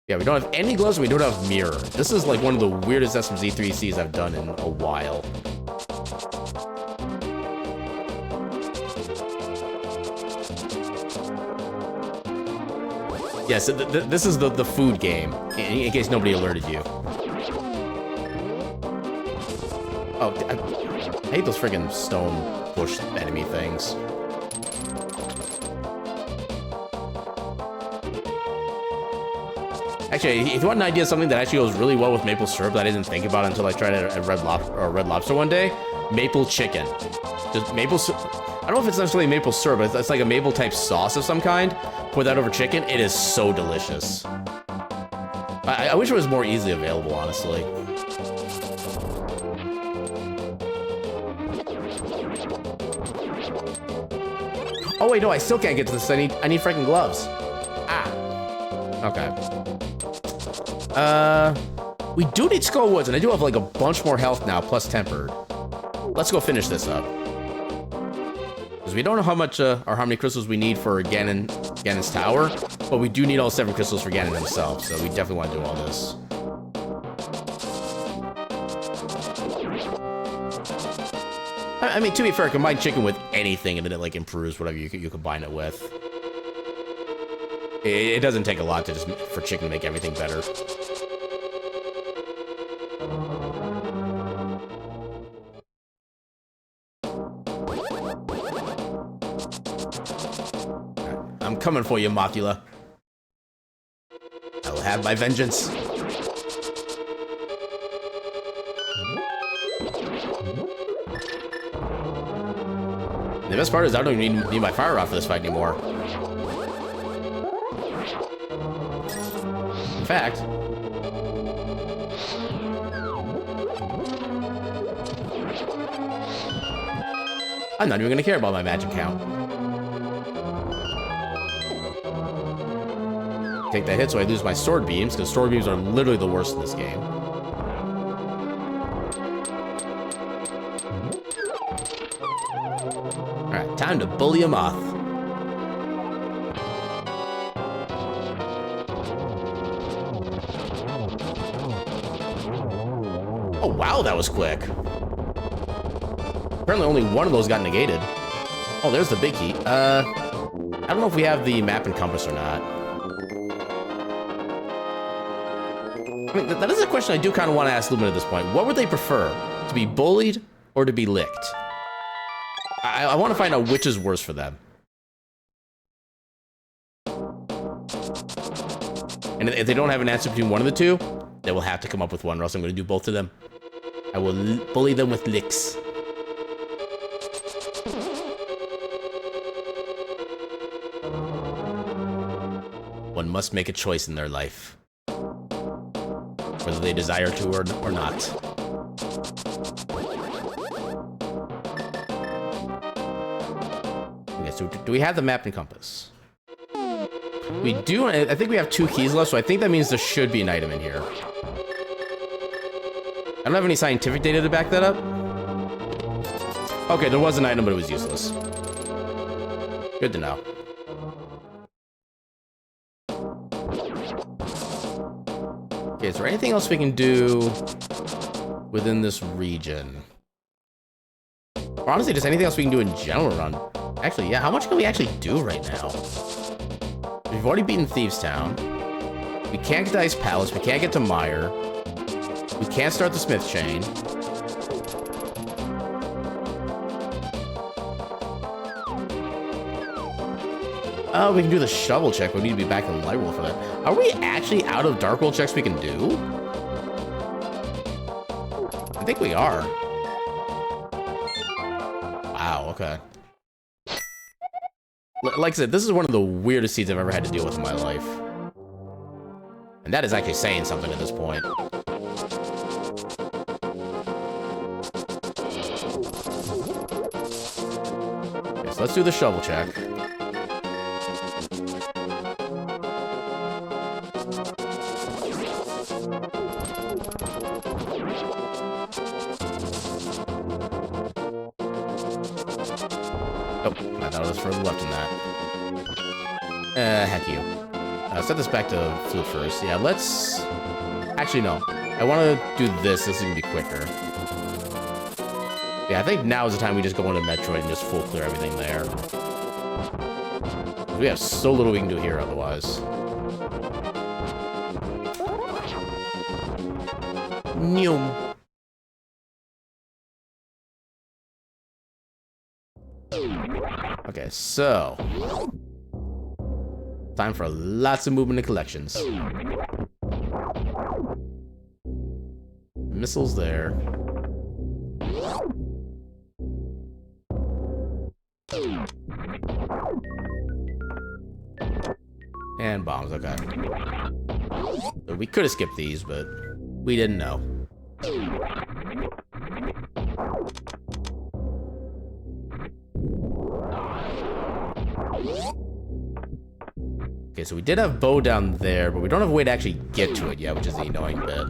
Yeah, we don't have any gloves, and we don't have mirror. This is like one of the weirdest SMZ3Cs I've done in a while. Yes, this is the food game, in case nobody alerted you. Oh, I hate those friggin' stone bush enemy things. Actually, if you want an idea of something that actually goes really well with maple syrup that I didn't think about until I tried it at Red Lobster one day, maple chicken. Just maple syrup. I don't know if it's necessarily maple syrup, but it's like a maple type sauce of some kind. Pour that over chicken. It is so delicious. I wish it was more easily available, honestly. Oh wait, no, I still can't get to this. I need freaking gloves. Ah. Okay. We do need Skull Woods, and I do have like a bunch more health now, plus tempered. Let's go finish this up. Because we don't know how much or how many crystals we need for Ganon's tower, but we do need all 7 crystals for Ganon himself, so we definitely want to do all this. I mean, to be fair, combine chicken with anything and then it like improves whatever you combine it with. It doesn't take a lot to for chicken to make everything better. I'm coming for you, Macula. I will have my vengeance. The best part is I don't even need my fire rod for this fight anymore. In fact, I'm not even gonna care about my magic count. Take that hit so I lose my sword beams, because sword beams are literally the worst in this game. Alright, time to bully a moth. Oh wow, that was quick. Apparently only one of those got negated. Oh, there's the big key. I don't know if we have the map and compass or not. I mean, that is a question I do kind of want to ask Lumen at this point. What would they prefer? To be bullied or to be licked? I want to find out which is worse for them. And if they don't have an answer between one of the two, they will have to come up with one, or else I'm going to do both of them. I will bully them with licks. One must make a choice in their life, whether they desire to or not. Okay, so do we have the map and compass? We do. I think we have 2 keys left, so I think that means there should be an item in here. I don't have any scientific data to back that up. Okay, there was an item, but it was useless. Good to know. Okay, is there anything else we can do within this region? Or honestly, just anything else we can do in general run. Actually, yeah, how much can we actually do right now? We've already beaten Thieves Town. We can't get to Ice Palace. We can't get to Mire. We can't start the Smith Chain. Oh, we can do the shovel check. We need to be back in Lightworld for that. Are we actually out of Dark World checks we can do? I think we are. Wow, okay. Like I said, this is one of the weirdest seeds I've ever had to deal with in my life. And that is actually saying something at this point. Okay, so let's do the shovel check. Further left in that. Heck you. Set this back to Flute first. Yeah, let's... Actually, no. I want to do this. This is going to be quicker. Yeah, I think now is the time we just go into Metroid and just full clear everything there. We have so little we can do here otherwise. Noom. Okay, so time for lots of movement and collections. Missiles there. And bombs, okay. So we could have skipped these, but we didn't know. Okay, so we did have Bow down there, but we don't have a way to actually get to it yet, which is the annoying bit.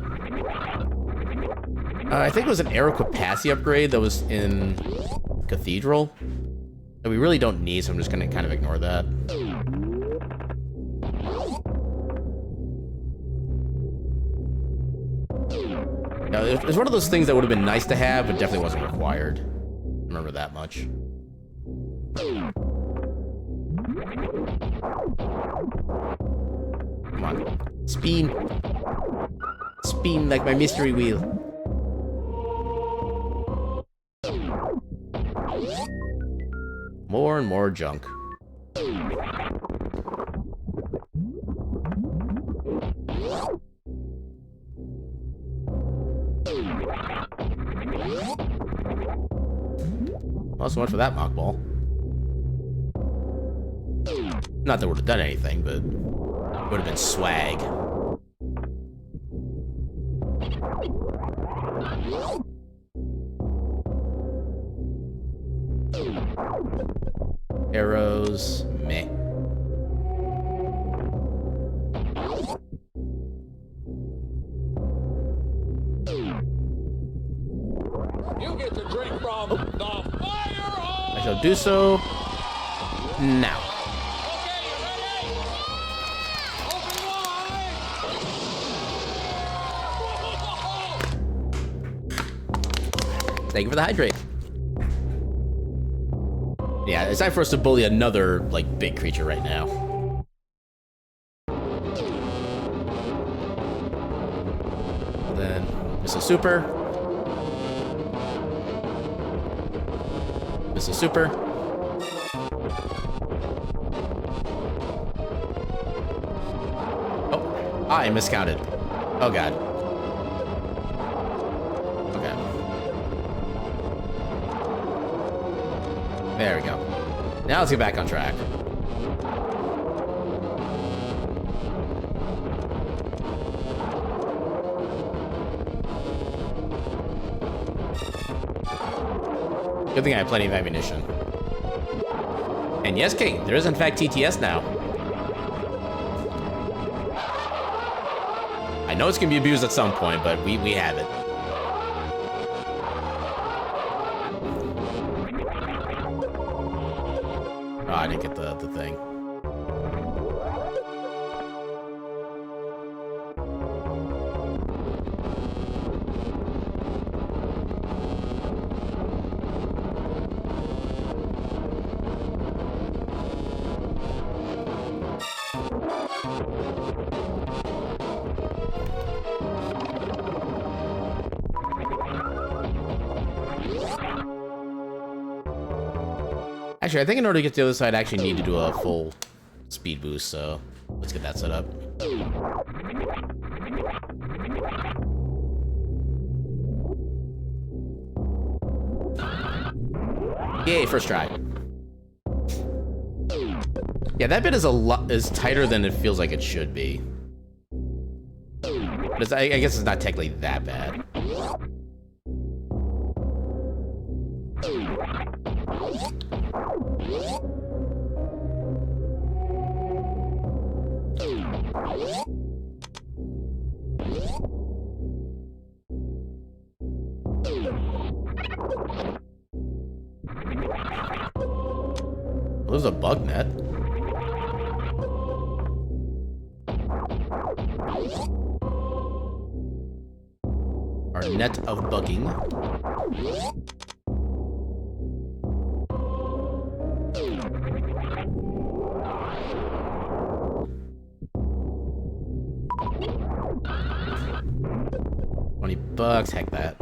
I think it was an arrow capacity upgrade that was in Cathedral that we really don't need, so I'm just going to kind of ignore that. Now, it's one of those things that would have been nice to have, but definitely wasn't required. Remember that much. Come on. Spin. Spin like my mystery wheel. More and more junk. Well, so much for that mock ball. Not that it would have done anything, but it would have been swag. Arrows, meh. You get to drink from the fire hose! I shall do so now. Okay, you ready? Open wide! Thank you for the hydrate. Yeah, it's time for us to bully another, like, big creature right now. Then, Missile Super. Missile Super. Oh, I miscounted. Oh, God. Okay. There we go. Now let's get back on track. Good thing I have plenty of ammunition. And yes, King, there is in fact TTS now. I know it's gonna be abused at some point, but we have it. Oh, I didn't get the thing. Actually, I think in order to get to the other side, I actually need to do a full speed boost, so let's get that set up. Yay, first try. Yeah, that bit is tighter than it feels like it should be. But I guess it's not technically that bad. There's a bug net. Our net of bugging. $20, heck that.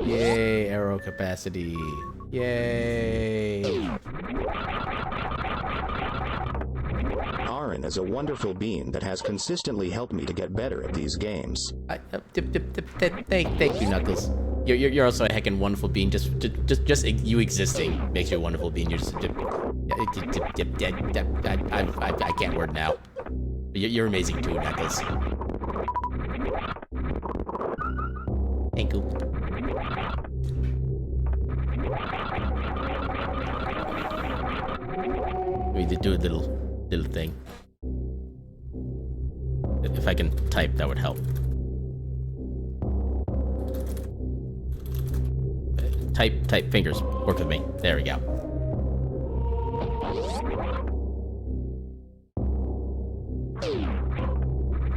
Yay, arrow capacity. Yay. Aaron is a wonderful being that has consistently helped me to get better at these games. Thank you, Knuckles. You're also a heckin' wonderful being. Just you existing makes you a wonderful being. You're just I can't word now. You're amazing too, Knuckles. Thank you. We need to do a little thing. If I can type, that would help. Type fingers. Work with me. There we go.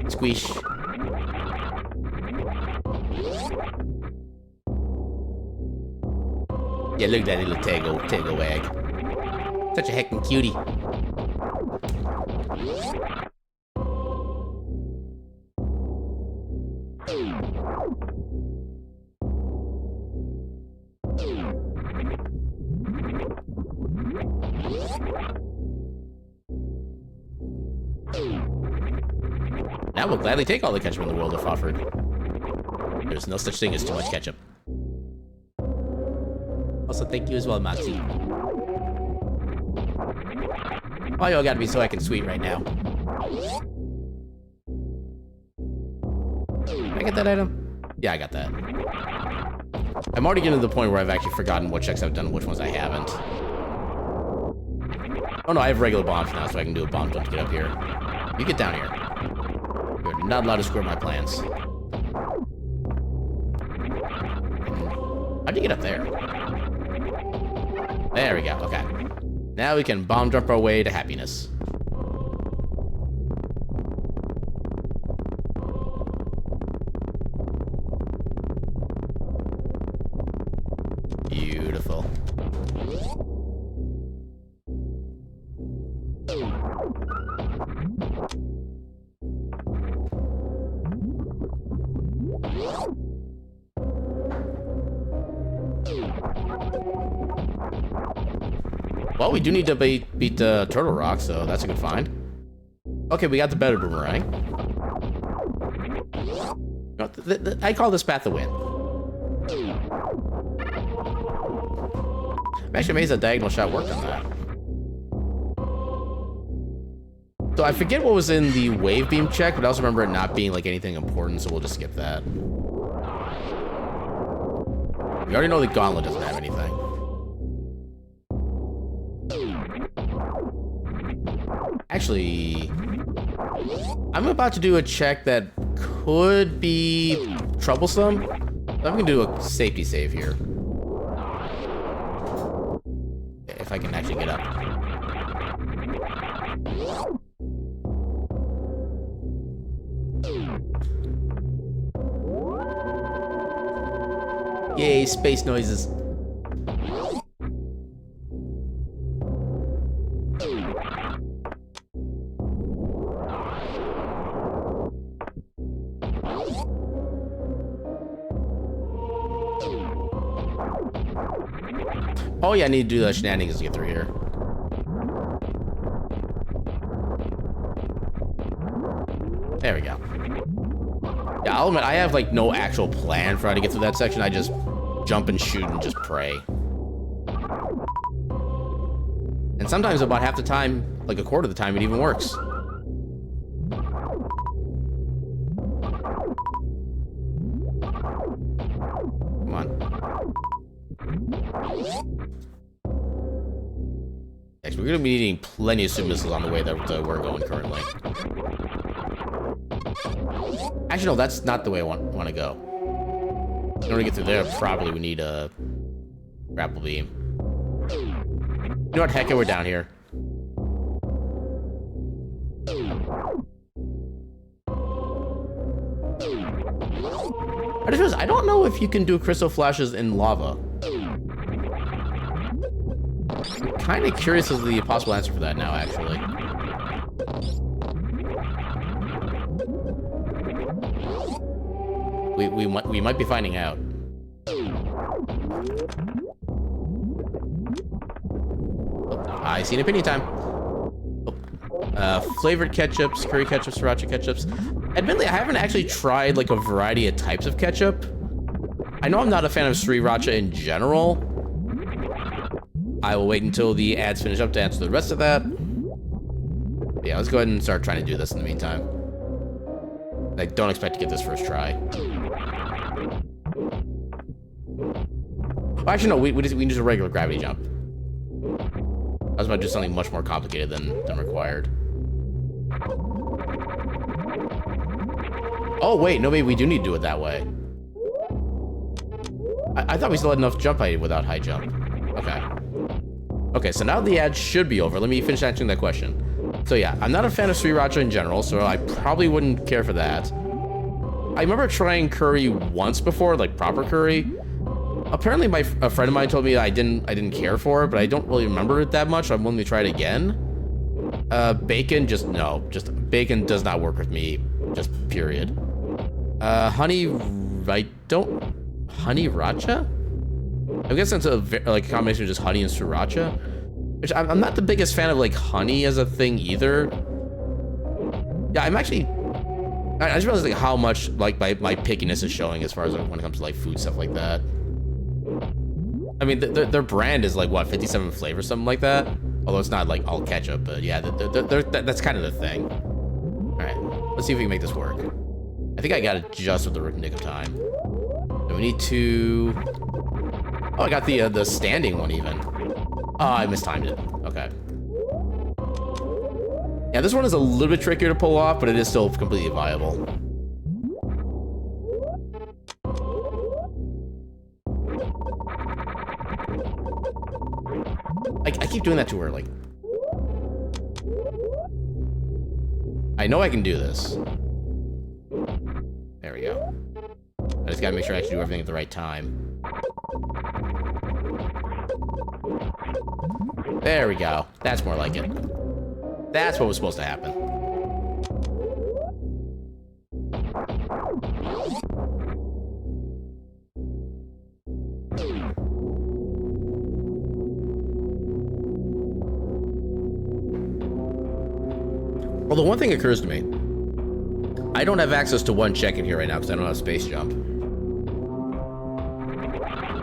Squish. Yeah, look at that little Tego wag. Such a heckin' cutie. Now we'll gladly take all the ketchup in the world if offered. There's no such thing as too much ketchup. Also, thank you as well, Moxie. Why y'all gotta be so heckin' sweet right now? Did I get that item? Yeah, I got that. I'm already getting to the point where I've actually forgotten what checks I've done and which ones I haven't. Oh no, I have regular bombs now, so I can do a bomb jump to get up here. You get down here. You're not allowed to squirt my plants. How'd you get up there? There we go, okay. Now we can bomb jump our way to happiness. Beautiful. Well, we do need to beat the Turtle Rock, so that's a good find. Okay, we got the better boomerang. No, I call this path the win. I'm actually amazed that diagonal shot worked on that. So I forget what was in the wave beam check, but I also remember it not being like anything important, so we'll just skip that. We already know the gauntlet doesn't have anything. Actually, I'm about to do a check that could be troublesome. I'm gonna do a safety save here. If I can actually get up. Yay, space noises. Oh yeah, I need to do the shenanigans to get through here. There we go. Yeah, I'll admit, I have like no actual plan for how to get through that section. I just jump and shoot and just pray. And sometimes about half the time, like a quarter of the time, it even works. Come on. Next, we're gonna be needing plenty of super missiles on the way that we're going currently. Actually, no, that's not the way I want to go. In order to get through there, probably we need a grapple beam. You know what? Heck it, we're down here. I just realized I don't know if you can do crystal flashes in lava. I'm kind of curious as to the possible answer for that now, actually. We might be finding out. Oh, I see an opinion time. Oh. Flavored ketchups, curry ketchups, sriracha ketchups. Admittedly, I haven't actually tried like a variety of types of ketchup. I know I'm not a fan of sriracha in general. I will wait until the ads finish up to answer the rest of that. But yeah, let's go ahead and start trying to do this in the meantime. I don't expect to get this first try. Oh, actually, no, we can just a regular gravity jump. I was about to do something much more complicated than required. Oh, wait, no, maybe we do need to do it that way. I thought we still had enough jump height without high jump. Okay. Okay, so now the ad should be over. Let me finish answering that question. So yeah, I'm not a fan of sriracha in general, so I probably wouldn't care for that. I remember trying curry once before, like proper curry. Apparently a friend of mine told me I didn't care for it, but I don't really remember it that much, so I'm willing to try it again. Bacon, just no. Just bacon does not work with me. Just period. Honey, I don't... Honey racha? I guess it's a like a combination of just honey and sriracha. Which I'm not the biggest fan of like honey as a thing either. Yeah, I'm actually... I just realized like how much like my pickiness is showing as far as when it comes to like food stuff like that. I mean, their brand is like what, 57 flavors, something like that. Although it's not like all ketchup, but yeah, that's kind of the thing. All right, let's see if we can make this work. I think I got it just with the nick of time. So we need to... Oh, I got the standing one even. Oh, I mistimed it. Okay. Yeah, this one is a little bit trickier to pull off, but it is still completely viable. I keep doing that to her, like... I know I can do this. There we go. I just gotta make sure I actually do everything at the right time. There we go. That's more like it. That's what was supposed to happen. Well, the one thing occurs to me. I don't have access to one check in here right now because I don't have space jump.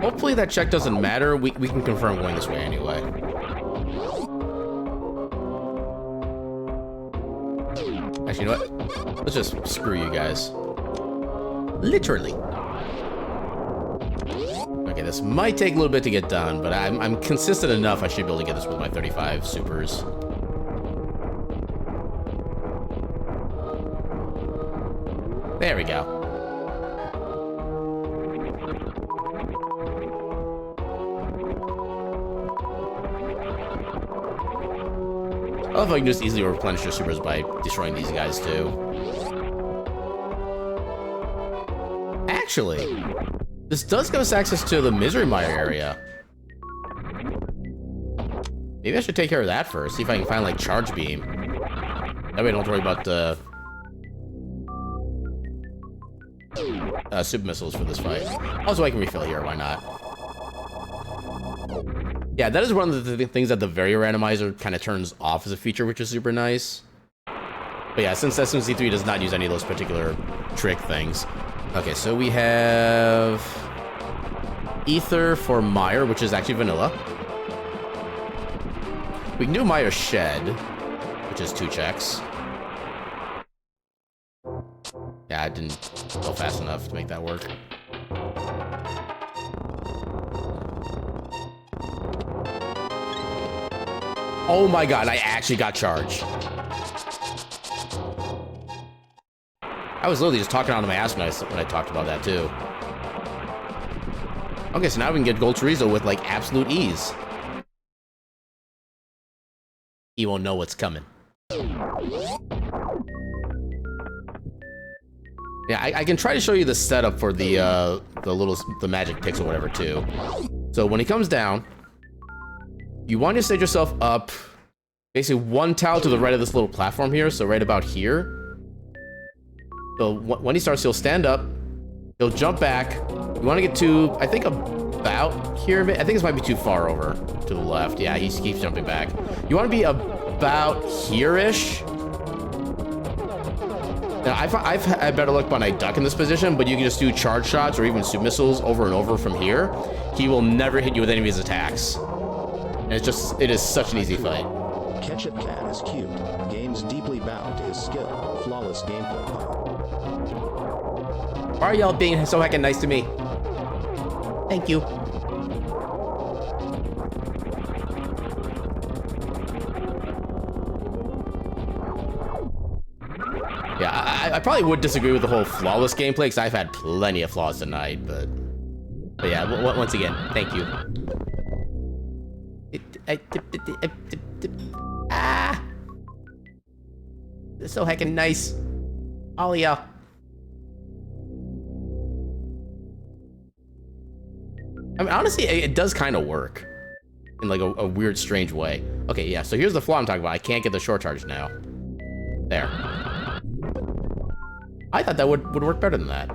Hopefully that check doesn't matter. We can confirm going this way anyway. Actually, you know what? Let's just screw you guys. Literally. Okay, this might take a little bit to get done, but I'm consistent enough I should be able to get this with my 35 supers. There we go. I love how you can just easily replenish your supers by destroying these guys too. Actually, this does give us access to the Misery Mire area. Maybe I should take care of that first, see if I can find like Charge Beam. That way I don't have to worry about the super missiles for this fight. Also, I can refill here, why not? Yeah, that is one of the things that the very randomizer kind of turns off as a feature, which is super nice. But yeah, since SMZ3 does not use any of those particular trick things. Okay, so we have Ether for Mire, which is actually vanilla. We can do Mire Shed, which is 2 checks. Yeah, I didn't go fast enough to make that work. Oh my god, I actually got charged. I was literally just talking out of my ass when I talked about that too. Okay, so now we can get Gold Chorizo with like absolute ease. He won't know what's coming. Yeah, I can try to show you the setup for the magic picks or whatever too. So when he comes down, you want to set yourself up basically 1 tile to the right of this little platform here, so right about here. So when he starts, he'll stand up, he'll jump back. You want to get to, I think, about here. I think this might be too far over to the left. Yeah, he keeps jumping back. You want to be about here-ish. Now, I've had better luck when I duck in this position, but you can just do charge shots or even super missiles over and over from here. He will never hit you with any of his attacks. And it is such an easy fight. Ketchup Cat is cute. Game's deeply bound to his skill. Flawless gameplay. Why are y'all being so heckin' nice to me? Thank you. Yeah, I probably would disagree with the whole flawless gameplay, because I've had plenty of flaws tonight, but yeah, once again, thank you. Ah! They're so heckin' nice. All of y'all. I mean, honestly, it does kind of work. in like a weird, strange way. Okay, yeah, so here's the flaw I'm talking about. I can't get the short charge now. There. I thought that would work better than that.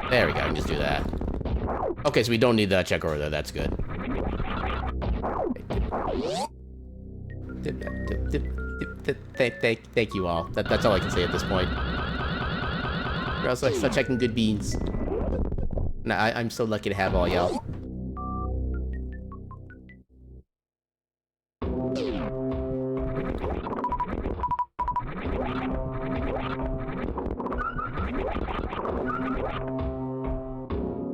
There we go, I can just do that. Okay, so we don't need that check over there, that's good. Thank you all. That's all I can say at this point. You're also such checking good beans. Nah, I'm so lucky to have all y'all.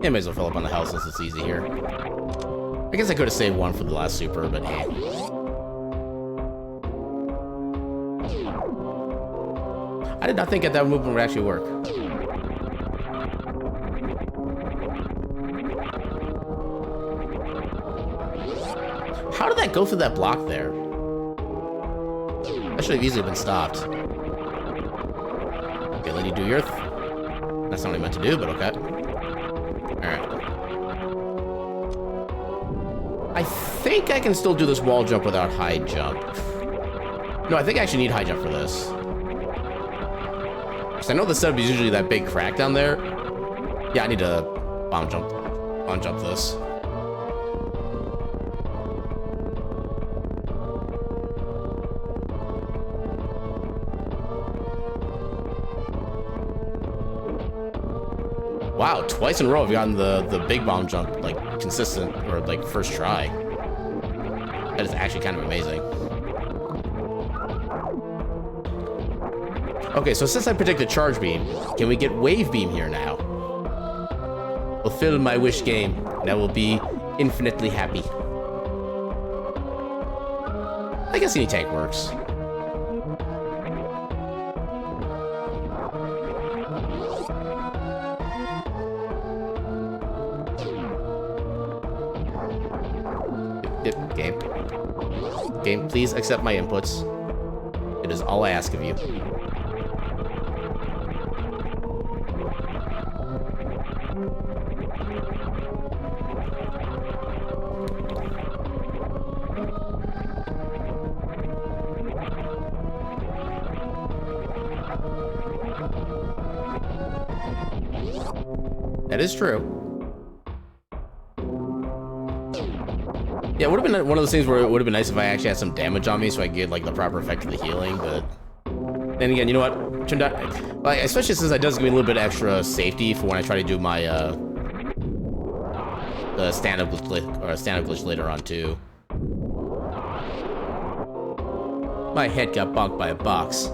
Yeah, might as well fill up on the health since it's easy here. I guess I could have saved one for the last super, but eh. I did not think that movement would actually work. How did that go through that block there? That should have easily been stopped. Okay, let you do your... That's not what I meant to do, but okay. Alright. I think I can still do this wall jump without high jump. No, I think I actually need high jump for this. Because I know the setup is usually that big crack down there. Yeah, I need to bomb jump this. Wow, twice in a row I've gotten the big bomb jump, like, consistent, or, like, first try. That is actually kind of amazing. Okay, so since I predicted charge beam, can we get wave beam here now? Fulfill my wish game, and I will be infinitely happy. I guess any tank works. Game, please accept my inputs. It is all I ask of you. That is true. Yeah, it would have been one of those things where it would have been nice if I actually had some damage on me so I could get, like, the proper effect of the healing, but... Then again, you know what? Turned out... Like, especially since that does give me a little bit extra safety for when I try to do my, the stand-up glitch later on, too. My head got bonked by a box.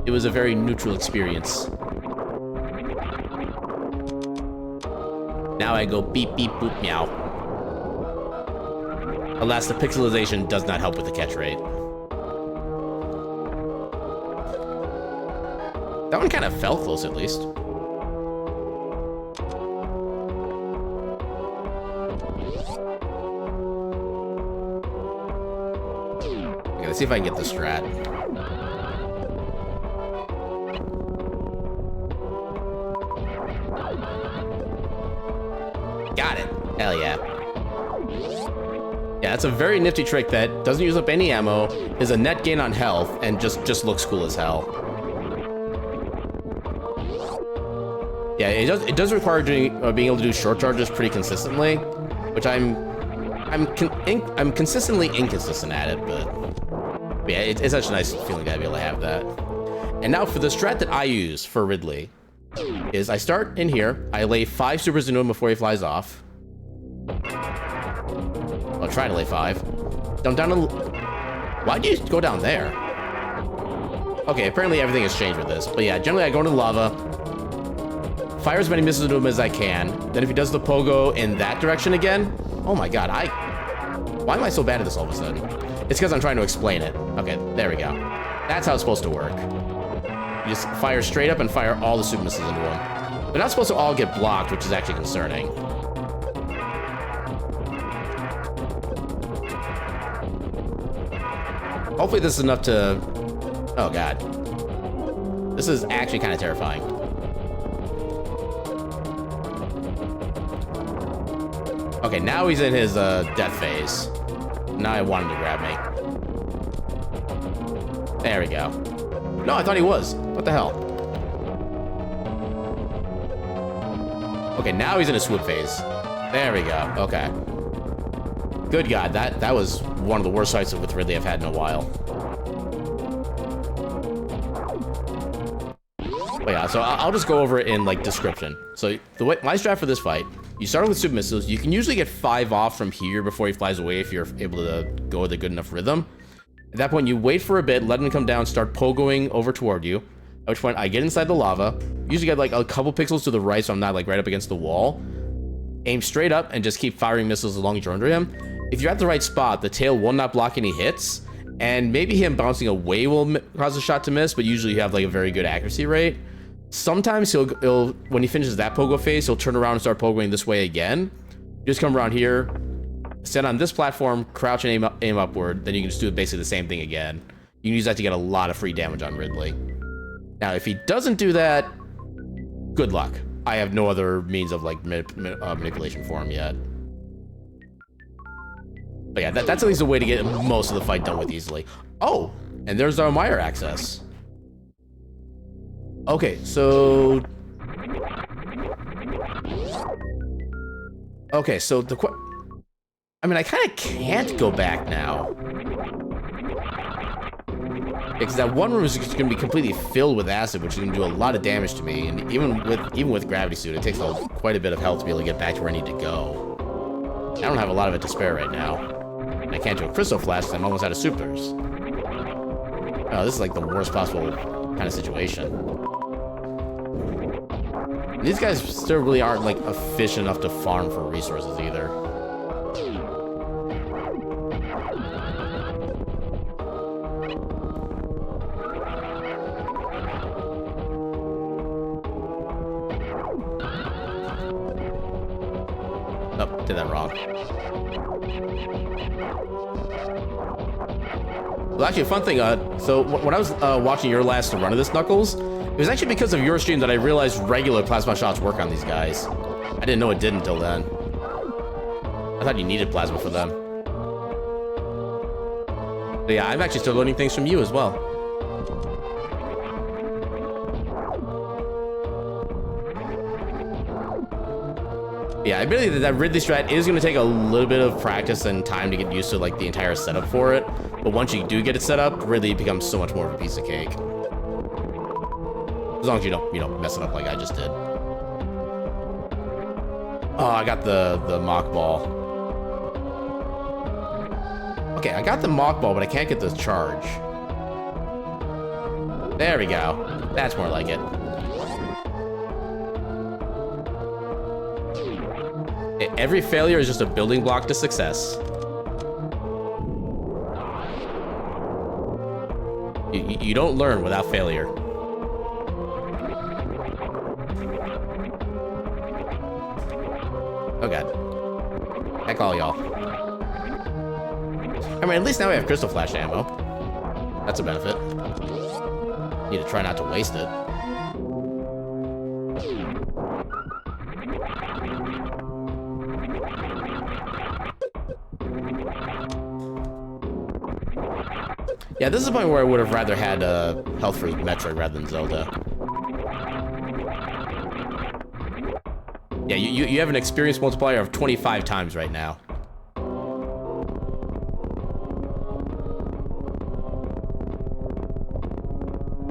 It was a very neutral experience. Now I go beep, beep, boop, meow. Alas, the pixelization does not help with the catch rate. That one kind of fell close, at least. Okay, let's see if I can get the strat. Got it. Hell yeah. Yeah, that's a very nifty trick that doesn't use up any ammo, is a net gain on health, and just looks cool as hell. Yeah, it does require being able to do short charges pretty consistently, which I'm consistently inconsistent at it, but yeah, it's such a nice feeling to be able to have that. And now for the strat that I use for Ridley, is I start in here, I lay 5 supers into him before he flies off. I'll try to lay 5. Down to... Why'd you go down there? Okay, apparently everything has changed with this. But yeah, generally I go into lava, fire as many missiles into him as I can. Then if he does the pogo in that direction again... Oh my god, why am I so bad at this all of a sudden? It's because I'm trying to explain it. Okay, there we go. That's how it's supposed to work. You just fire straight up and fire all the super missiles into them. They're not supposed to all get blocked, which is actually concerning. Hopefully this is enough to... Oh god. This is actually kind of terrifying. Okay, now he's in his death phase. Now I want him to grab me. There we go. No, I thought he was. What the hell? Okay, now he's in a swoop phase. There we go. Okay. Good God, that was one of the worst fights with Ridley I've had in a while. But yeah, so I'll just go over it in like description. So the way my strat for this fight, you start with super missiles. You can usually get 5 off from here before he flies away if you're able to go with a good enough rhythm. At that point, you wait for a bit, let him come down, start pogoing over toward you. At which point, I get inside the lava. Usually get like a couple pixels to the right, so I'm not like right up against the wall. Aim straight up and just keep firing missiles as long as you're under him. If you're at the right spot, the tail will not block any hits, and maybe him bouncing away will cause a shot to miss, but usually you have like a very good accuracy rate. Sometimes he'll when he finishes that pogo phase, he'll turn around and start pogoing this way again. Just come around here, stand on this platform, crouch and aim upward, then you can just do basically the same thing again. You can use that to get a lot of free damage on Ridley. Now, if he doesn't do that, good luck. I have no other means of like manipulation for him yet. But yeah, that's at least a way to get most of the fight done with easily. Oh, and there's our Meyer access. Okay, so... Okay, so I mean, I kind of can't go back now. Because that one room is just going to be completely filled with acid, which is going to do a lot of damage to me. And even with Gravity Suit, it takes quite a bit of health to be able to get back to where I need to go. I don't have a lot of it to spare right now. And I can't do a Crystal Flash because I'm almost out of supers. Oh, this is like the worst possible kind of situation. These guys still really aren't like efficient enough to farm for resources either. Oh, did that wrong. Well, actually, a fun thing, so when I was watching your last run of this, Knuckles, it was actually because of your stream that I realized regular plasma shots work on these guys. I didn't know it did until then. I thought you needed plasma for them. But yeah, I'm actually still learning things from you as well. Yeah, I believe that Ridley strat is going to take a little bit of practice and time to get used to like the entire setup for it. But once you do get it set up, Ridley becomes so much more of a piece of cake. As long as you don't mess it up like I just did. Oh, I got the mock ball. Okay, I got the mock ball, but I can't get the charge. There we go. That's more like it. Every failure is just a building block to success. You don't learn without failure. Oh god. Heck all y'all. I mean, at least now we have Crystal Flash ammo. That's a benefit. Need to try not to waste it. Yeah, this is the point where I would have rather had health for Metroid rather than Zelda. Yeah, you have an experience multiplier of 25 times right now.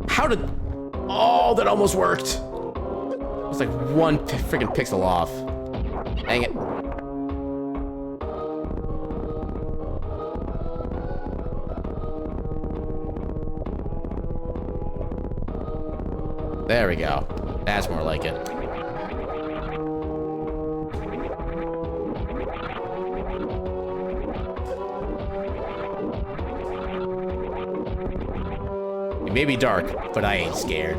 How did... Oh, that almost worked. It was like one freaking pixel off. Dang it. There we go. That's more like it. It may be dark, but I ain't scared.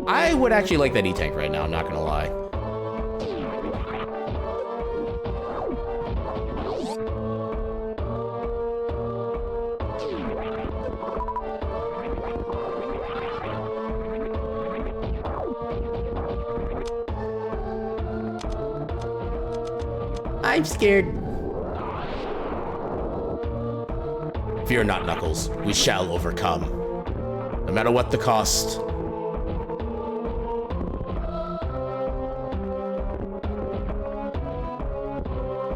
I would actually like that E-Tank right now, I'm not gonna lie. I'm scared. Fear not, Knuckles. We shall overcome. No matter what the cost.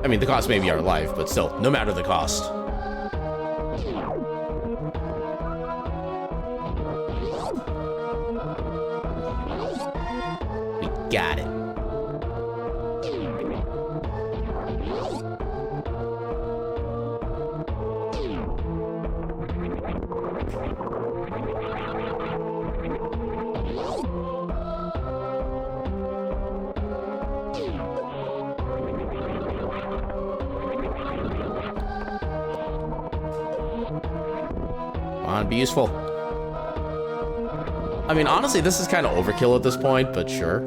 I mean, the cost may be our life, but still, no matter the cost. We got it. Be useful. I mean, honestly, this is kind of overkill at this point, but sure.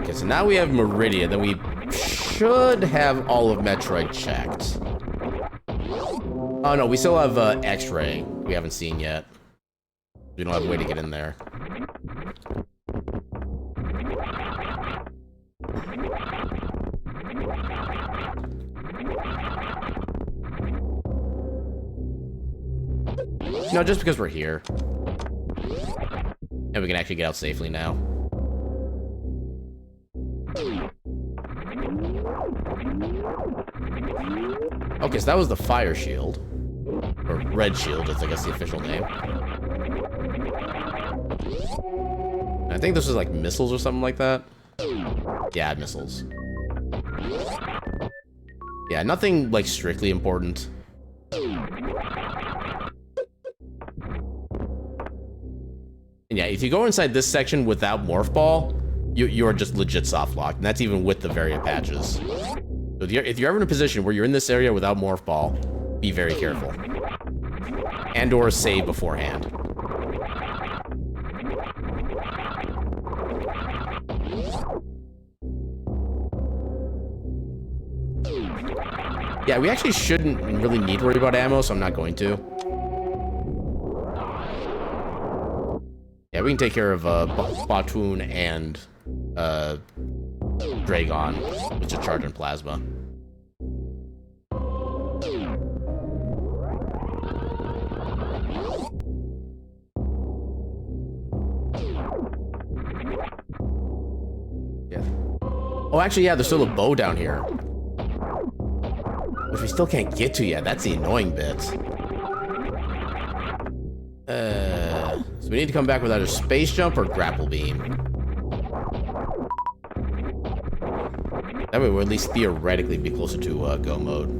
Okay, so now we have Meridian, then we should have all of Metroid checked. Oh no, we still have X-Ray we haven't seen yet. We don't have a way to get in there. No, just because we're here. And we can actually get out safely now. Okay, so that was the fire shield. Or red shield, is I guess the official name. And I think this was like missiles or something like that. Yeah, missiles. Yeah, nothing like strictly important. And yeah, if you go inside this section without Morph Ball, you're just legit soft locked, and that's even with the variant patches. So if you're ever in a position where you're in this area without Morph Ball, be very careful. And or save beforehand. Yeah, we actually shouldn't really need to worry about ammo, so I'm not going to. Yeah, we can take care of Batoon and Dragon, which is charging plasma. Yeah. Oh, actually, yeah, there's still a bow down here, which we still can't get to yet. That's the annoying bit. So we need to come back with either space jump or grapple beam. That way we'll at least theoretically be closer to go mode.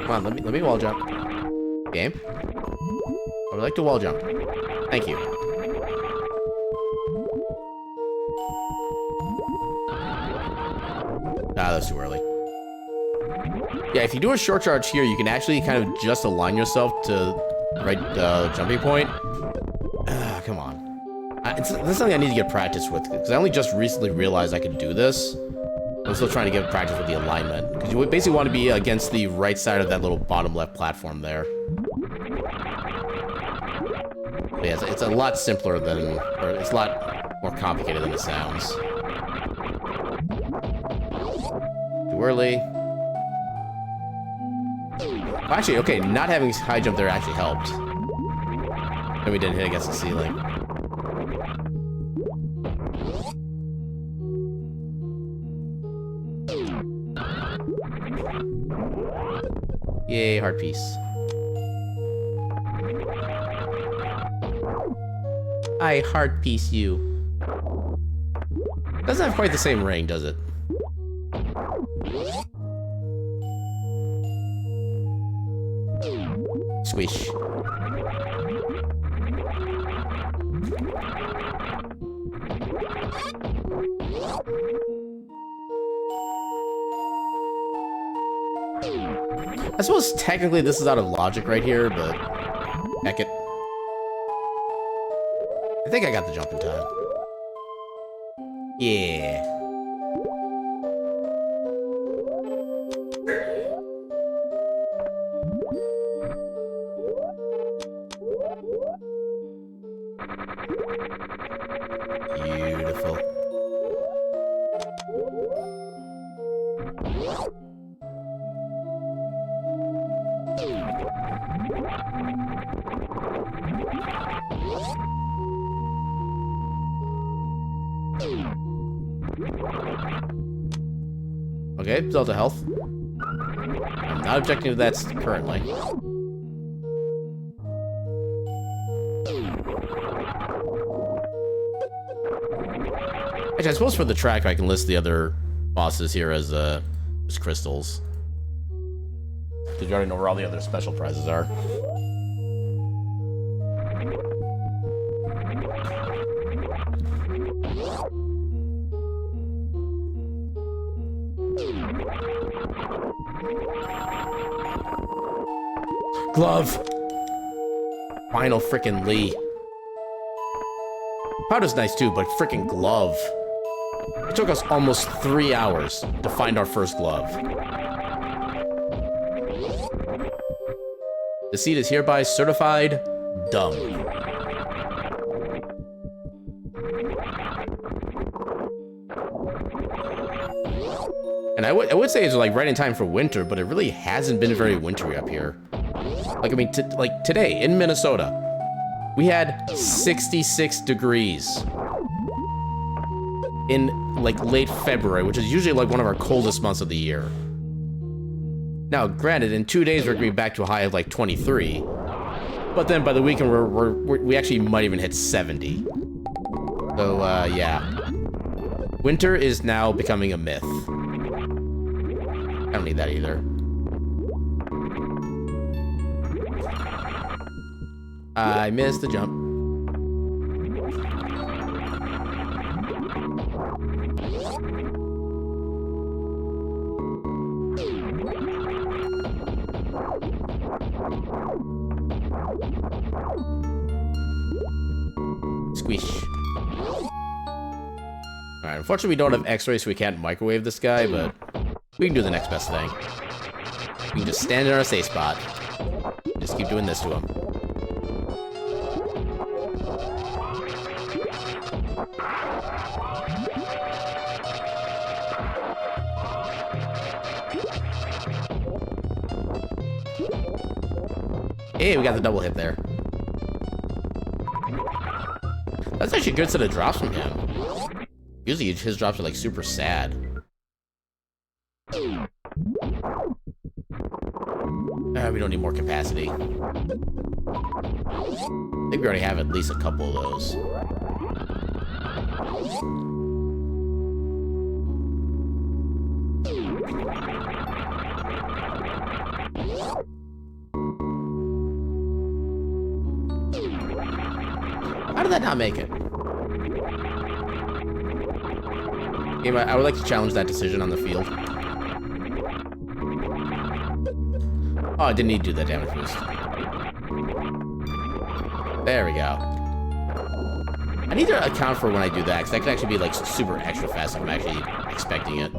Come on, let me wall jump. Game? I would like to wall jump. Thank you. Ah, that's too early. Yeah, if you do a short charge here, you can actually kind of just align yourself to the right jumping point. Come on. This is something I need to get practice with, because I only just recently realized I could do this. I'm still trying to get practice with the alignment, because you basically want to be against the right side of that little bottom left platform there. But yeah, it's a lot simpler than, or it's a lot more complicated than it sounds. Too early. Actually, okay, not having high jump there actually helped. And we didn't hit against the ceiling. Yay, heart piece. I heart piece you. Doesn't have quite the same ring, does it? Swish. I suppose technically this is out of logic right here, but heck it. I think I got the jump in time. Yeah. Beautiful. Okay, Zelda health. I'm not objecting to that currently. Actually, I suppose for the track I can list the other bosses here as crystals. Because you already know where all the other special prizes are. Glove! Final frickin' Lee. Powder's nice too, but frickin' glove. It took us almost 3 hours to find our first glove. The seed is hereby certified dumb. And I would say it's like right in time for winter, but it really hasn't been very wintry up here. Like, I mean, like today in Minnesota, we had 66 degrees in like late February, which is usually like one of our coldest months of the year. Now, granted, in 2 days we're gonna be back to a high of like 23, but then by the weekend we actually might even hit 70. So yeah, winter is now becoming a myth. I don't need that either. I missed the jump. Squish. Alright, unfortunately we don't have x-rays, so we can't microwave this guy, but we can do the next best thing. We can just stand in our safe spot. Just keep doing this to him. Hey, we got the double hit there. That's actually a good set of drops from him. Usually his drops are like super sad. We don't need more capacity. I think we already have at least a couple of those. How did that not make it? Game, I would like to challenge that decision on the field. Oh, I didn't need to do that damage boost. There we go. I need to account for when I do that, because that can actually be like super extra fast if I'm actually expecting it.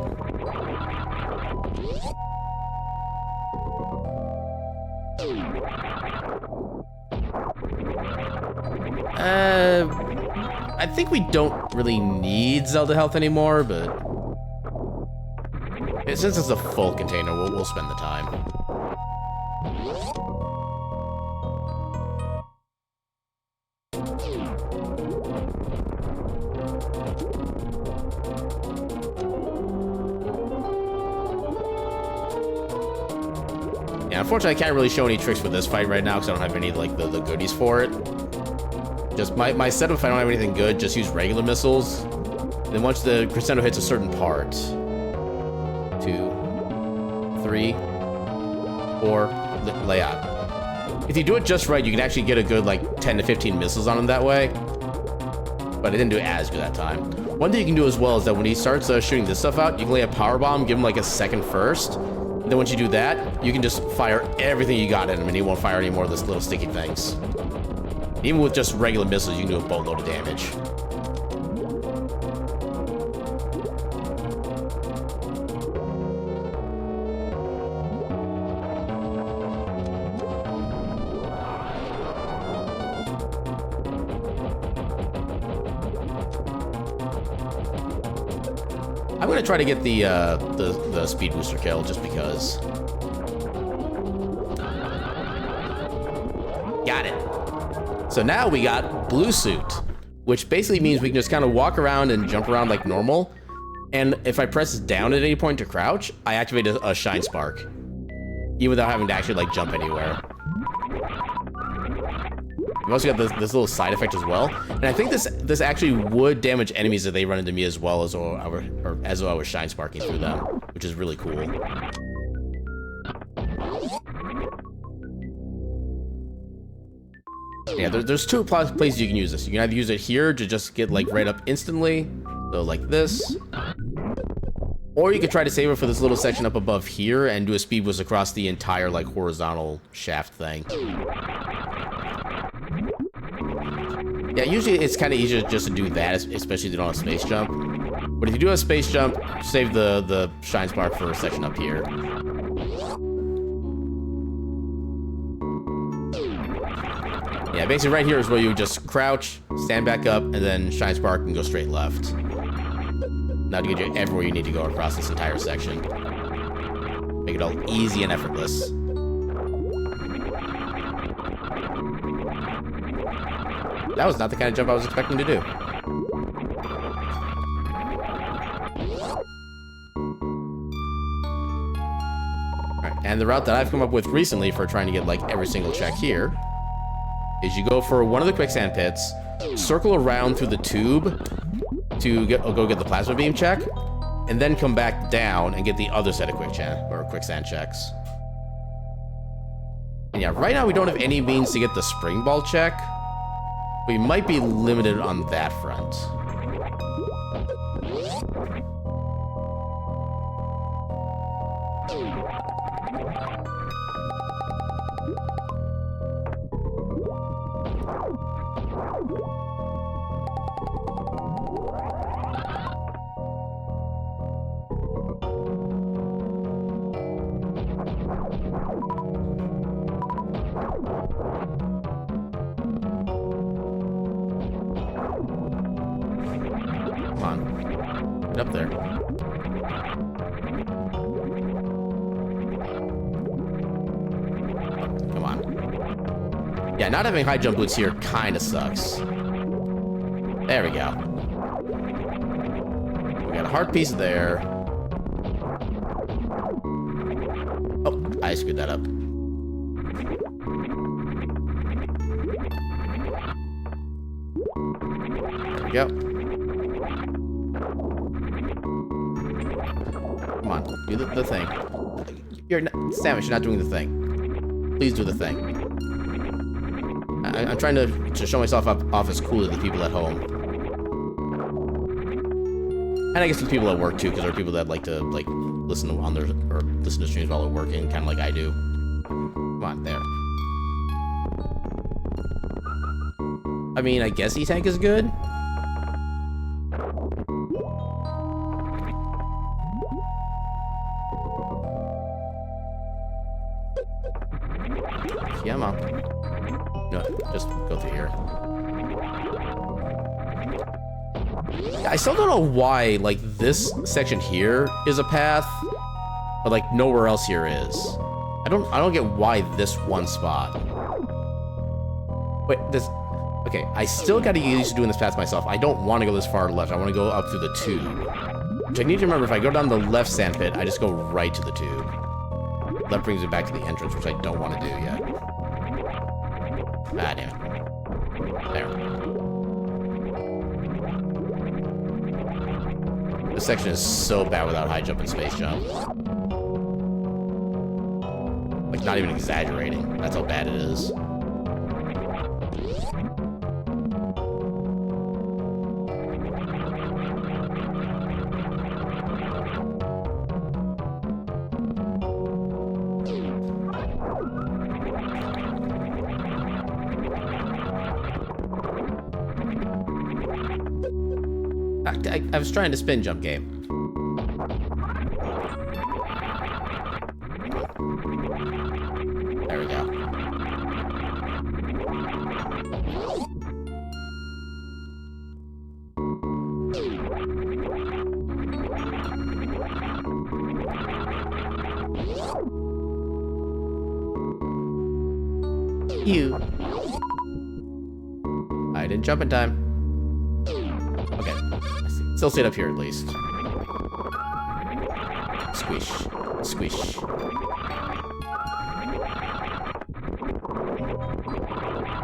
I think we don't really need Zelda health anymore, but since it's a full container, we'll spend the time. Yeah, unfortunately, I can't really show any tricks with this fight right now because I don't have any like the goodies for it. Just my setup, if I don't have anything good, just use regular missiles. Then once the crescendo hits a certain part, 2, 3, 4, lay out. If you do it just right, you can actually get a good like 10 to 15 missiles on him that way. But I didn't do it as good that time. One thing you can do as well is that when he starts shooting this stuff out, you can lay a power bomb, give him like a second first, Then once you do that, you can just fire everything you got in him, and he won't fire any more of those little sticky things. Even with just regular missiles, you can do a boatload of damage. I'm gonna try to get the speed booster kill just because. Got it. So now we got blue suit, which basically means we can just kind of walk around and jump around like normal. And if I press down at any point to crouch, I activate a shine spark, even without having to actually like jump anywhere. We've also got this little side effect as well, and I think this actually would damage enemies if they run into me as well as though I was shine sparking through them, which is really cool. Yeah, there's two places you can use this. You can either use it here to just get like right up instantly, so like this, or you could try to save it for this little section up above here and do a speed boost across the entire like horizontal shaft thing. Yeah, usually it's kind of easier just to do that, especially if you don't have space jump. But if you do a space jump, save the shine spark for a section up here. Yeah, basically right here is where you just crouch, stand back up, and then shine spark and go straight left. Now to get you everywhere you need to go across this entire section. Make it all easy and effortless. That was not the kind of jump I was expecting to do. Alright, and the route that I've come up with recently for trying to get like every single check here is you go for one of the quicksand pits, circle around through the tube to go get the plasma beam check, and then come back down and get the other set of quicksand checks. And yeah, right now we don't have any means to get the spring ball check. We might be limited on that front. Up there. Oh, come on. Yeah, not having high jump boots here kind of sucks. There we go. We got a heart piece there. Oh, I screwed that up. There we go. Come on, do the thing. You're not, Samus, you're not doing the thing. Please do the thing. I'm trying to show myself off as cool to the people at home. And I guess the people at work too, because there are people that like to listen to streams while they're working, kind of like I do. Come on, there. I mean, I guess E-Tank is good. Yeah, Mom. No, just go through here. I still don't know why, like, this section here is a path, but, like, nowhere else here is. I don't get why this one spot. Wait, this... Okay, I still gotta get used to doing this path myself. I don't want to go this far left. I want to go up through the tube. Which I need to remember, if I go down the left sand pit, I just go right to the tube. That brings me back to the entrance, which I don't want to do yet. Ah, damn it. There. This section is so bad without high jump and space jump. Like, not even exaggerating. That's how bad it is. I was trying to spin jump game. There we go. You. I didn't jump in time. Okay. Still sit up here at least. Squish. Squish.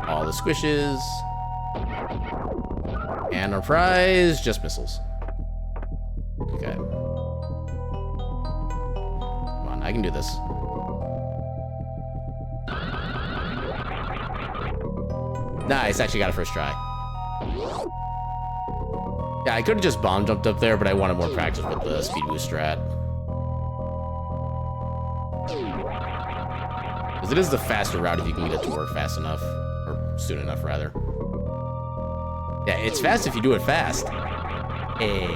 All the squishes. And our prize, just missiles. Okay. Come on, I can do this. Nice, actually got a first try. Yeah, I could have just bomb jumped up there, but I wanted more practice with the speed boost strat. Because it is the faster route if you can get it to work fast enough. Or soon enough, rather. Yeah, it's fast if you do it fast. Hey.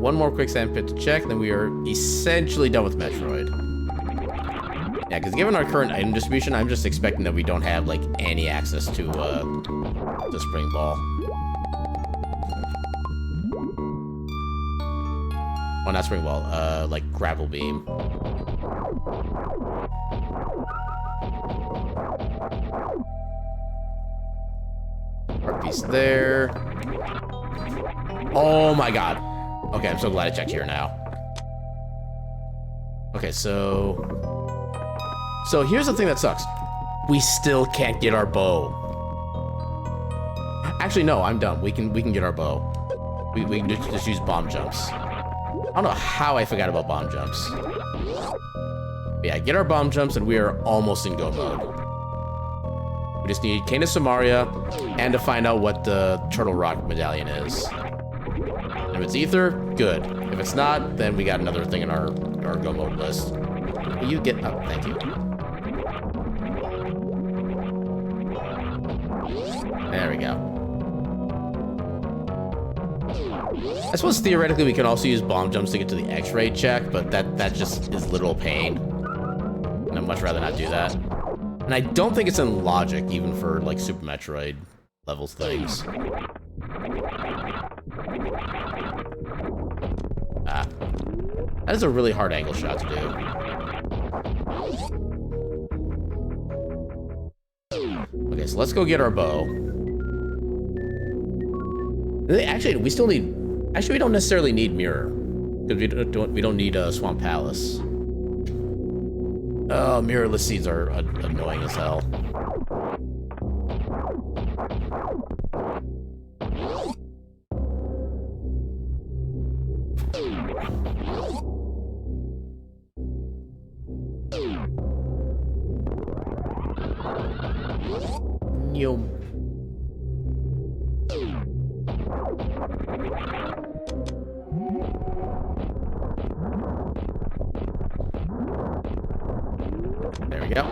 One more quicksand pit to check, then we are essentially done with Metroid. Yeah, because given our current item distribution, I'm just expecting that we don't have, like, any access to Spring Ball. Oh, not Spring Ball, like, Grapple Beam. Art piece there. Oh my god. Okay, I'm so glad I checked here now. Okay, so here's the thing that sucks. We still can't get our bow. Actually, no, I'm dumb. We can get our bow. We can just use bomb jumps. I don't know how I forgot about bomb jumps. But yeah, get our bomb jumps and we are almost in go mode. We just need Canis Samaria and to find out what the Turtle Rock medallion is. And if it's Ether, good. If it's not, then we got another thing in our go mode list. Will you get up? Thank you. There we go. I suppose theoretically we can also use bomb jumps to get to the X-ray check, but that just is literal pain. And I'd much rather not do that. And I don't think it's in logic, even for like Super Metroid levels things. Ah. That is a really hard angle shot to do. Okay, so let's go get our bow. Actually, we still need... Actually, we don't necessarily need Mirror. Because we don't need Swamp Palace. Oh, mirrorless seeds are annoying as hell. Yum. There we go.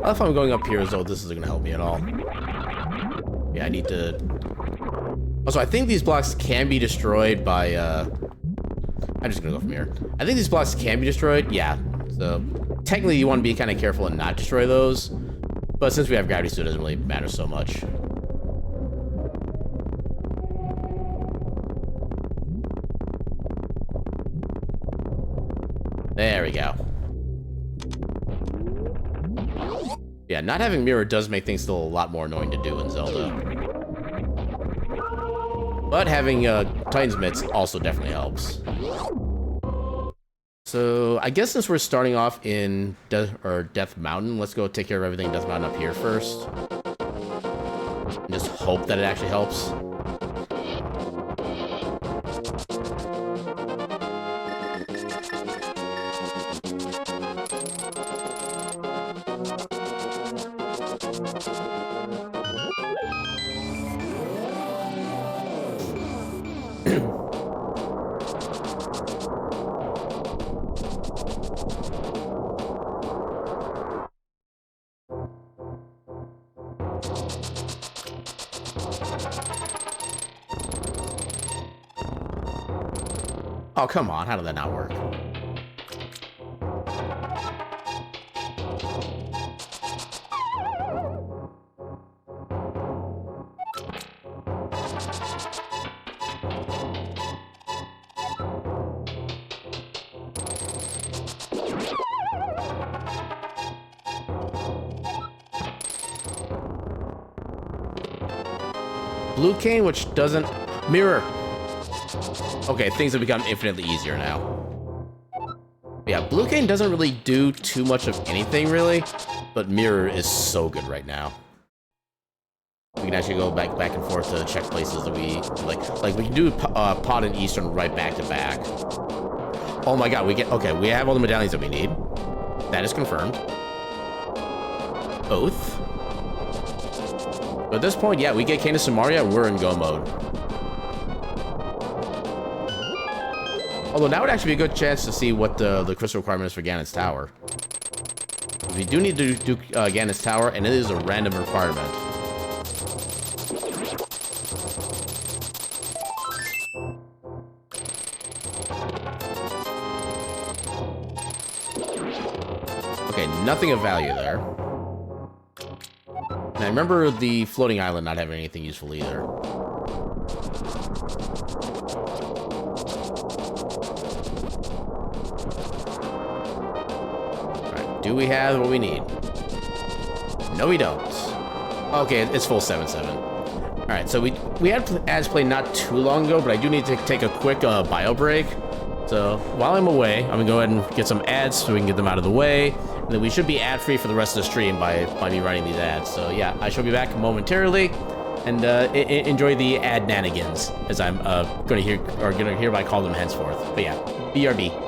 if I'm going up here as though this isn't gonna help me at all. Yeah, I need to... Also, I think these blocks can be destroyed by, I'm just gonna go from here. I think these blocks can be destroyed, yeah. So, technically you want to be kind of careful and not destroy those. But since we have gravity suit, it doesn't really matter so much. There we go. Yeah, not having mirror does make things still a lot more annoying to do in Zelda. But having Titan's Mitts also definitely helps. So, I guess since we're starting off in Death Mountain, let's go take care of everything in Death Mountain up here first. And just hope that it actually helps. Oh, come on. How did that not work? Blue cane, which doesn't... Mirror! Okay, things have become infinitely easier now. Yeah, Blue Cane doesn't really do too much of anything, really, but Mirror is so good right now. We can actually go back and forth to check places that we like we can do Pod and Eastern right back to back. Oh my god, we have all the medallions that we need. That is confirmed. Oath. But at this point, yeah, we get Canis and Maria, we're in go mode. Although now would actually be a good chance to see what the crystal requirement is for Ganon's Tower. We do need to do Ganon's Tower, and it is a random requirement. Okay, nothing of value there. And I remember the floating island not having anything useful either. Do we have what we need? No, we don't. Okay, it's full 7-7. Alright, so we had ads played not too long ago, but I do need to take a quick bio break. So while I'm away, I'm gonna go ahead and get some ads so we can get them out of the way. And then we should be ad-free for the rest of the stream by me running these ads. So yeah, I shall be back momentarily. And enjoy the ad nanigans, as I'm gonna hereby call them henceforth. But yeah, BRB.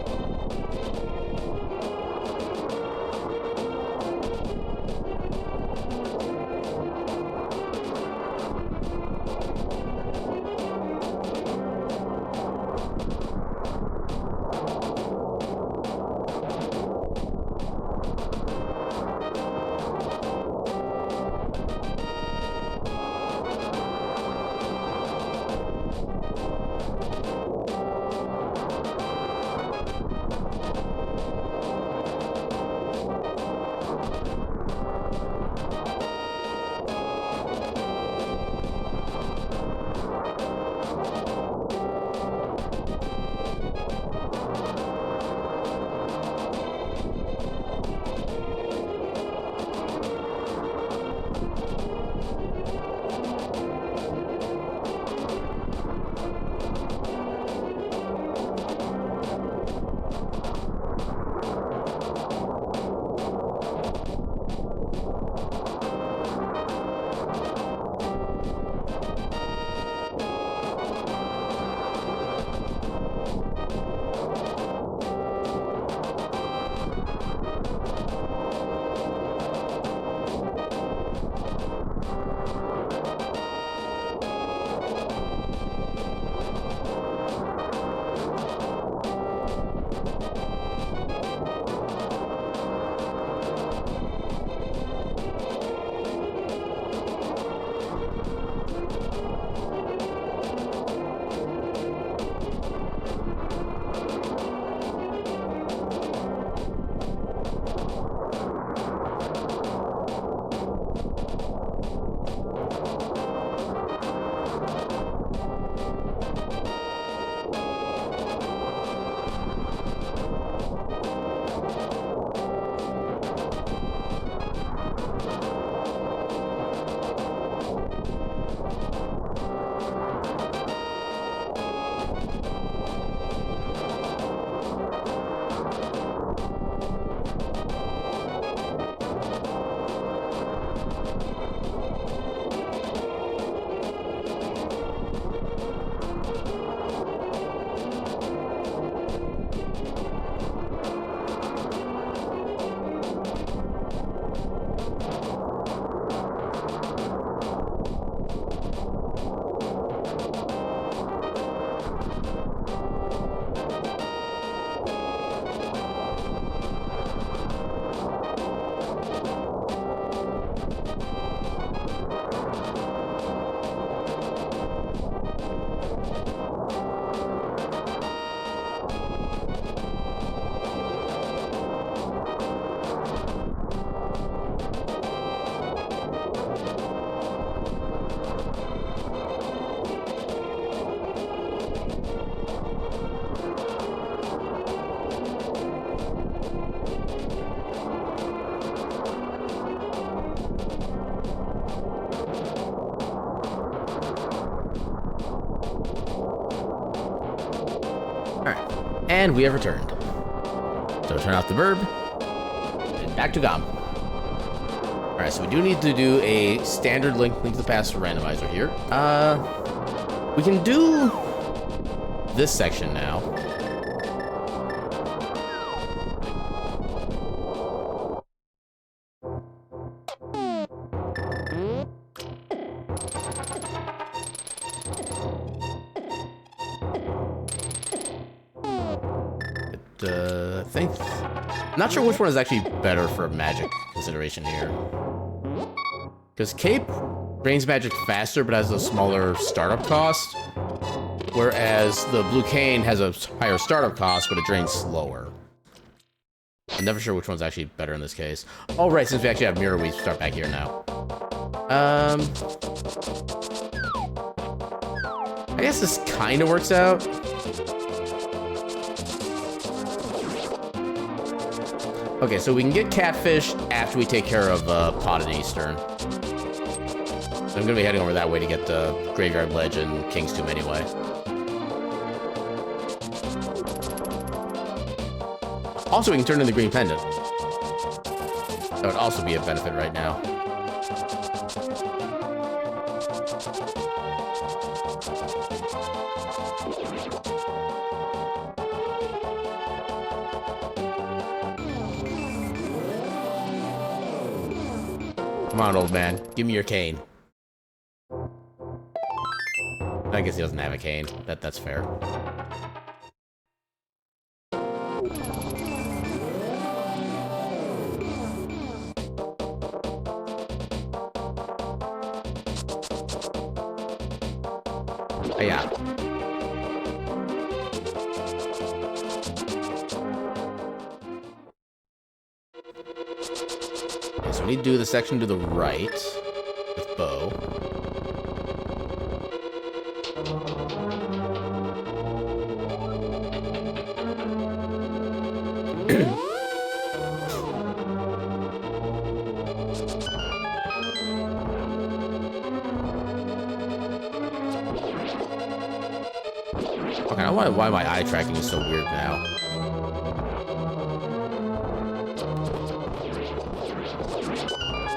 Alright, and we have returned. So turn off the burb, and back to GOM. Alright, so we do need to do a standard link to the past randomizer here. We can do this section now. I think... Not sure which one is actually better for magic consideration here. Because Cape drains magic faster, but has a smaller startup cost. Whereas the Blue Cane has a higher startup cost, but it drains slower. I'm never sure which one's actually better in this case. Oh, right, since we actually have Mirror, we start back here now. I guess this kind of works out. Okay, so we can get Catfish after we take care of Potted Eastern. So I'm gonna be heading over that way to get the Graveyard Ledge and King's Tomb anyway. Also, we can turn in the Green Pendant. That would also be a benefit right now. Come on, old man. Give me your cane. I guess he doesn't have a cane. That's fair. Oh, yeah. Okay, so we need to do the section to the right with Bo. Okay, I don't know why my eye tracking is so weird now.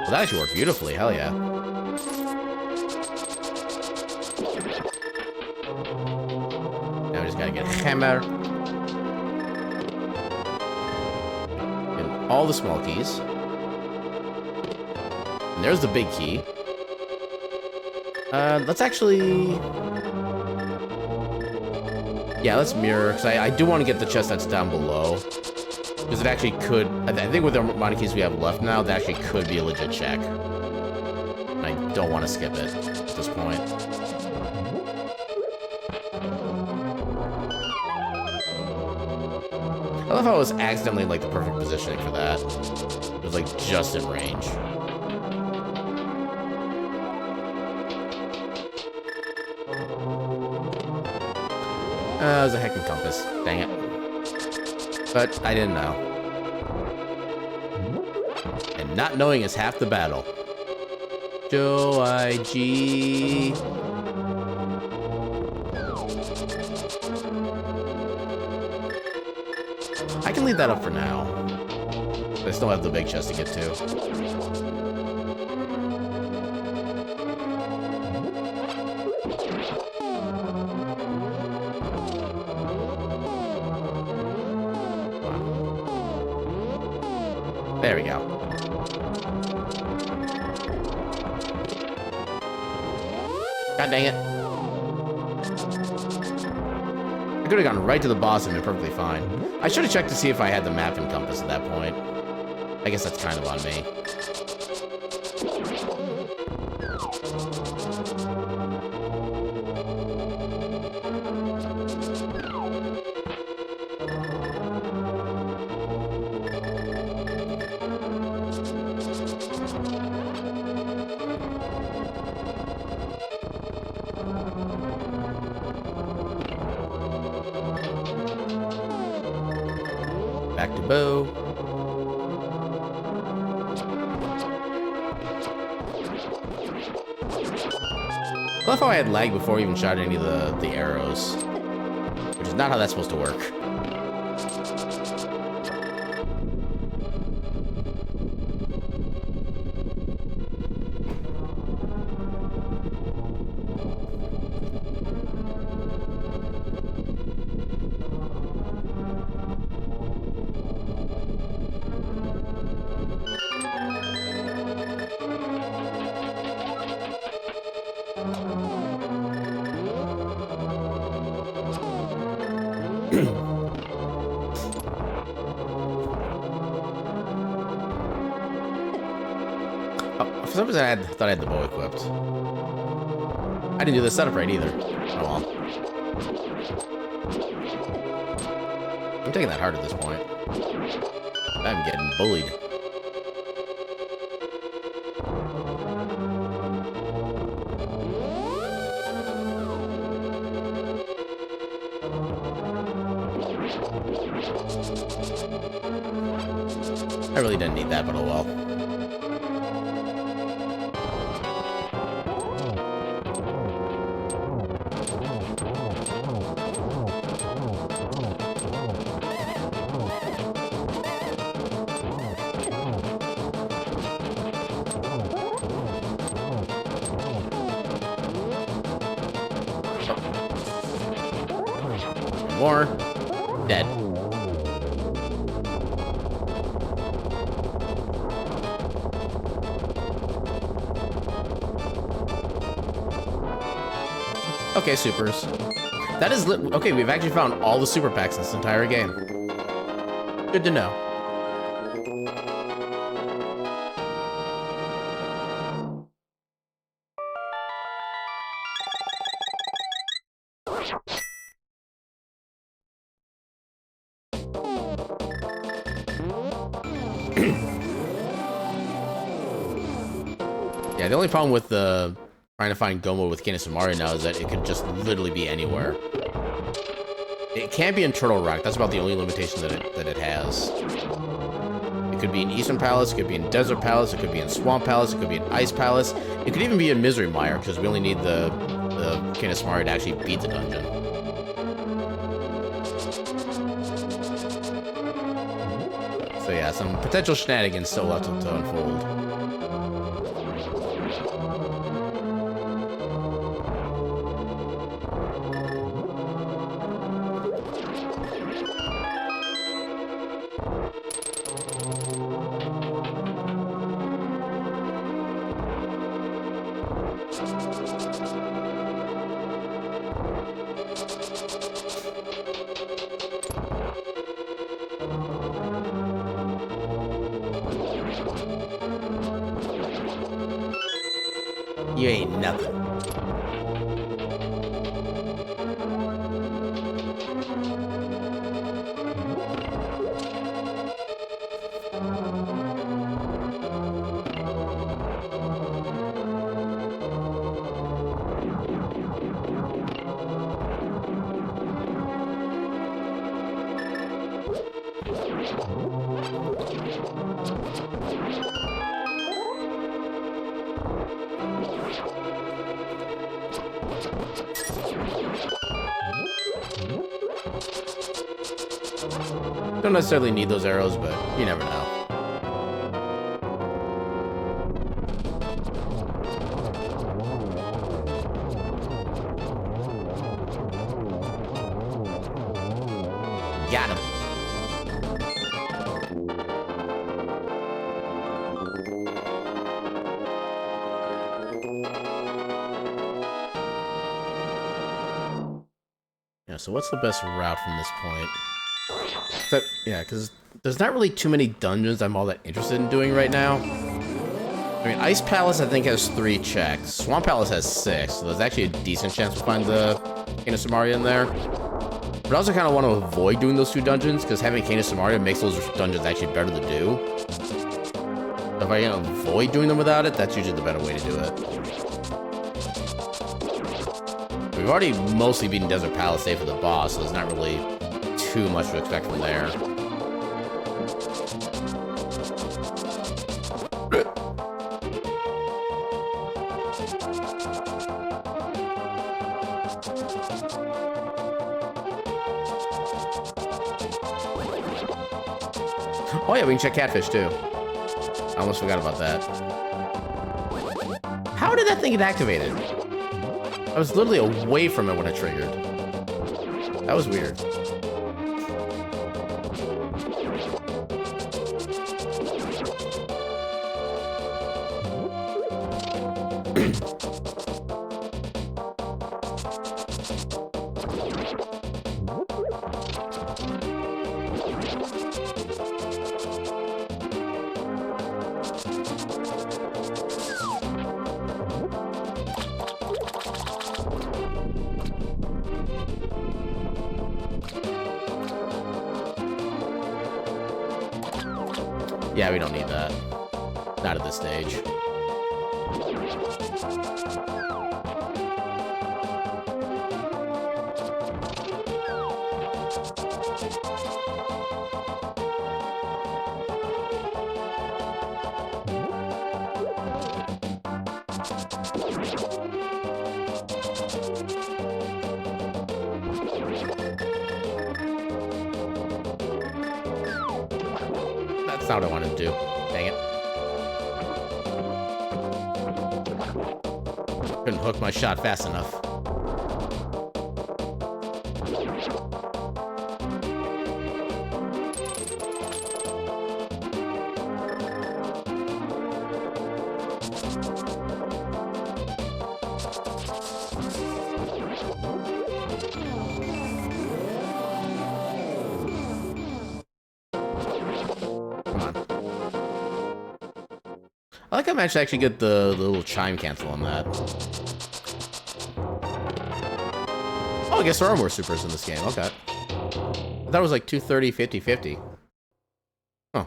Well, that actually worked beautifully, hell yeah. Now we just gotta get a hammer. And all the small keys. And there's the big key. Let's actually... Yeah, let's mirror, because I do want to get the chest that's down below. Because it actually could... I think with the amount of keys we have left now, that actually could be a legit check. And I don't want to skip it at this point. I love how it was accidentally, like, the perfect positioning for that. It was, like, just in range. It was a heckin' compass. Dang it. But I didn't know. And not knowing is half the battle. Joe IG. I can leave that up for now. I still have the big chest to get to. There we go. God dang it. I could have gone right to the boss and been perfectly fine. I should have checked to see if I had the map and compass at that point. I guess that's kind of on me. Back to Bo. I love how I had lag before I even shot any of the arrows. Which is not how that's supposed to work. For some reason, I thought I had the bow equipped. I didn't do the setup right either. Oh well. I'm taking that hard at this point. I'm getting bullied. I really didn't need that, but oh well. More. Dead. Okay, supers. That is lit. Okay, we've actually found all the super packs in this entire game. Good to know. Yeah, the only problem with trying to find Gomo with Kinesumari now is that it could just literally be anywhere. It can't be in Turtle Rock. That's about the only limitation that it has. It could be in Eastern Palace, it could be in Desert Palace, it could be in Swamp Palace, it could be in Ice Palace. It could even be in Misery Mire, because we only need the Kinesumari to actually beat the dungeon. So yeah, some potential shenanigans still left to unfold. You ain't nothing. Don't necessarily need those arrows, but you never know. Got him. Yeah, so what's the best route from this point? So, yeah, because there's not really too many dungeons I'm all that interested in doing right now. I mean, Ice Palace, I think, has 3 checks. Swamp Palace has 6, so there's actually a decent chance we'll find the Kinesumari in there. But I also kind of want to avoid doing those 2 dungeons, because having Kinesumari makes those dungeons actually better to do. So if I can avoid doing them without it, that's usually the better way to do it. We've already mostly beaten Desert Palace, save for the boss, so there's not really too much to expect from there. Oh yeah, we can check catfish too. I almost forgot about that. How did that thing get activated? I was literally away from it when it triggered. That was weird. Yeah, we don't need that. Not at this stage. That's not what I wanted to do. Dang it. Couldn't hook my shot fast enough. I like how I actually get the little chime cancel on that. Oh, I guess there are more supers in this game. Okay. I thought it was like 230, 50, 50. Huh.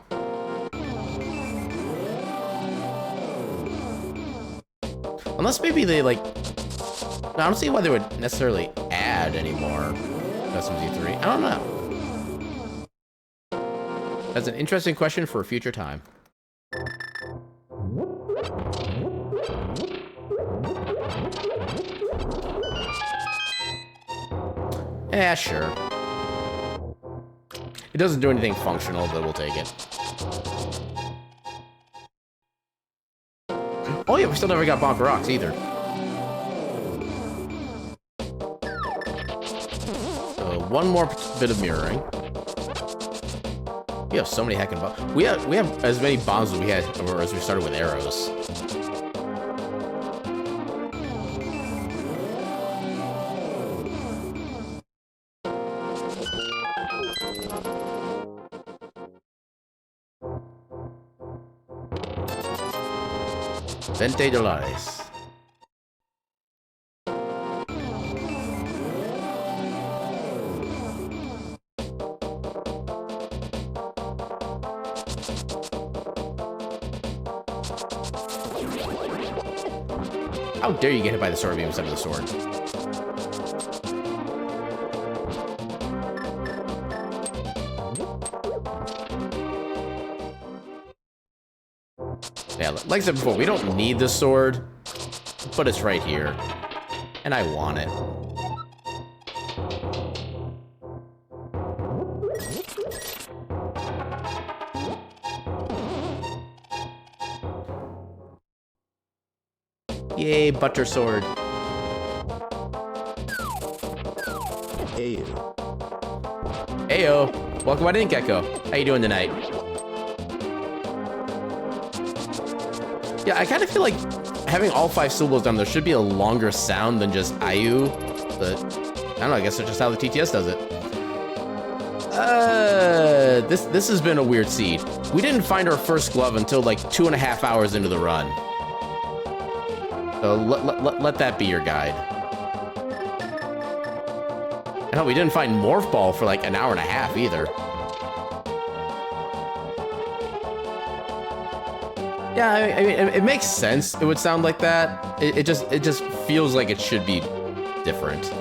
Unless maybe they like... I don't see why they would necessarily add any more SMZ3. I don't know. That's an interesting question for a future time. Yeah, sure. It doesn't do anything functional, but we'll take it. Oh yeah, we still never got Bonk Rocks either. So one more bit of mirroring. We have so many heckin' bombs. We have as many bombs as we had, or as we started with arrows. $20. How dare you get hit by the sword beam instead of the sword? Yeah, like I said before, we don't need the sword, but it's right here, and I want it. Yay, butter sword. Hey. Heyo, welcome on in, Gecko. How you doing tonight? Yeah, I kind of feel like having all 5 syllables down there should be a longer sound than just Ayu, but I don't know, I guess that's just how the TTS does it. This has been a weird seed. We didn't find our first glove until like 2.5 hours into the run. So let that be your guide. And hell, we didn't find Morph Ball for like 1.5 hours either. Yeah, I mean, it makes sense. It would sound like that. It just feels like it should be different.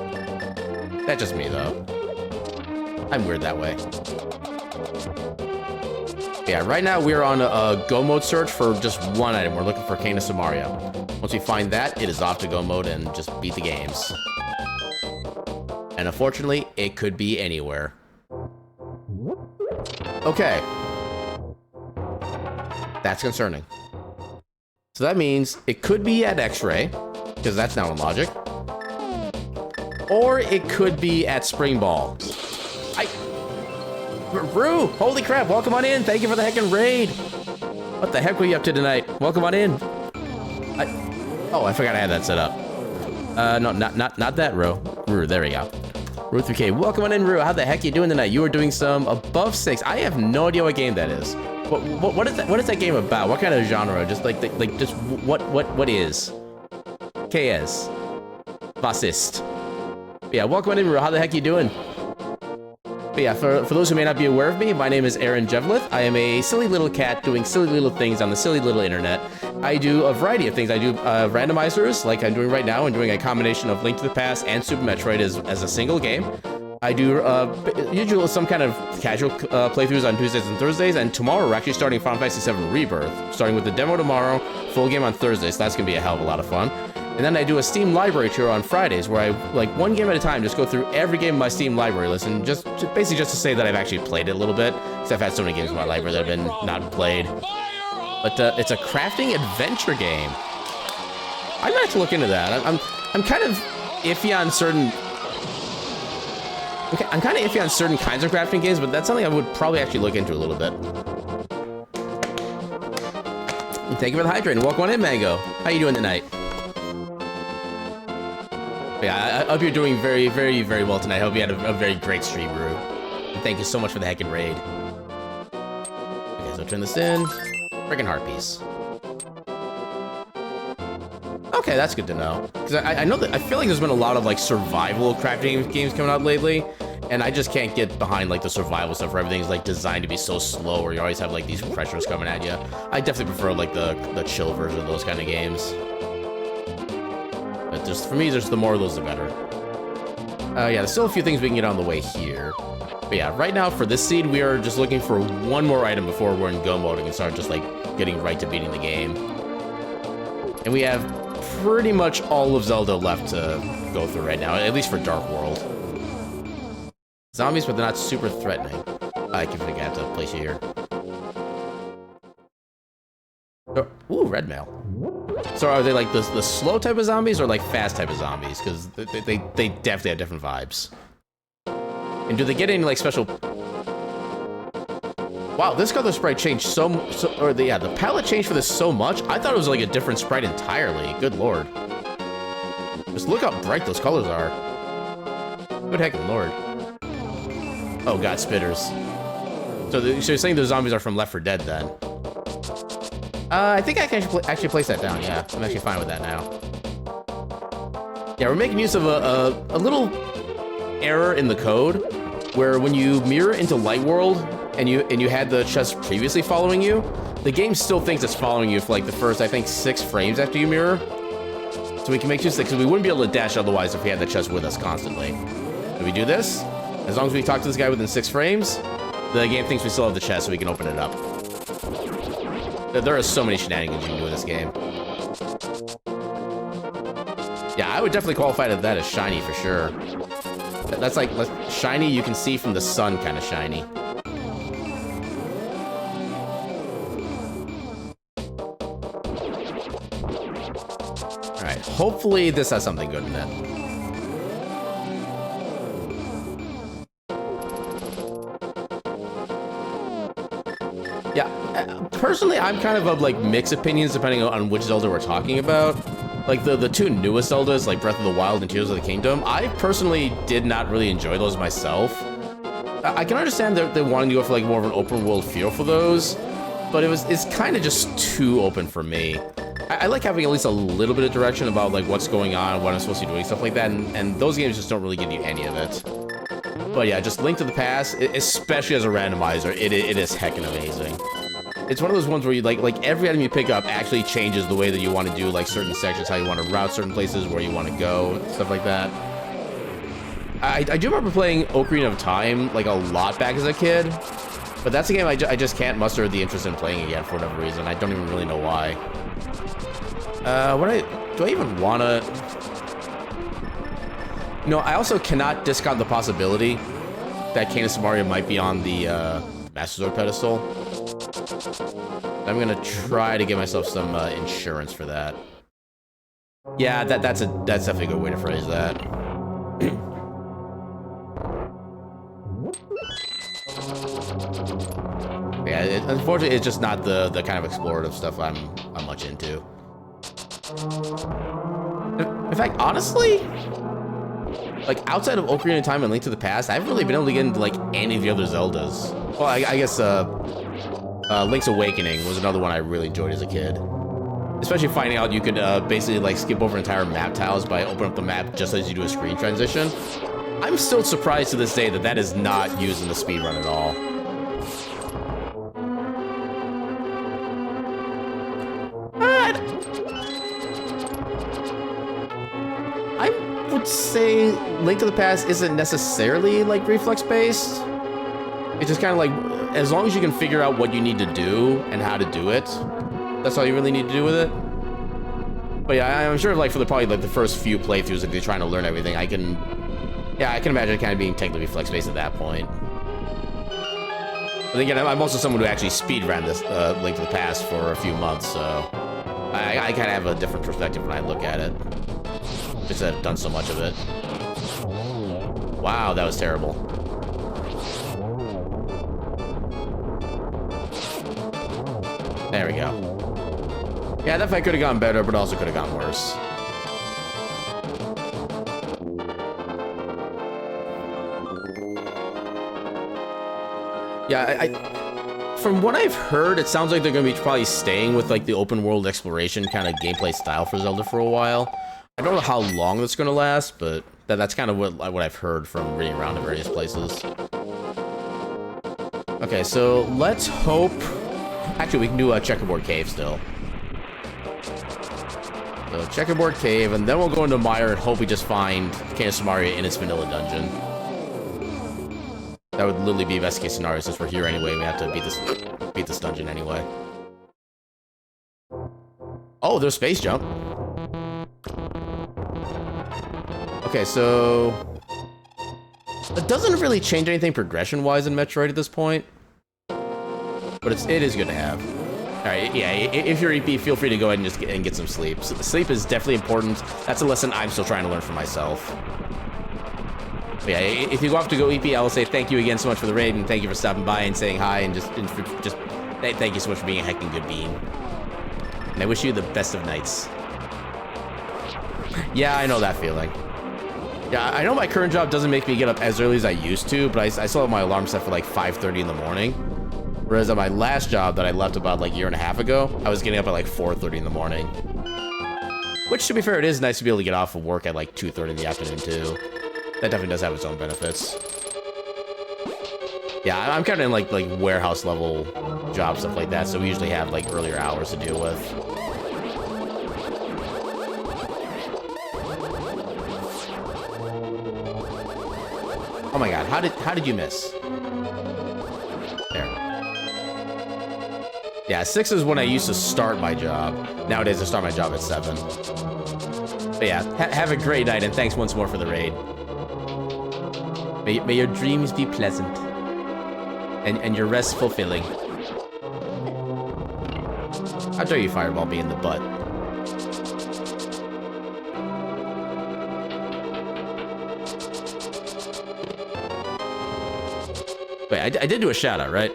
That's just me, though. I'm weird that way. Yeah, right now we're on a go mode search for just one item. We're looking for Canis of Mario. Once we find that, it is off to go mode and just beat the games. And unfortunately, it could be anywhere. Okay. That's concerning. So that means it could be at X-Ray, because that's now in logic. Or it could be at Spring Ball. Rue, holy crap, welcome on in. Thank you for the heckin' raid. What the heck were you up to tonight? Welcome on in. Oh, I forgot I had that set up. No, not that Rue. Rue, there we go. Rue 3K, welcome on in, Rue. How the heck you doing tonight? You are doing some above 6. I have no idea what game that is. What is that? What is that game about? What kind of genre? Just just what is? KS. Bassist. Yeah, welcome on in, Rue. How the heck you doing? But yeah, for those who may not be aware of me, my name is Aaron Jevlith. I am a silly little cat doing silly little things on the silly little internet. I do a variety of things. I do randomizers, like I'm doing right now, and doing a combination of Link to the Past and Super Metroid as a single game. I do usually some kind of casual playthroughs on Tuesdays and Thursdays, and tomorrow we're actually starting Final Fantasy VII Rebirth, starting with the demo tomorrow, full game on Thursday, so that's going to be a hell of a lot of fun. And then I do a Steam library tour on Fridays, where I, like, one game at a time, just go through every game in my Steam library list, and basically just to say that I've actually played it a little bit, because I've had so many games in my library that have been not played. But it's a crafting adventure game. I might have to look into that. I'm kind of iffy on certain... Okay, I'm kind of iffy on certain kinds of crafting games, but that's something I would probably actually look into a little bit. And thank you for the hydrate, and welcome on in, Mango. How you doing tonight? Yeah, I hope you're doing very, very, very well tonight. I hope you had a very great stream, Rue. And thank you so much for the heckin' raid. Okay, so turn this in. Friggin' heart piece. Okay, that's good to know. Because I know that I feel like there's been a lot of like survival crafting games coming out lately, and I just can't get behind like the survival stuff where everything's like designed to be so slow, or you always have like these pressures coming at you. I definitely prefer like the chill version of those kind of games. But just for me, just the more of those, the better. Yeah, there's still a few things we can get on the way here. But yeah, right now for this seed, we are just looking for one more item before we're in go mode and can start just like getting right to beating the game. And we have pretty much all of Zelda left to go through right now, at least for Dark World. Zombies, but they're not super threatening. I can forget to place you here. Oh, ooh, red mail. So are they like the slow type of zombies or like fast type of zombies? Because they definitely have different vibes. And do they get any like special... Wow, this color sprite changed the palette changed for this so much. I thought it was like a different sprite entirely. Good lord. Just look how bright those colors are. Good heckin' lord. Oh god, spitters. So you're saying those zombies are from Left 4 Dead then? I think I can actually place that down, yeah. I'm actually fine with that now. Yeah, we're making use of a little error in the code where when you mirror into Light World and you had the chest previously following you, the game still thinks it's following you for like the first, I think, 6 frames after you mirror. So we can make use of it, because we wouldn't be able to dash otherwise if we had the chest with us constantly. Do we do this? As long as we talk to this guy within 6 frames, the game thinks we still have the chest so we can open it up. There are so many shenanigans you can do in this game. Yeah, I would definitely qualify that as shiny for sure. That's like shiny you can see from the sun kind of shiny. Alright, hopefully this has something good in it. Yeah, personally, I'm kind of like mixed opinions depending on which Zelda we're talking about. Like the 2 newest Zeldas, like Breath of the Wild and Tears of the Kingdom, I personally did not really enjoy those myself. I can understand they're wanting to go for like more of an open world feel for those, but it's kind of just too open for me. I like having at least a little bit of direction about like what's going on, what I'm supposed to be doing, stuff like that, and those games just don't really give you any of it. But yeah, just Link to the Past, especially as a randomizer, it is heckin' amazing. It's one of those ones where you like every item you pick up actually changes the way that you want to do like certain sections, how you want to route certain places, where you want to go, stuff like that. I do remember playing Ocarina of Time like a lot back as a kid, but that's a game I just can't muster the interest in playing again for whatever reason. I don't even really know why. Do I even want to... No, I also cannot discount the possibility that Cadence of Mario might be on the Master Sword pedestal. I'm gonna try to get myself some insurance for that. Yeah, that's definitely a good way to phrase that. Yeah, unfortunately, it's just not the kind of explorative stuff I'm much into. In fact, honestly, like outside of Ocarina of Time and Link to the Past, I haven't really been able to get into like any of the other Zeldas. Well, I guess Link's Awakening was another one I really enjoyed as a kid. Especially finding out you could basically like skip over entire map tiles by opening up the map just as you do a screen transition. I'm still surprised to this day that that is not used in the speedrun at all. I would say Link to the Past isn't necessarily like reflex based. It's just kind of like, as long as you can figure out what you need to do and how to do it, that's all you really need to do with it. But yeah, I'm sure like for probably like the first few playthroughs, if you're trying to learn everything, I can imagine it kind of being technically reflex based at that point. But again, I'm also someone who actually speedran this Link to the Past for a few months, so I kind of have a different perspective when I look at it. Just that I've done so much of it. Wow, that was terrible. There we go. Yeah, that fight could have gone better, but also could have gone worse. Yeah, from what I've heard, it sounds like they're going to be probably staying with like the open world exploration kind of gameplay style for Zelda for a while. I don't know how long that's going to last, but that's kind of what I've heard from reading around in various places. Okay, so let's hope... Actually, we can do a checkerboard cave still. So checkerboard cave, and then we'll go into Mire and hope we just find King of Samaria in its vanilla dungeon. That would literally be best case scenario since we're here anyway. We have to beat this dungeon anyway. Oh, there's space jump. Okay, so it doesn't really change anything progression-wise in Metroid at this point, but it is good to have. All right, yeah, if you're EP, feel free to go ahead and just get some sleep. So sleep is definitely important. That's a lesson I'm still trying to learn for myself. But yeah, if you go off to go EP, I will say thank you again so much for the raid, and thank you for stopping by and saying hi, and just thank you so much for being a heckin' good bean. And I wish you the best of nights. Yeah, I know that feeling. Yeah, I know my current job doesn't make me get up as early as I used to, but I still have my alarm set for like 5:30 in the morning. Whereas at my last job that I left about like a year and a half ago, I was getting up at like 4:30 in the morning. Which, to be fair, it is nice to be able to get off of work at like 2:30 in the afternoon too. That definitely does have its own benefits. Yeah, I'm kind of in like warehouse level job stuff like that, so we usually have like earlier hours to deal with. Oh my god, how did you miss? There. Yeah, 6 is when I used to start my job. Nowadays, I start my job at 7. But yeah, have a great night, and thanks once more for the raid. May your dreams be pleasant. And your rest fulfilling. How dare you fireball me in the butt? Wait, I did do a shout out, right?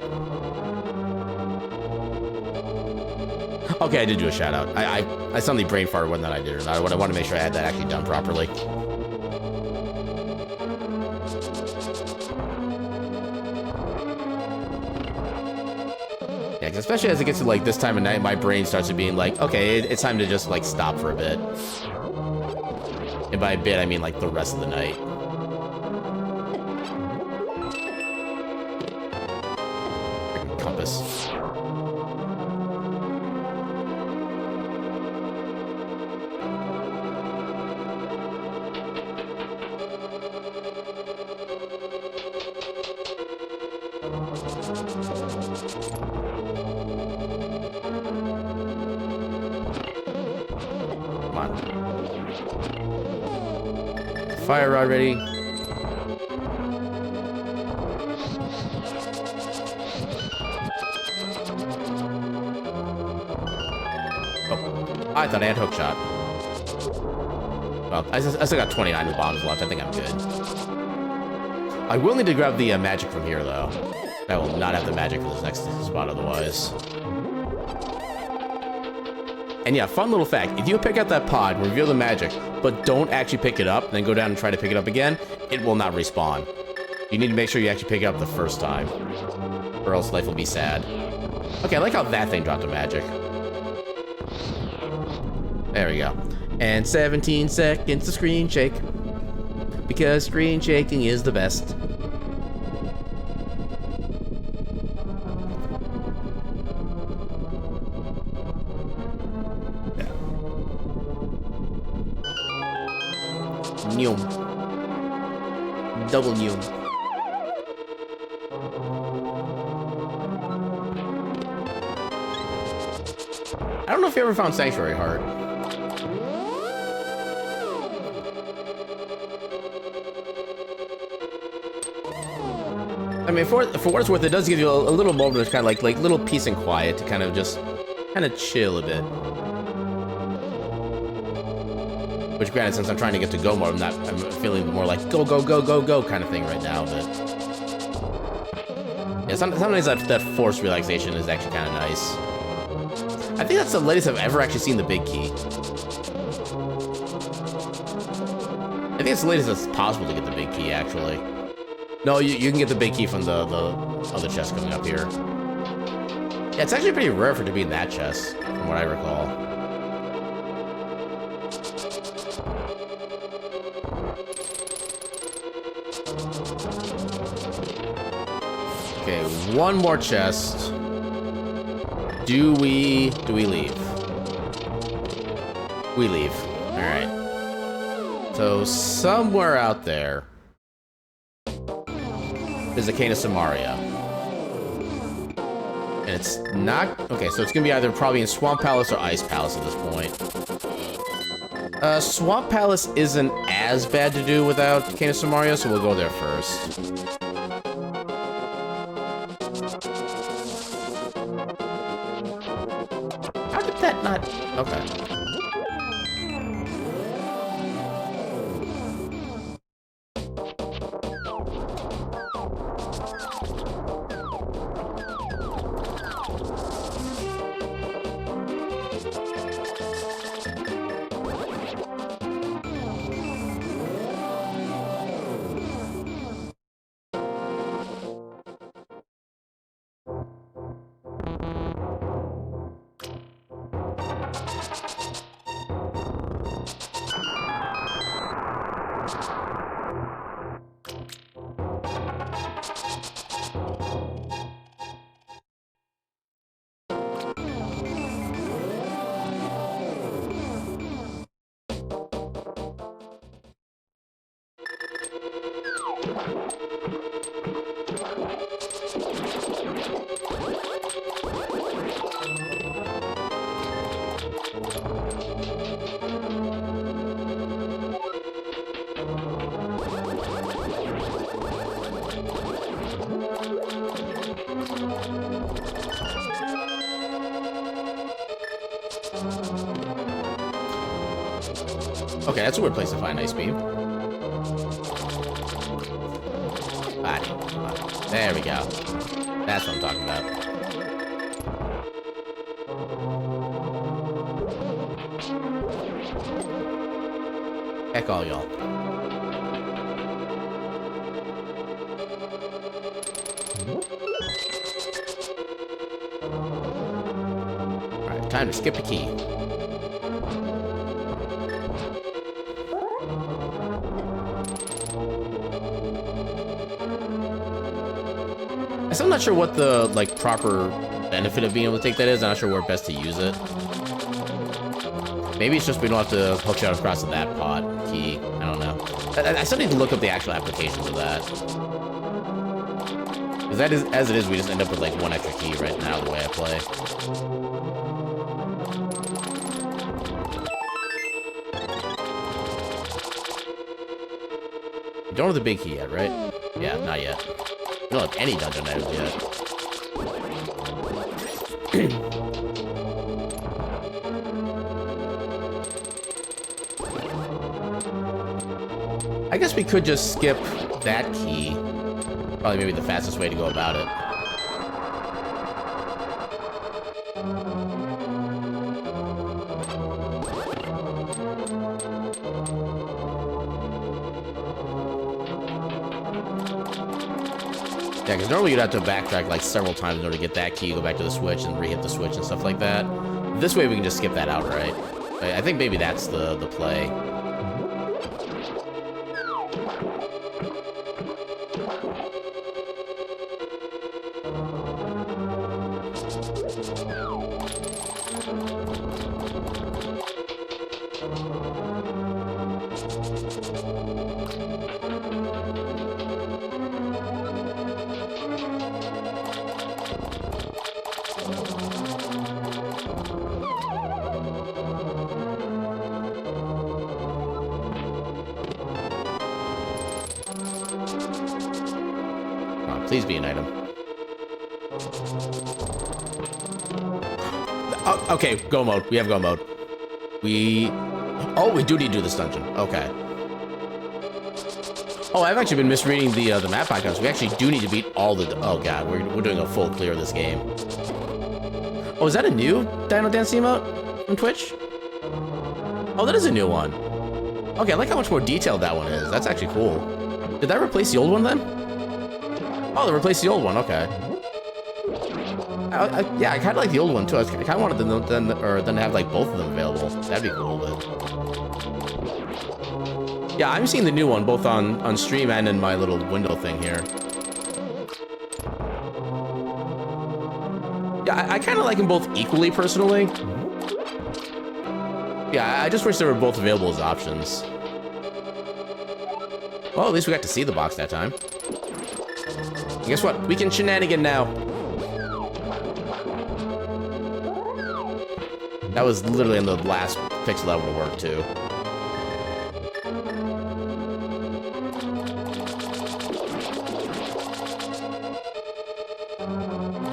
Okay, I did do a shout out. I suddenly brain farted whether I did or not. I want to make sure I had that actually done properly. Yeah, because especially as it gets to like this time of night, my brain starts to being like, okay, it's time to just like stop for a bit. And by a bit, I mean like the rest of the night. Freaking compass. Fire rod ready. I thought I had hookshot. Well, I still got 29 bombs left. I think I'm good. I will need to grab the magic from here, though. I will not have the magic for this next spot otherwise. And yeah, fun little fact. If you pick out that pod, reveal the magic, but don't actually pick it up, and then go down and try to pick it up again, it will not respawn. You need to make sure you actually pick it up the first time, or else life will be sad. Okay, I like how that thing dropped the magic. There we go. And 17 seconds to screen shake. Because screen shaking is the best. Neum. Double neum. I don't know if you ever found Sanctuary Heart. I mean, for what it's worth, it does give you a little moment of kind of like little peace and quiet to kind of just chill a bit. Which, granted, since I'm trying to get to go mode, I'm feeling more like go kind of thing right now. But yeah, sometimes that forced relaxation is actually kind of nice. I think that's the latest I've ever actually seen the big key. I think it's the latest that's possible to get the big key, actually. No, you can get the big key from the other chest coming up here. Yeah, it's actually pretty rare for it to be in that chest, from what I recall. Okay, one more chest. Do we leave? We leave. All right. So somewhere out there is a Cane of Samaria. And it's not... Okay, so it's gonna be either probably in Swamp Palace or Ice Palace at this point. Swamp Palace isn't as bad to do without Cane of Samaria, so we'll go there first. How did that not... Okay. Okay, that's a weird place to find Ice Beam. There we go. That's what I'm talking about. Heck all y'all. Alright, time to skip a key. I'm still not sure what the, like, proper benefit of being able to take that is. I'm not sure where best to use it. Maybe it's just we don't have to hook shot across to that pod key. I don't know. I still need to look up the actual applications of that. Because that is, as it is, we just end up with, like, one extra key right now the way I play. You don't have the big key yet, right? Yeah, not yet. We don't have any dungeon items yet. guess we could just skip that key. Probably maybe the fastest way to go about it. Yeah, because normally you'd have to backtrack like several times in order to get that key, go back to the switch, and re-hit the switch and stuff like that. This way we can just skip that outright. I think maybe that's the play. Please be an item. Oh, okay, go mode. We have go mode. Oh, we do need to do this dungeon. Okay. Oh, I've actually been misreading the map icons. We actually do need to beat all the... Oh, God. We're doing a full clear of this game. Oh, is that a new Dino Dance emote from Twitch? Oh, that is a new one. Okay, I like how much more detailed that one is. That's actually cool. Did that replace the old one, then? Oh, they replaced the old one. Okay. Yeah, I kind of like the old one too. I kind of wanted them to have like both of them available. That'd be cool. But yeah, I'm seeing the new one both on stream and in my little window thing here. Yeah, I kind of like them both equally personally. Yeah, I just wish they were both available as options. Well, at least we got to see the box that time. Guess what? We can shenanigan now. That was literally in the last pixel that would work too.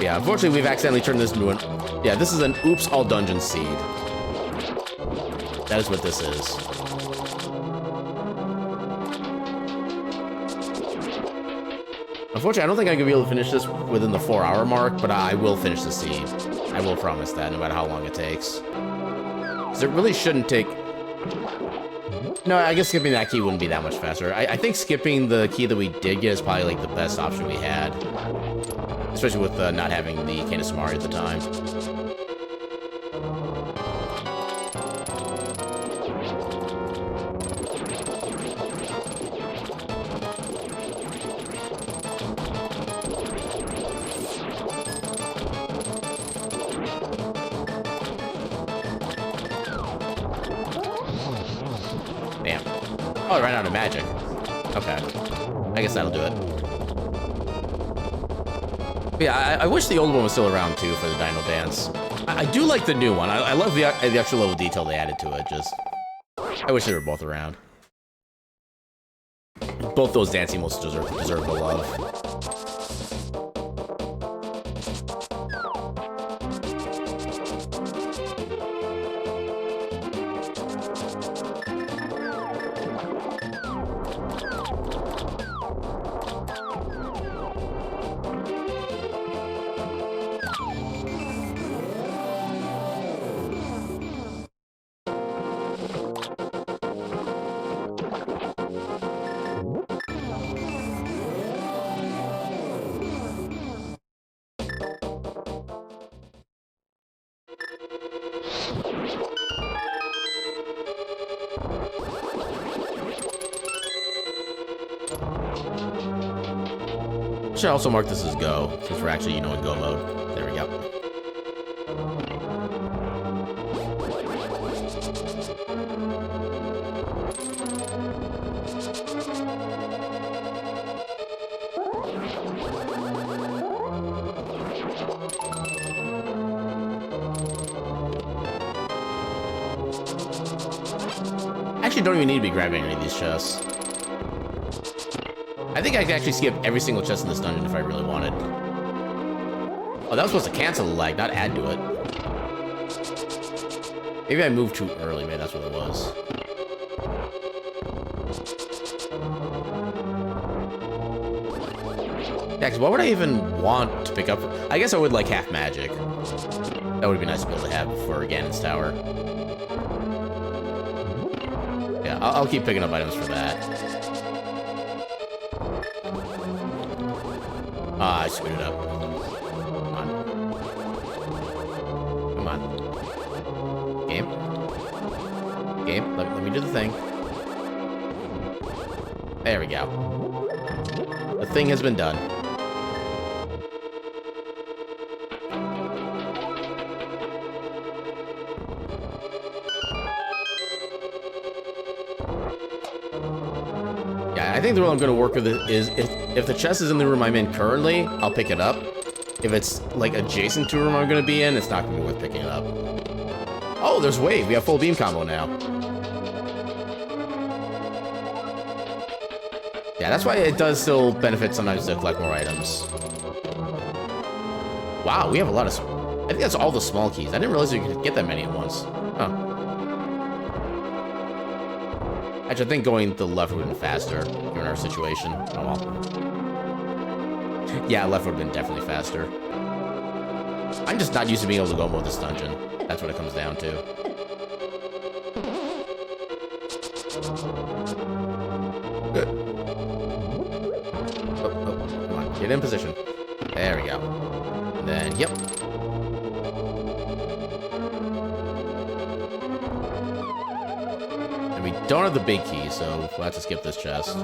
Yeah, unfortunately we've accidentally turned this into an... Yeah, this is an oops all dungeon seed. That is what this is. Unfortunately, I don't think I'm going to be able to finish this within the 4-hour mark, but I will finish the seed. I will promise that, no matter how long it takes. Because it really shouldn't take... No, I guess skipping that key wouldn't be that much faster. I think skipping the key that we did get is probably like the best option we had. Especially with not having the Cane of Samari at the time. Oh, I ran out of magic. Okay. I guess that'll do it. But yeah, I wish the old one was still around, too, for the Dino Dance. I do like the new one. I love the extra level detail they added to it, just... I wish they were both around. Both those dance emotes deserve the love. Should also mark this as go, since we're actually, in go mode. There we go. Actually, don't even need to be grabbing any of these chests. I think I could actually skip every single chest in this dungeon if I really wanted. Oh, that was supposed to cancel the lag, not add to it. Maybe I moved too early. Maybe that's what it was. Yeah, 'cause what would I even want to pick up? I guess I would like half magic. That would be nice to be able to have for Ganon's tower. Yeah, I'll keep picking up items for that. Ah, I screwed it up. Come on. Come on. Game. Game, let me do the thing. There we go. The thing has been done. Yeah, I think the rule I'm going to work with it is if the chest is in the room I'm in currently, I'll pick it up. If it's like adjacent to a room I'm going to be in, it's not going to be worth picking it up. Oh, there's wave. We have full beam combo now. Yeah, that's why it does still benefit sometimes to collect more items. Wow, we have a lot of... I think that's all the small keys. I didn't realize you could get that many at once. Huh. Actually, I think going to the left would have been faster, given our situation. Oh, well. Yeah, left would have been definitely faster. I'm just not used to being able to go more this dungeon. That's what it comes down to. Good. Oh, come on. Get in position. There we go. And then, yep. And we don't have the big key, so we'll have to skip this chest.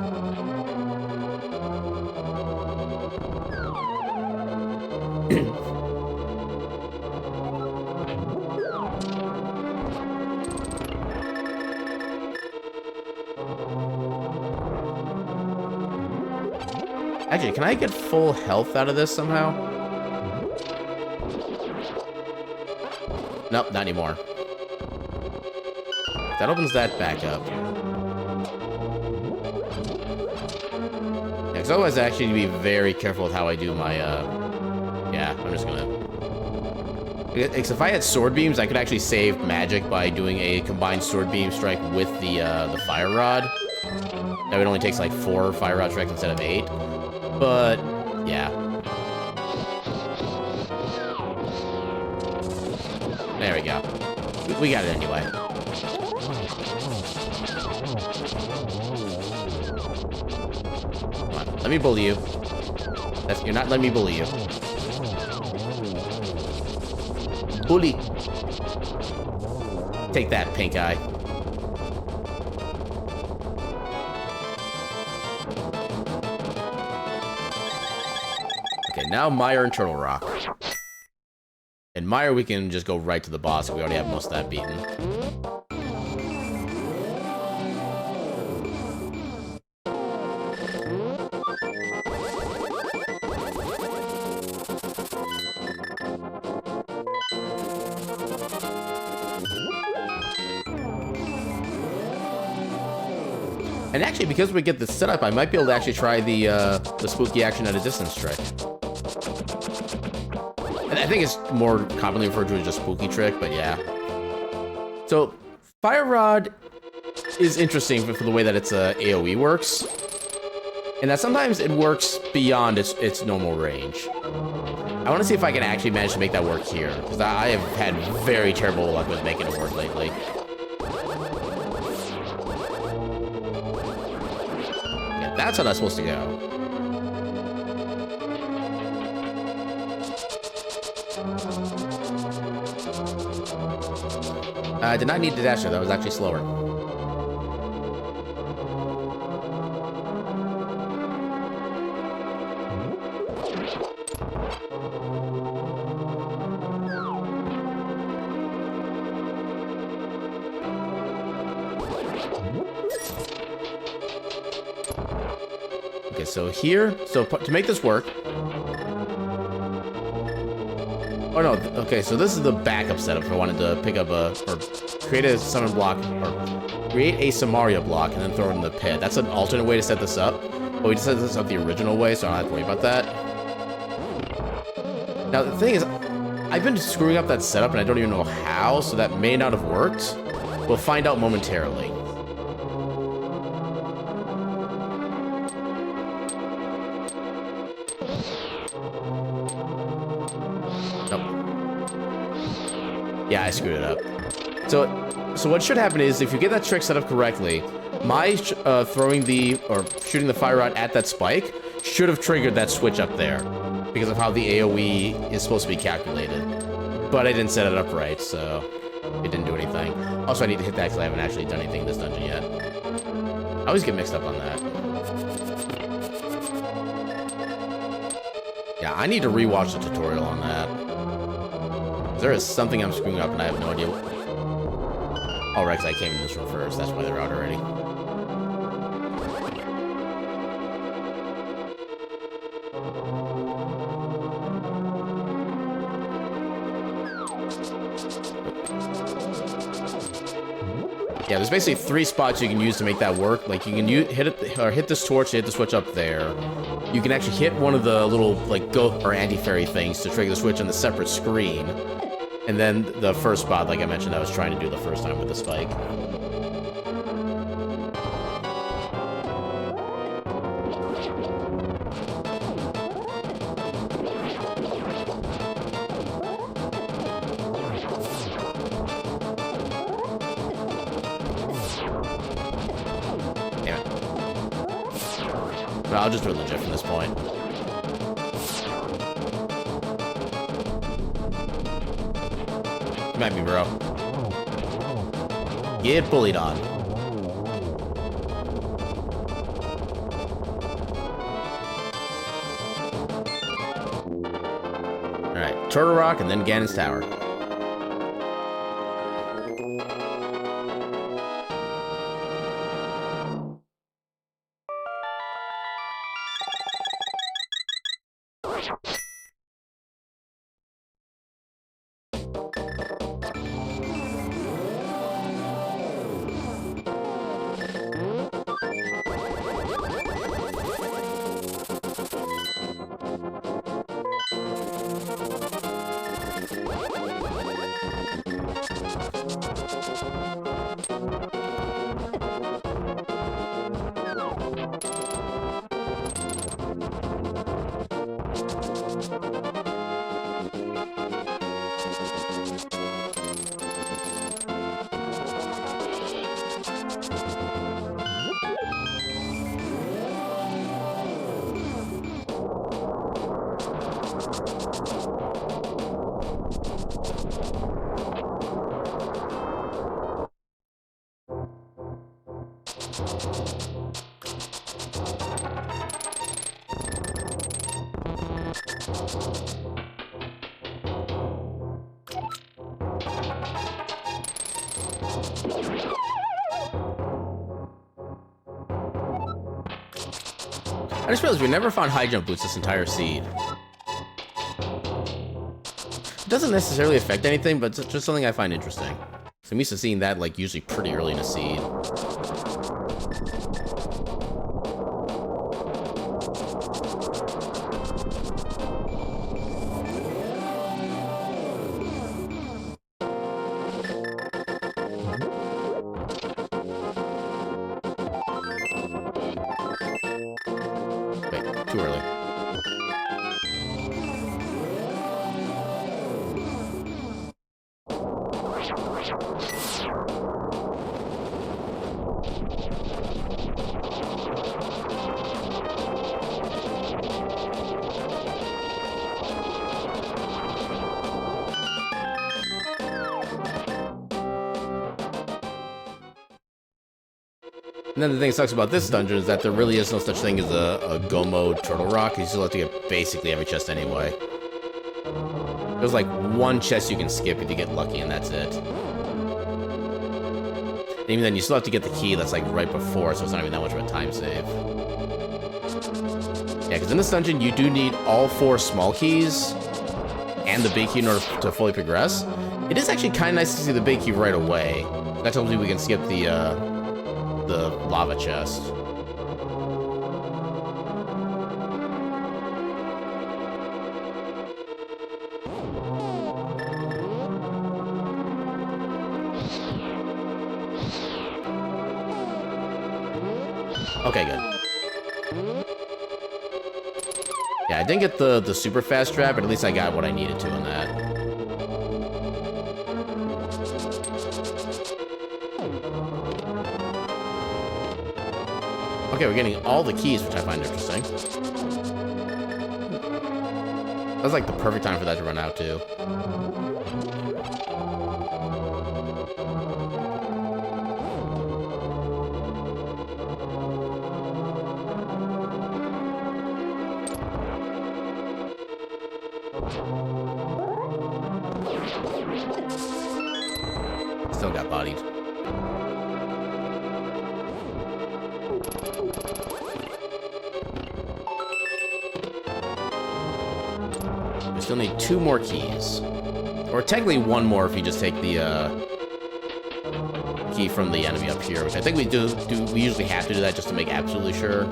Actually, can I get full health out of this somehow? Nope, not anymore. That opens that back up. Yeah, because otherwise I actually need to be very careful with how I do my, yeah, I'm just gonna... Because if I had sword beams, I could actually save magic by doing a combined sword beam strike with the fire rod. That would only takes like 4 fire rod strikes instead of 8. But, yeah. There we go. We got it anyway. Come on, let me bully you. You're not letting me bully you. Bully. Take that, pink eye. Okay, now Mire and Turtle Rock. And Mire, we can just go right to the boss. We already have most of that beaten. And actually, because we get this set up, I might be able to actually try the spooky action at a distance trick. And I think it's more commonly referred to as just spooky trick, but yeah. So, Fire Rod is interesting for the way that its AoE works. And that sometimes it works beyond its normal range. I want to see if I can actually manage to make that work here, because I have had very terrible luck with making it work lately. That's how that's supposed to go. I did not need to dash there. That was actually slower. Okay, so here, to make this work. Oh no, okay, so this is the backup setup if I wanted to pick up or create a summon block, or create a Samaria block and then throw it in the pit. That's an alternate way to set this up, but we just set this up the original way, so I don't have to worry about that. Now, the thing is, I've been screwing up that setup and I don't even know how, so that may not have worked. We'll find out momentarily. Yeah, I screwed it up. So what should happen is, if you get that trick set up correctly, my throwing or shooting the fire rod at that spike should have triggered that switch up there, because of how the AoE is supposed to be calculated. But I didn't set it up right, so it didn't do anything. Also, I need to hit that because I haven't actually done anything in this dungeon yet. I always get mixed up on that. Yeah, I need to rewatch the tutorial on that. There is something I'm screwing up and I have no idea. Oh, right, 'cause I came in this room first. That's why they're out already. Yeah, there's basically 3 spots you can use to make that work. Like, you can hit this torch to hit the switch up there. You can actually hit one of the little, like, ghost or anti-fairy things to trigger the switch on the separate screen. And then the first spot, like I mentioned, I was trying to do the first time with the spike. Damn it. Well, I'll just do it legit from this point. Come at me, bro. Get bullied on. Alright, Turtle Rock and then Ganon's Tower. I just realized we never found high jump boots this entire seed. It doesn't necessarily affect anything, but it's just something I find interesting. So I'm used to seeing that, like, usually pretty early in a seed. Wait, too early. And then the thing that sucks about this dungeon is that there really is no such thing as a go mode turtle rock. You still have to get basically every chest anyway. There's like one chest you can skip if you get lucky, and that's it. And even then, you still have to get the key that's like right before, so it's not even that much of a time save. Yeah, because in this dungeon, you do need all 4 small keys and the big key in order to fully progress. It is actually kind of nice to see the big key right away. That tells me we can skip the lava chest. Okay, good. Yeah, I didn't get the super fast trap, but at least I got what I needed to in that. Okay, we're getting all the keys, which I find interesting. That's like the perfect time for that to run out, too. Still got bodied. We still need 2 more keys. Or technically 1 more if you just take the key from the enemy up here, which I think we we usually have to do that just to make absolutely sure.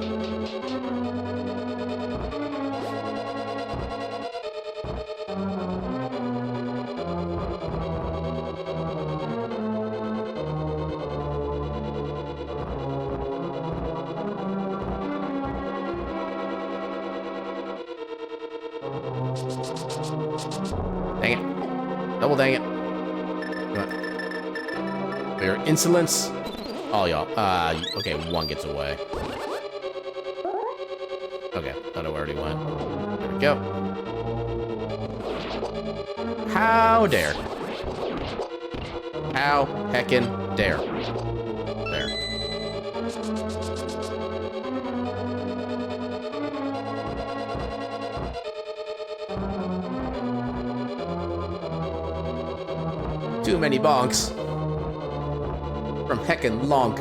Dang it. Double dang it. Come on. For your insolence. All y'all. Okay, 1 gets away. Okay, thought it already went. There we go. How dare. How heckin' dare. There. Too many bonks. From heckin' Lonk.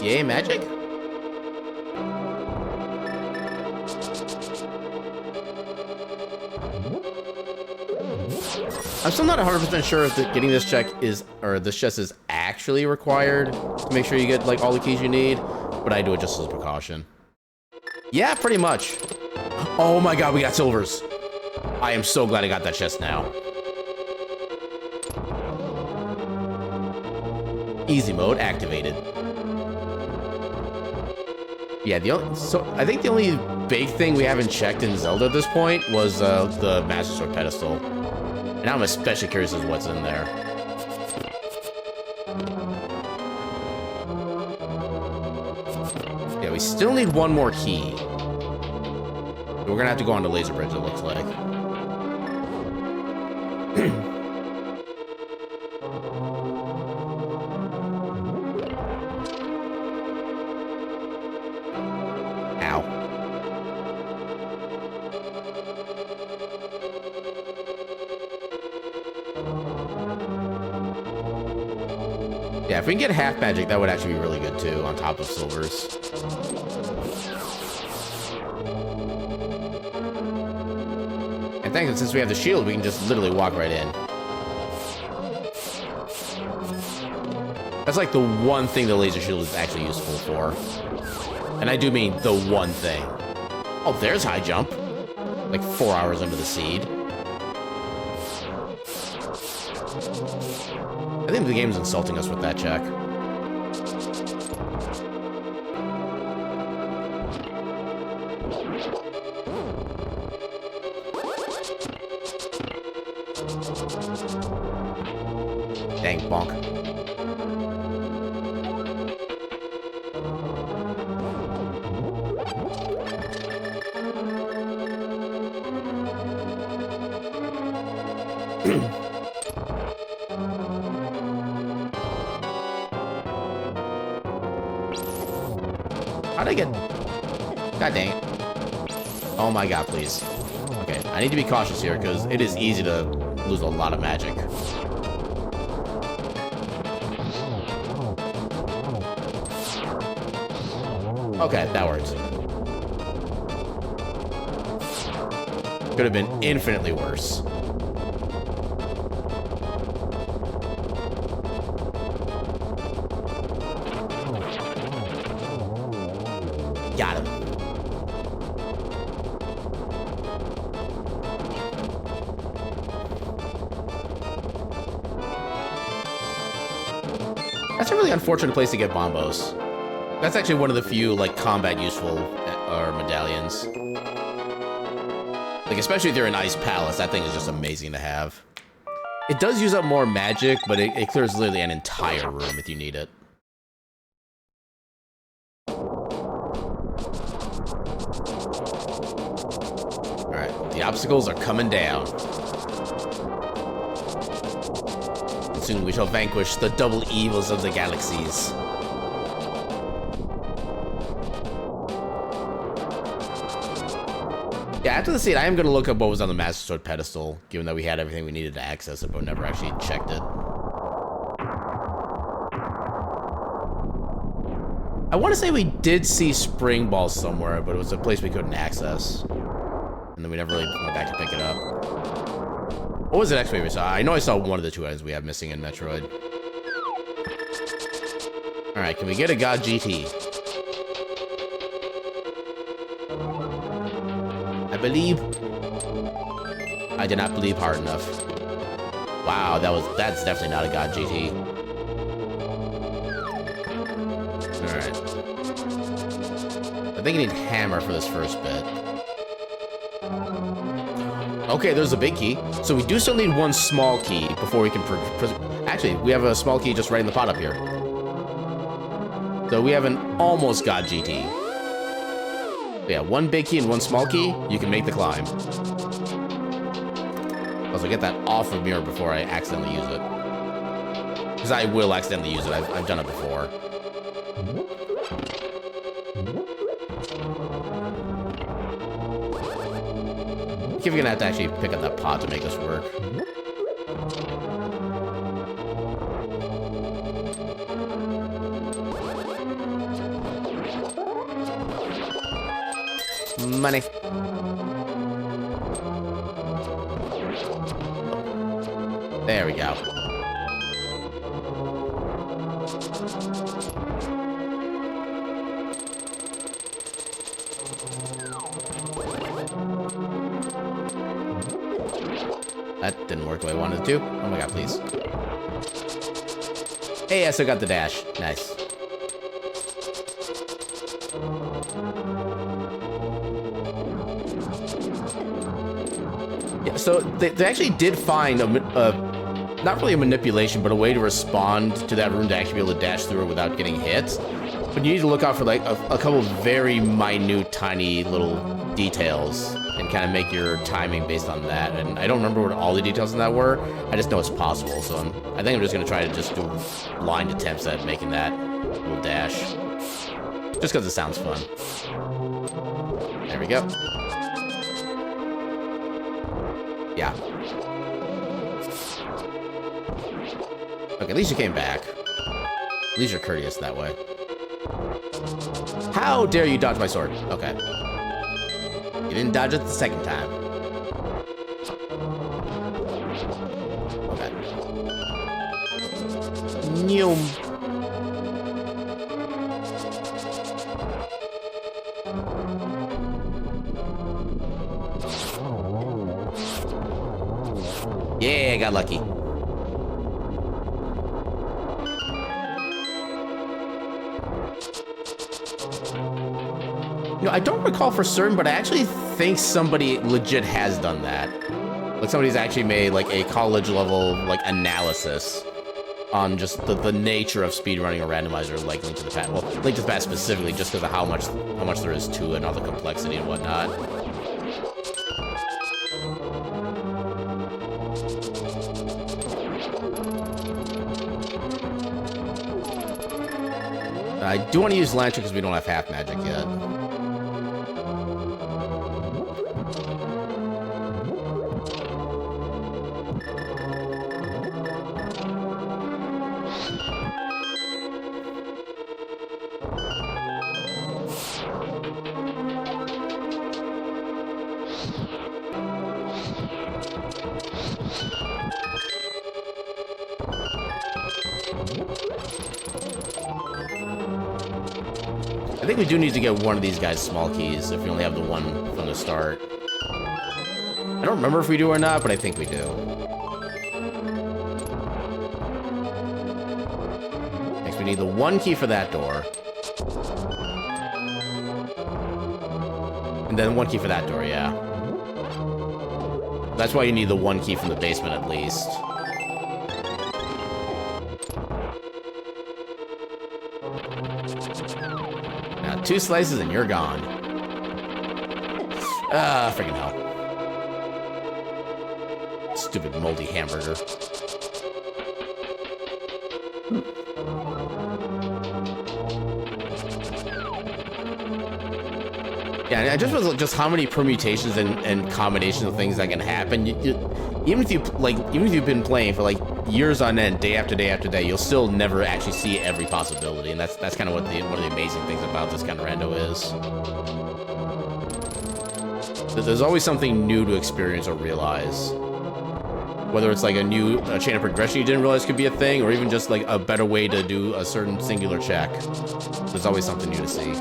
Yay, magic? I'm still not 100% sure if getting this check is, or this chest is actually required to make sure you get like all the keys you need, but I do it just as a precaution. Yeah, pretty much. Oh my god, we got silvers. I am so glad I got that chest now. Easy mode activated. Yeah, I think the only big thing we haven't checked in Zelda at this point was the Master Sword pedestal. And I'm especially curious as to what's in there. Yeah, we still need 1 more key. We're gonna have to go on the laser bridge, it looks like. Yeah, if we can get half magic, that would actually be really good too, on top of silvers. And thankfully, since we have the shield, we can just literally walk right in. That's like the one thing the laser shield is actually useful for. And I do mean the one thing. Oh, there's high jump. Like 4 hours under the seed. I think the game's insulting us with that check. Dang, bonk. How'd I get... God dang it. Oh my god, please. Okay, I need to be cautious here, because it is easy to lose a lot of magic. Okay, that works. Could have been infinitely worse. Got him. That's a really unfortunate place to get bombos. That's actually one of the few, like, combat useful medallions. Like, especially if you're in Ice Palace, that thing is just amazing to have. It does use up more magic, but it clears literally an entire room if you need it. Alright, the obstacles are coming down. And soon we shall vanquish the double evils of the galaxies. Yeah, after the scene, I am going to look up what was on the Master Sword pedestal, given that we had everything we needed to access it, but never actually checked it. I want to say we did see Spring Ball somewhere, but it was a place we couldn't access. And then we never really went back to pick it up. What was the next way we saw? I know I saw one of the 2 items we have missing in Metroid. Alright, can we get a God GT? I believe. I did not believe hard enough. Wow, that's definitely not a God GT. Alright. I think I need hammer for this first bit. Okay, there's a big key. So we do still need one small key before we can... Actually, we have a small key just right in the pot up here. So we have an almost God GT. Yeah, one big key and one small key, you can make the climb. Also, get that off of mirror before I accidentally use it. Because I will accidentally use it. I've done it before. I think we're gonna have to actually pick up that pot to make this work. Money. There we go. That didn't work the way I wanted it to. Oh my god, please. Hey, I still got the dash. Nice. Yeah, so they actually did find not really a manipulation, but a way to respond to that room to actually be able to dash through it without getting hit. But you need to look out for like a couple of very minute, tiny little details and kind of make your timing based on that. And I don't remember what all the details in that were. I just know it's possible. So I think I'm just going to try to just do blind attempts at making that little dash. Just because it sounds fun. There we go. Yeah. Okay, at least you came back. At least you're courteous that way. How dare you dodge my sword? Okay. You didn't dodge it the second time. Okay. Noom. Yeah, I got lucky. You know, I don't recall for certain, but I actually think somebody legit has done that. Like somebody's actually made like a college level like analysis on just the nature of speedrunning a randomizer like Link to the Past. Well, Link to the Past specifically, just because of how much there is to it and all the complexity and whatnot. I do want to use Lantern because we don't have half magic yet. I think we do need to get one of these guys' small keys if we only have the one from the start. I don't remember if we do or not, but I think we do. Next, we need the one key for that door. And then one key for that door, yeah. That's why you need the one key from the basement at least. Now 2 slices and you're gone. Ah, freaking hell. Stupid moldy hamburger. Yeah, and I just was just how many permutations and combinations of things that can happen. Even if you've been playing for like years on end, day after day after day, you'll still never actually see every possibility, and that's kind of what one of the amazing things about this kind of rando is. There's always something new to experience or realize. Whether it's like a chain of progression you didn't realize could be a thing, or even just like a better way to do a certain singular check. There's always something new to see.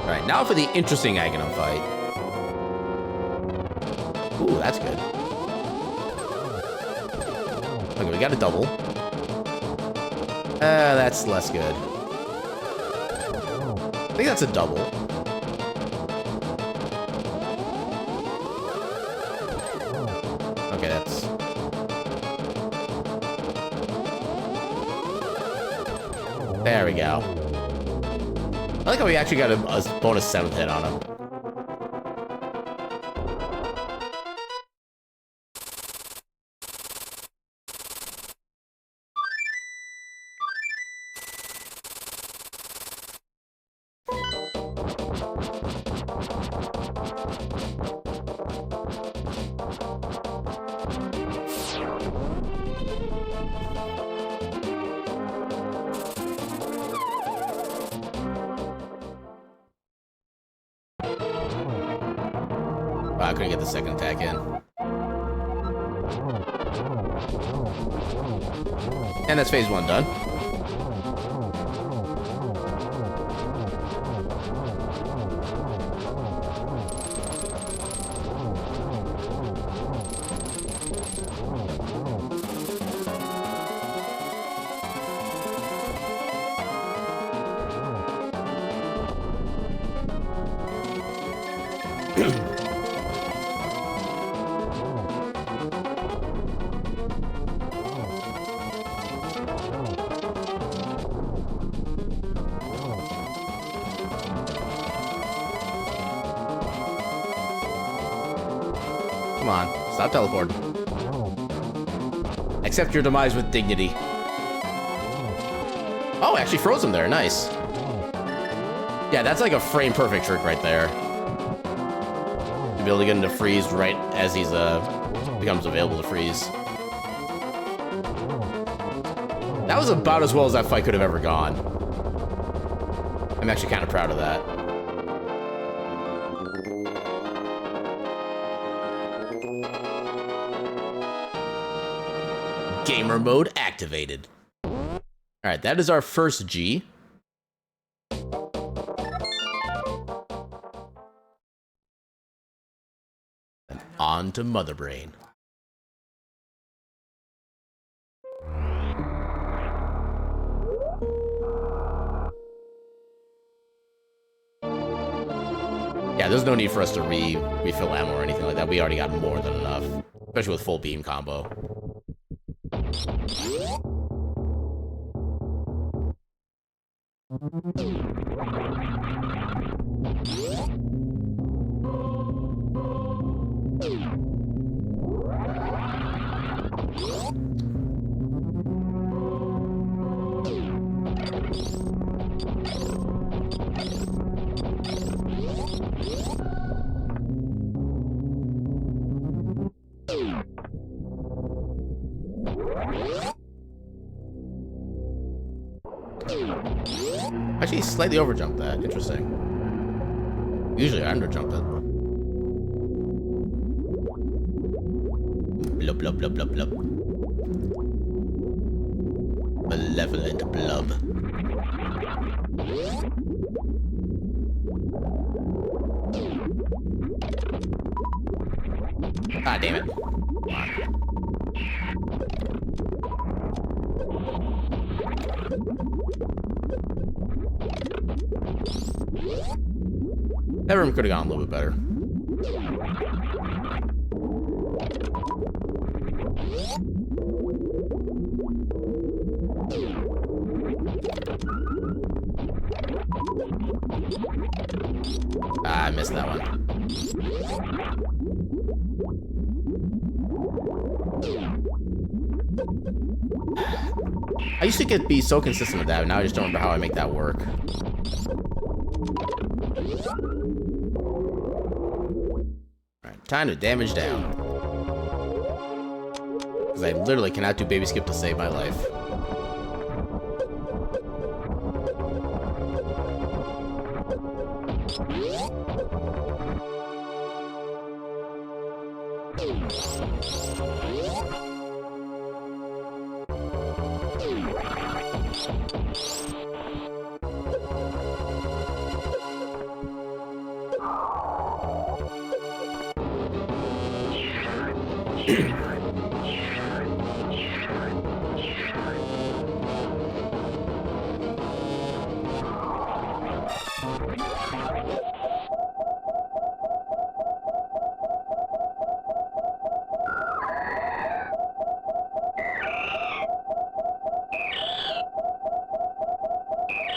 Alright, now for the interesting Aghanim fight. Ooh, that's good. Okay, we got a double. That's less good. I think that's a double. Okay, that's... There we go. I like how we actually got a bonus 7th hit on him. I couldn't get the second attack in. And that's phase 1 done. Come on, stop teleporting. Accept your demise with dignity. Oh, actually froze him there, nice. Yeah, that's like a frame perfect trick right there. To be able to get him to freeze right as he's becomes available to freeze. That was about as well as that fight could have ever gone. I'm actually kind of proud of that. Gamer mode activated. Alright, that is our first G. And on to Mother Brain. Yeah, there's no need for us to refill ammo or anything like that. We already got more than enough. Especially with full beam combo. Actually, slightly overjumped that. Interesting. Usually I underjump it. Blub, blub, blub, blub, blub. Malevolent blub. Ah, damn it. Come on. That room could have gone a little bit better. Ah, I missed that one. I used to be so consistent with that, but now I just don't remember how I make that work. Alright, time to damage down. Because I literally cannot do baby skip to save my life.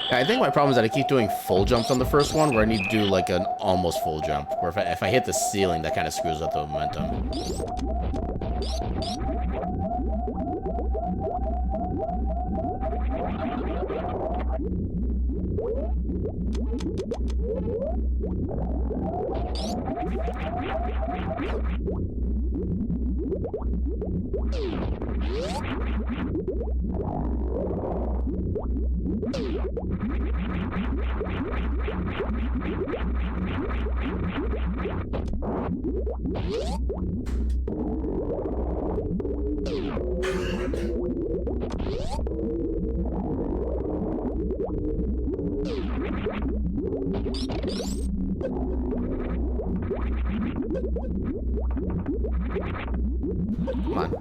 I think my problem is that I keep doing full jumps on the first one, where I need to do like an almost full jump. Where if I hit the ceiling, that kind of screws up the momentum. Come on.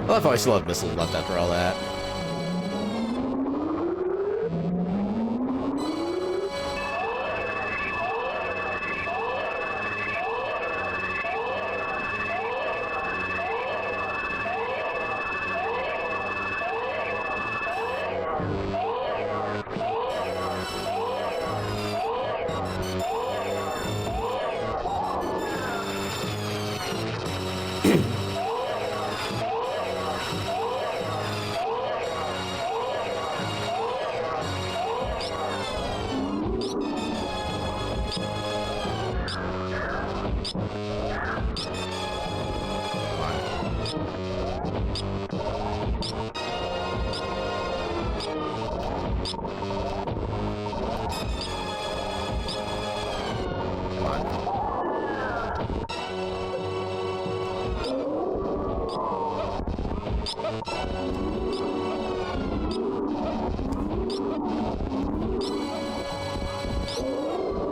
I love how I still have missiles left after all that.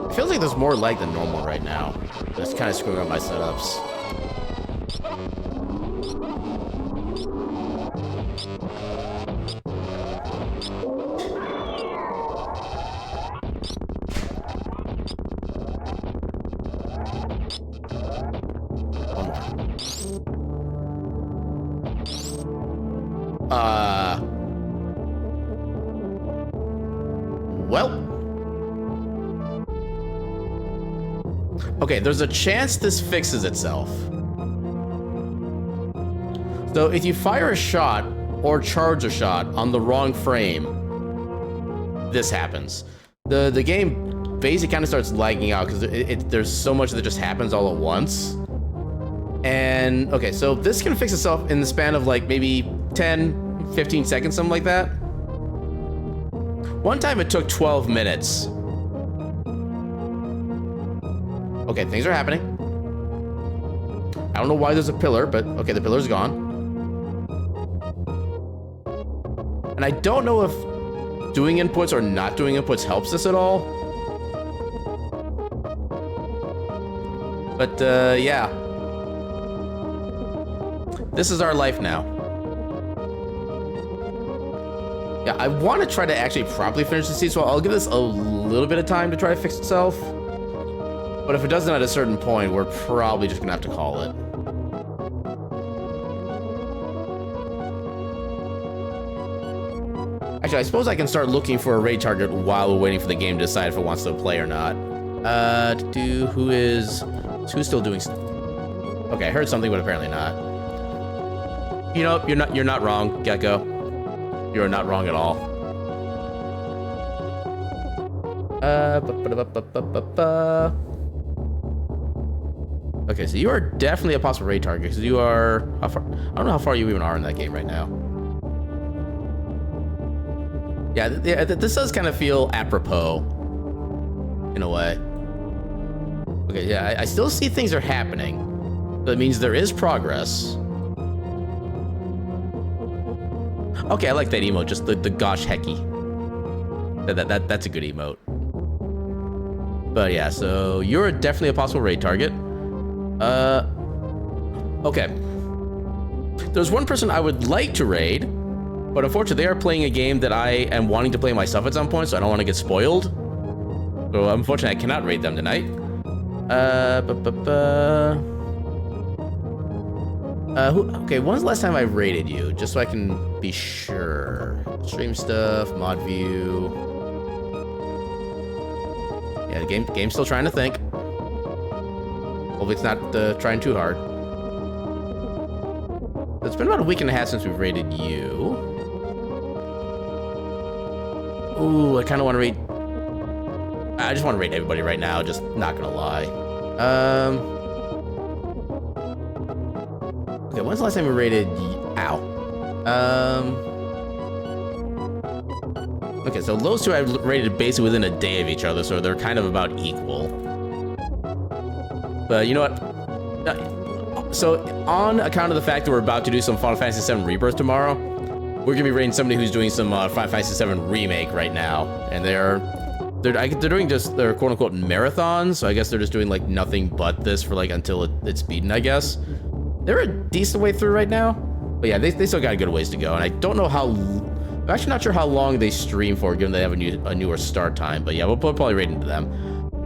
It feels like there's more lag than normal right now. That's kind of screwing up my setups. One more. Well. Okay, there's a chance this fixes itself. So if you fire a shot or charge a shot on the wrong frame, this happens. The game basically kind of starts lagging out because there's so much that just happens all at once. And okay, so this can fix itself in the span of like maybe 10, 15 seconds, something like that. One time it took 12 minutes. Okay, things are happening. I don't know why there's a pillar, but okay, the pillar's gone. And I don't know if doing inputs or not doing inputs helps this at all. But yeah. This is our life now. Yeah, I want to try to actually properly finish the seed, so I'll give this a little bit of time to try to fix itself. But if it doesn't at a certain point, we're probably just gonna have to call it. Actually, I suppose I can start looking for a raid target while we're waiting for the game to decide if it wants to play or not. Who's still doing stuff? Okay, I heard something, but apparently not. You know, you're not wrong, Gecko. You're not wrong at all. Okay, so you are definitely a possible raid target because you are how far? I don't know how far you even are in that game right now. Yeah, this does kind of feel apropos in a way. Okay, yeah, I still see things are happening. That means there is progress. Okay, I like that emote, just the gosh hecky. That's a good emote. But yeah, so you're definitely a possible raid target. Okay. There's one person I would like to raid, but unfortunately they are playing a game that I am wanting to play myself at some point, so I don't want to get spoiled. So unfortunately I cannot raid them tonight. Okay, when's the last time I raided you? Just so I can be sure. Stream stuff, mod view. Yeah, the game's still trying to think. Hopefully it's not trying too hard. It's been about a week and a half since we've raided you. Ooh, I kind of want to raid. I just want to raid everybody right now, just not gonna lie. Okay, when's the last time we raided okay, so those two I rated basically within a day of each other, so they're kind of about equal. But you know what? So on account of the fact that we're about to do some Final Fantasy VII Rebirth tomorrow, we're gonna be raiding somebody who's doing some Final Fantasy VII Remake right now, and they're doing just their quote unquote marathons. So I guess they're just doing like nothing but this for like until it's beaten, I guess. They're a decent way through right now, but yeah, they still got a good ways to go. And I don't know how. I'm actually not sure how long they stream for, given they have a newer start time. But yeah, we'll probably raid into them.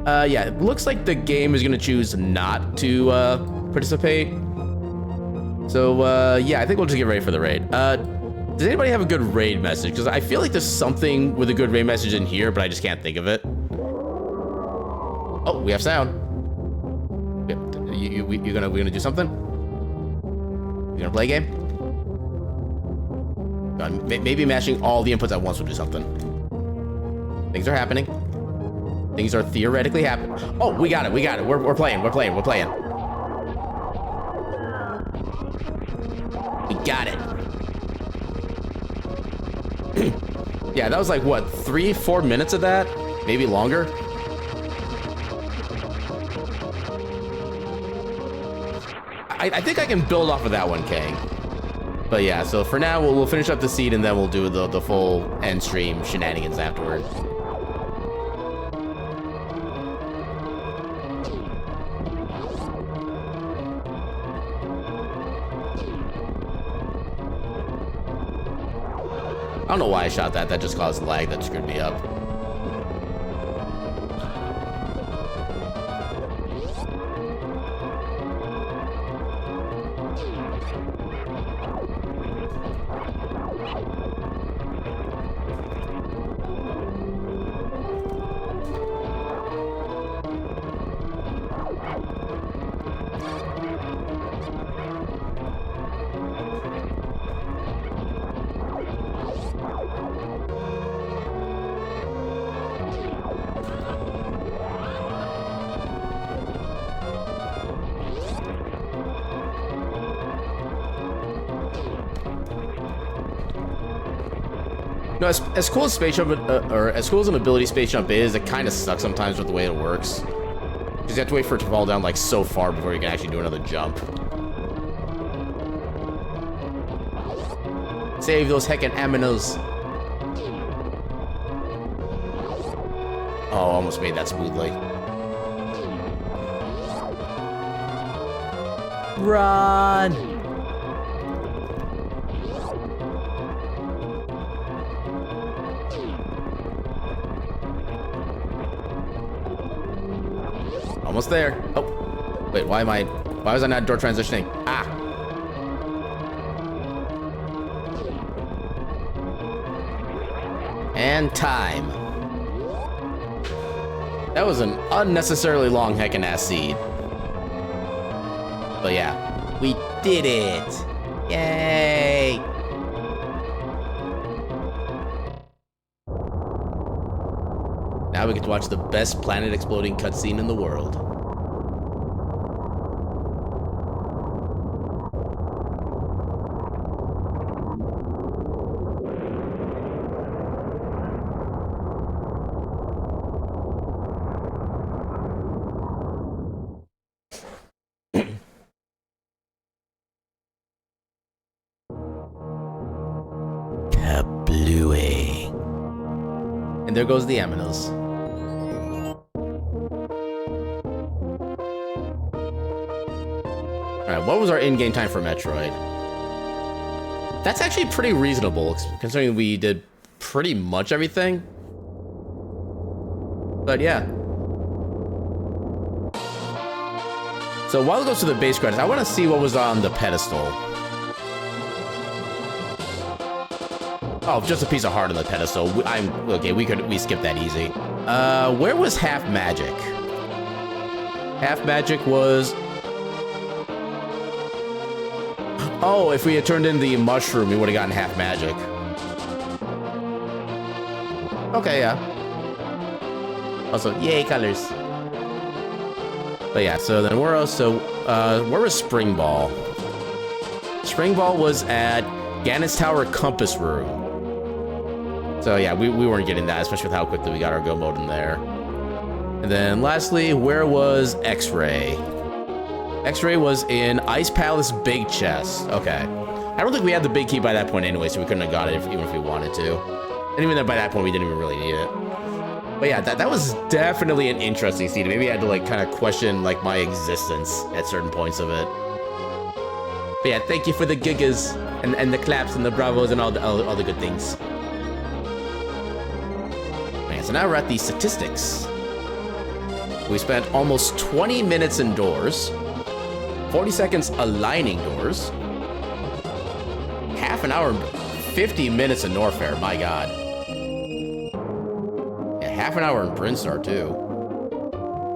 Yeah, it looks like the game is gonna choose not to participate. So yeah, I think we'll just get ready for the raid. Does anybody have a good raid message? Because I feel like there's something with a good raid message in here, but I just can't think of it. Oh, we have sound. We're gonna do something? You gonna play a game? Maybe mashing all the inputs at once will do something. Things are happening. Things are theoretically happening. Oh, we got it. We're playing. We got it. Yeah, that was like what, 3-4 minutes of that? Maybe longer. I think I can build off of that one, Kang. But yeah, so for now, we'll finish up the seed and then we'll do the full end stream shenanigans afterwards. I don't know why I shot that. That just caused lag. That screwed me up. No, as cool as space jump, or as cool as an ability space jump is, it kind of sucks sometimes with the way it works. Because you have to wait for it to fall down like so far before you can actually do another jump. Save those heckin' aminos. Oh, almost made that smoothly. Run! Almost there. Oh, wait, why was I not door transitioning? Ah. And time. That was an unnecessarily long heckin' ass seed. But yeah, we did it. Yay. Now we get to watch the best planet exploding cutscene in the world. Kablooey. And there goes the aminos. Alright, what was our in-game time for Metroid? That's actually pretty reasonable, considering we did pretty much everything. But yeah. So while it goes to the base credits, I want to see what was on the pedestal. Oh, just a piece of heart on the pedestal. Okay, we skipped that easy. Where was Half Magic? Half Magic was... Oh, if we had turned in the mushroom, we would have gotten Half Magic. Okay, yeah. Also, yay, colors. But yeah, so then where else? So, where was Spring Ball? Spring Ball was at Ganon's Tower Compass Room. So yeah, we weren't getting that, especially with how quickly we got our go mode in there. And then lastly, where was X-Ray? X-Ray was in Ice Palace Big Chest. Okay. I don't think we had the big key by that point anyway, so we couldn't have got it even if we wanted to. And even then by that point, we didn't even really need it. But yeah, that was definitely an interesting scene. Maybe I had to like kind of question like my existence at certain points of it. But yeah, thank you for the gigas and the claps and the bravos and all the good things. Man, so now we're at the statistics. We spent almost 20 minutes indoors, 40 seconds aligning doors, half an hour, 50 minutes in Norfair, my god. Yeah, half an hour in Brinstar, too.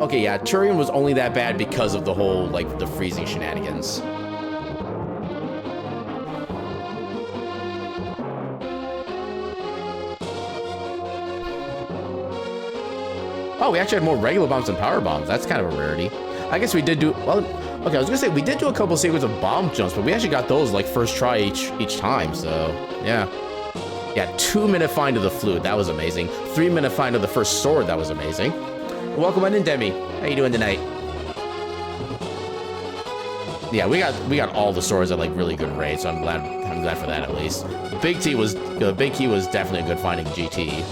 Okay, yeah, Turian was only that bad because of the whole, like, the freezing shenanigans. Oh, we actually had more regular bombs than power bombs. That's kind of a rarity. I guess we did do... Well, okay, I was gonna say, we did do a couple of sequences of bomb jumps, but we actually got those, like, first try each time, so... Yeah. Yeah, 2-minute find of the flute. That was amazing. 3-minute find of the first sword. That was amazing. Welcome on in, Demi. How you doing tonight? Yeah, we got all the swords at, like, really good rates, so I'm glad for that, at least. Big Key was definitely a good finding GT.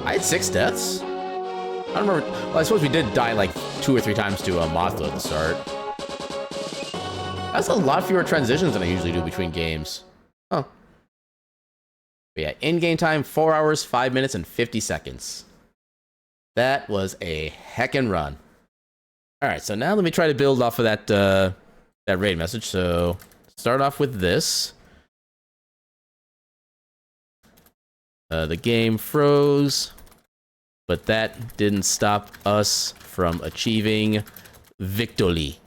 I had 6 deaths. I don't remember. Well, I suppose we did die like 2 or 3 times to Mothra at the start. That's a lot fewer transitions than I usually do between games. Huh. But yeah, in-game time, 4 hours, 5 minutes, and 50 seconds. That was a heckin' run. Alright, so now let me try to build off of that raid message. So, start off with this. The game froze, but that didn't stop us from achieving victory.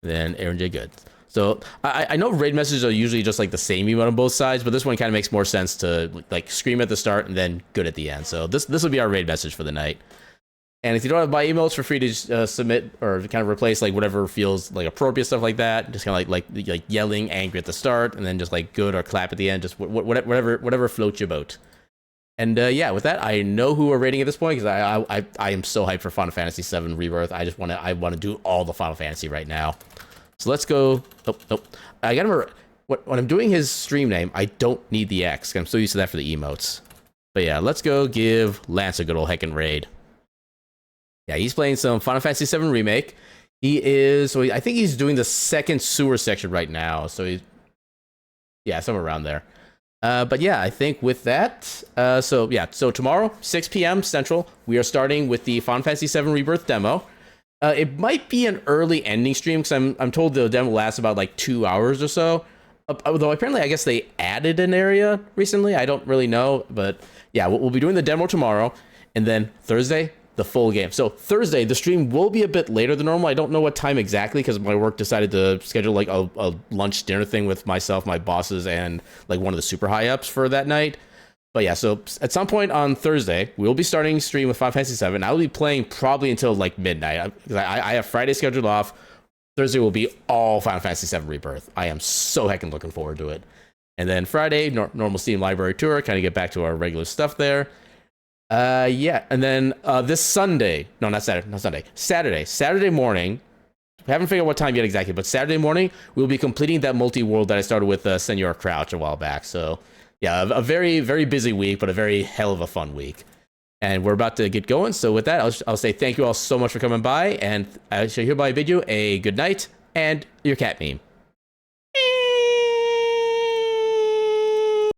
Then Aaron J. Good. So I know raid messages are usually just like the same emote on both sides, but this one kind of makes more sense to like scream at the start and then good at the end. So this will be our raid message for the night. And if you don't have buy emotes, feel free to just, submit or kind of replace like whatever feels like appropriate stuff like that. Just kind of like yelling angry at the start, and then just like good or clap at the end. Just whatever floats your boat. And yeah, with that, I know who we're rating at this point because I am so hyped for Final Fantasy VII Rebirth. I want to do all the Final Fantasy right now. So let's go. Oh, I gotta remember when I'm doing his stream name. I don't need the X. I'm so used to that for the emotes. But yeah, let's go give Lance a good old heckin' raid. Yeah, he's playing some Final Fantasy VII Remake. I think he's doing the second sewer section right now. So yeah, somewhere around there. But yeah, I think with that, so tomorrow, 6 p.m. Central, we are starting with the Final Fantasy VII Rebirth demo. It might be an early ending stream because I'm told the demo lasts about like 2 hours or so. Although apparently, I guess they added an area recently. I don't really know, but yeah, we'll be doing the demo tomorrow, and then Thursday, the full game. So Thursday, the stream will be a bit later than normal. I don't know what time exactly because my work decided to schedule like a lunch dinner thing with myself, my bosses, and like one of the super high ups for that night. But yeah, so at some point on Thursday, we'll be starting stream with Final Fantasy VII. I'll be playing probably until like midnight. I have Friday scheduled off. Thursday will be all Final Fantasy VII Rebirth. I am so heckin' looking forward to it. And then Friday, normal Steam library tour, kind of get back to our regular stuff there. Yeah, and then this Sunday, no, not Sunday, Saturday morning, we haven't figured out what time yet exactly, but Saturday morning, we'll be completing that multi-world that I started with Senor Crouch a while back. So yeah, a very, very busy week, but a very hell of a fun week. And we're about to get going. So with that, I'll say thank you all so much for coming by, and I shall hereby bid you a good night and your cat meme.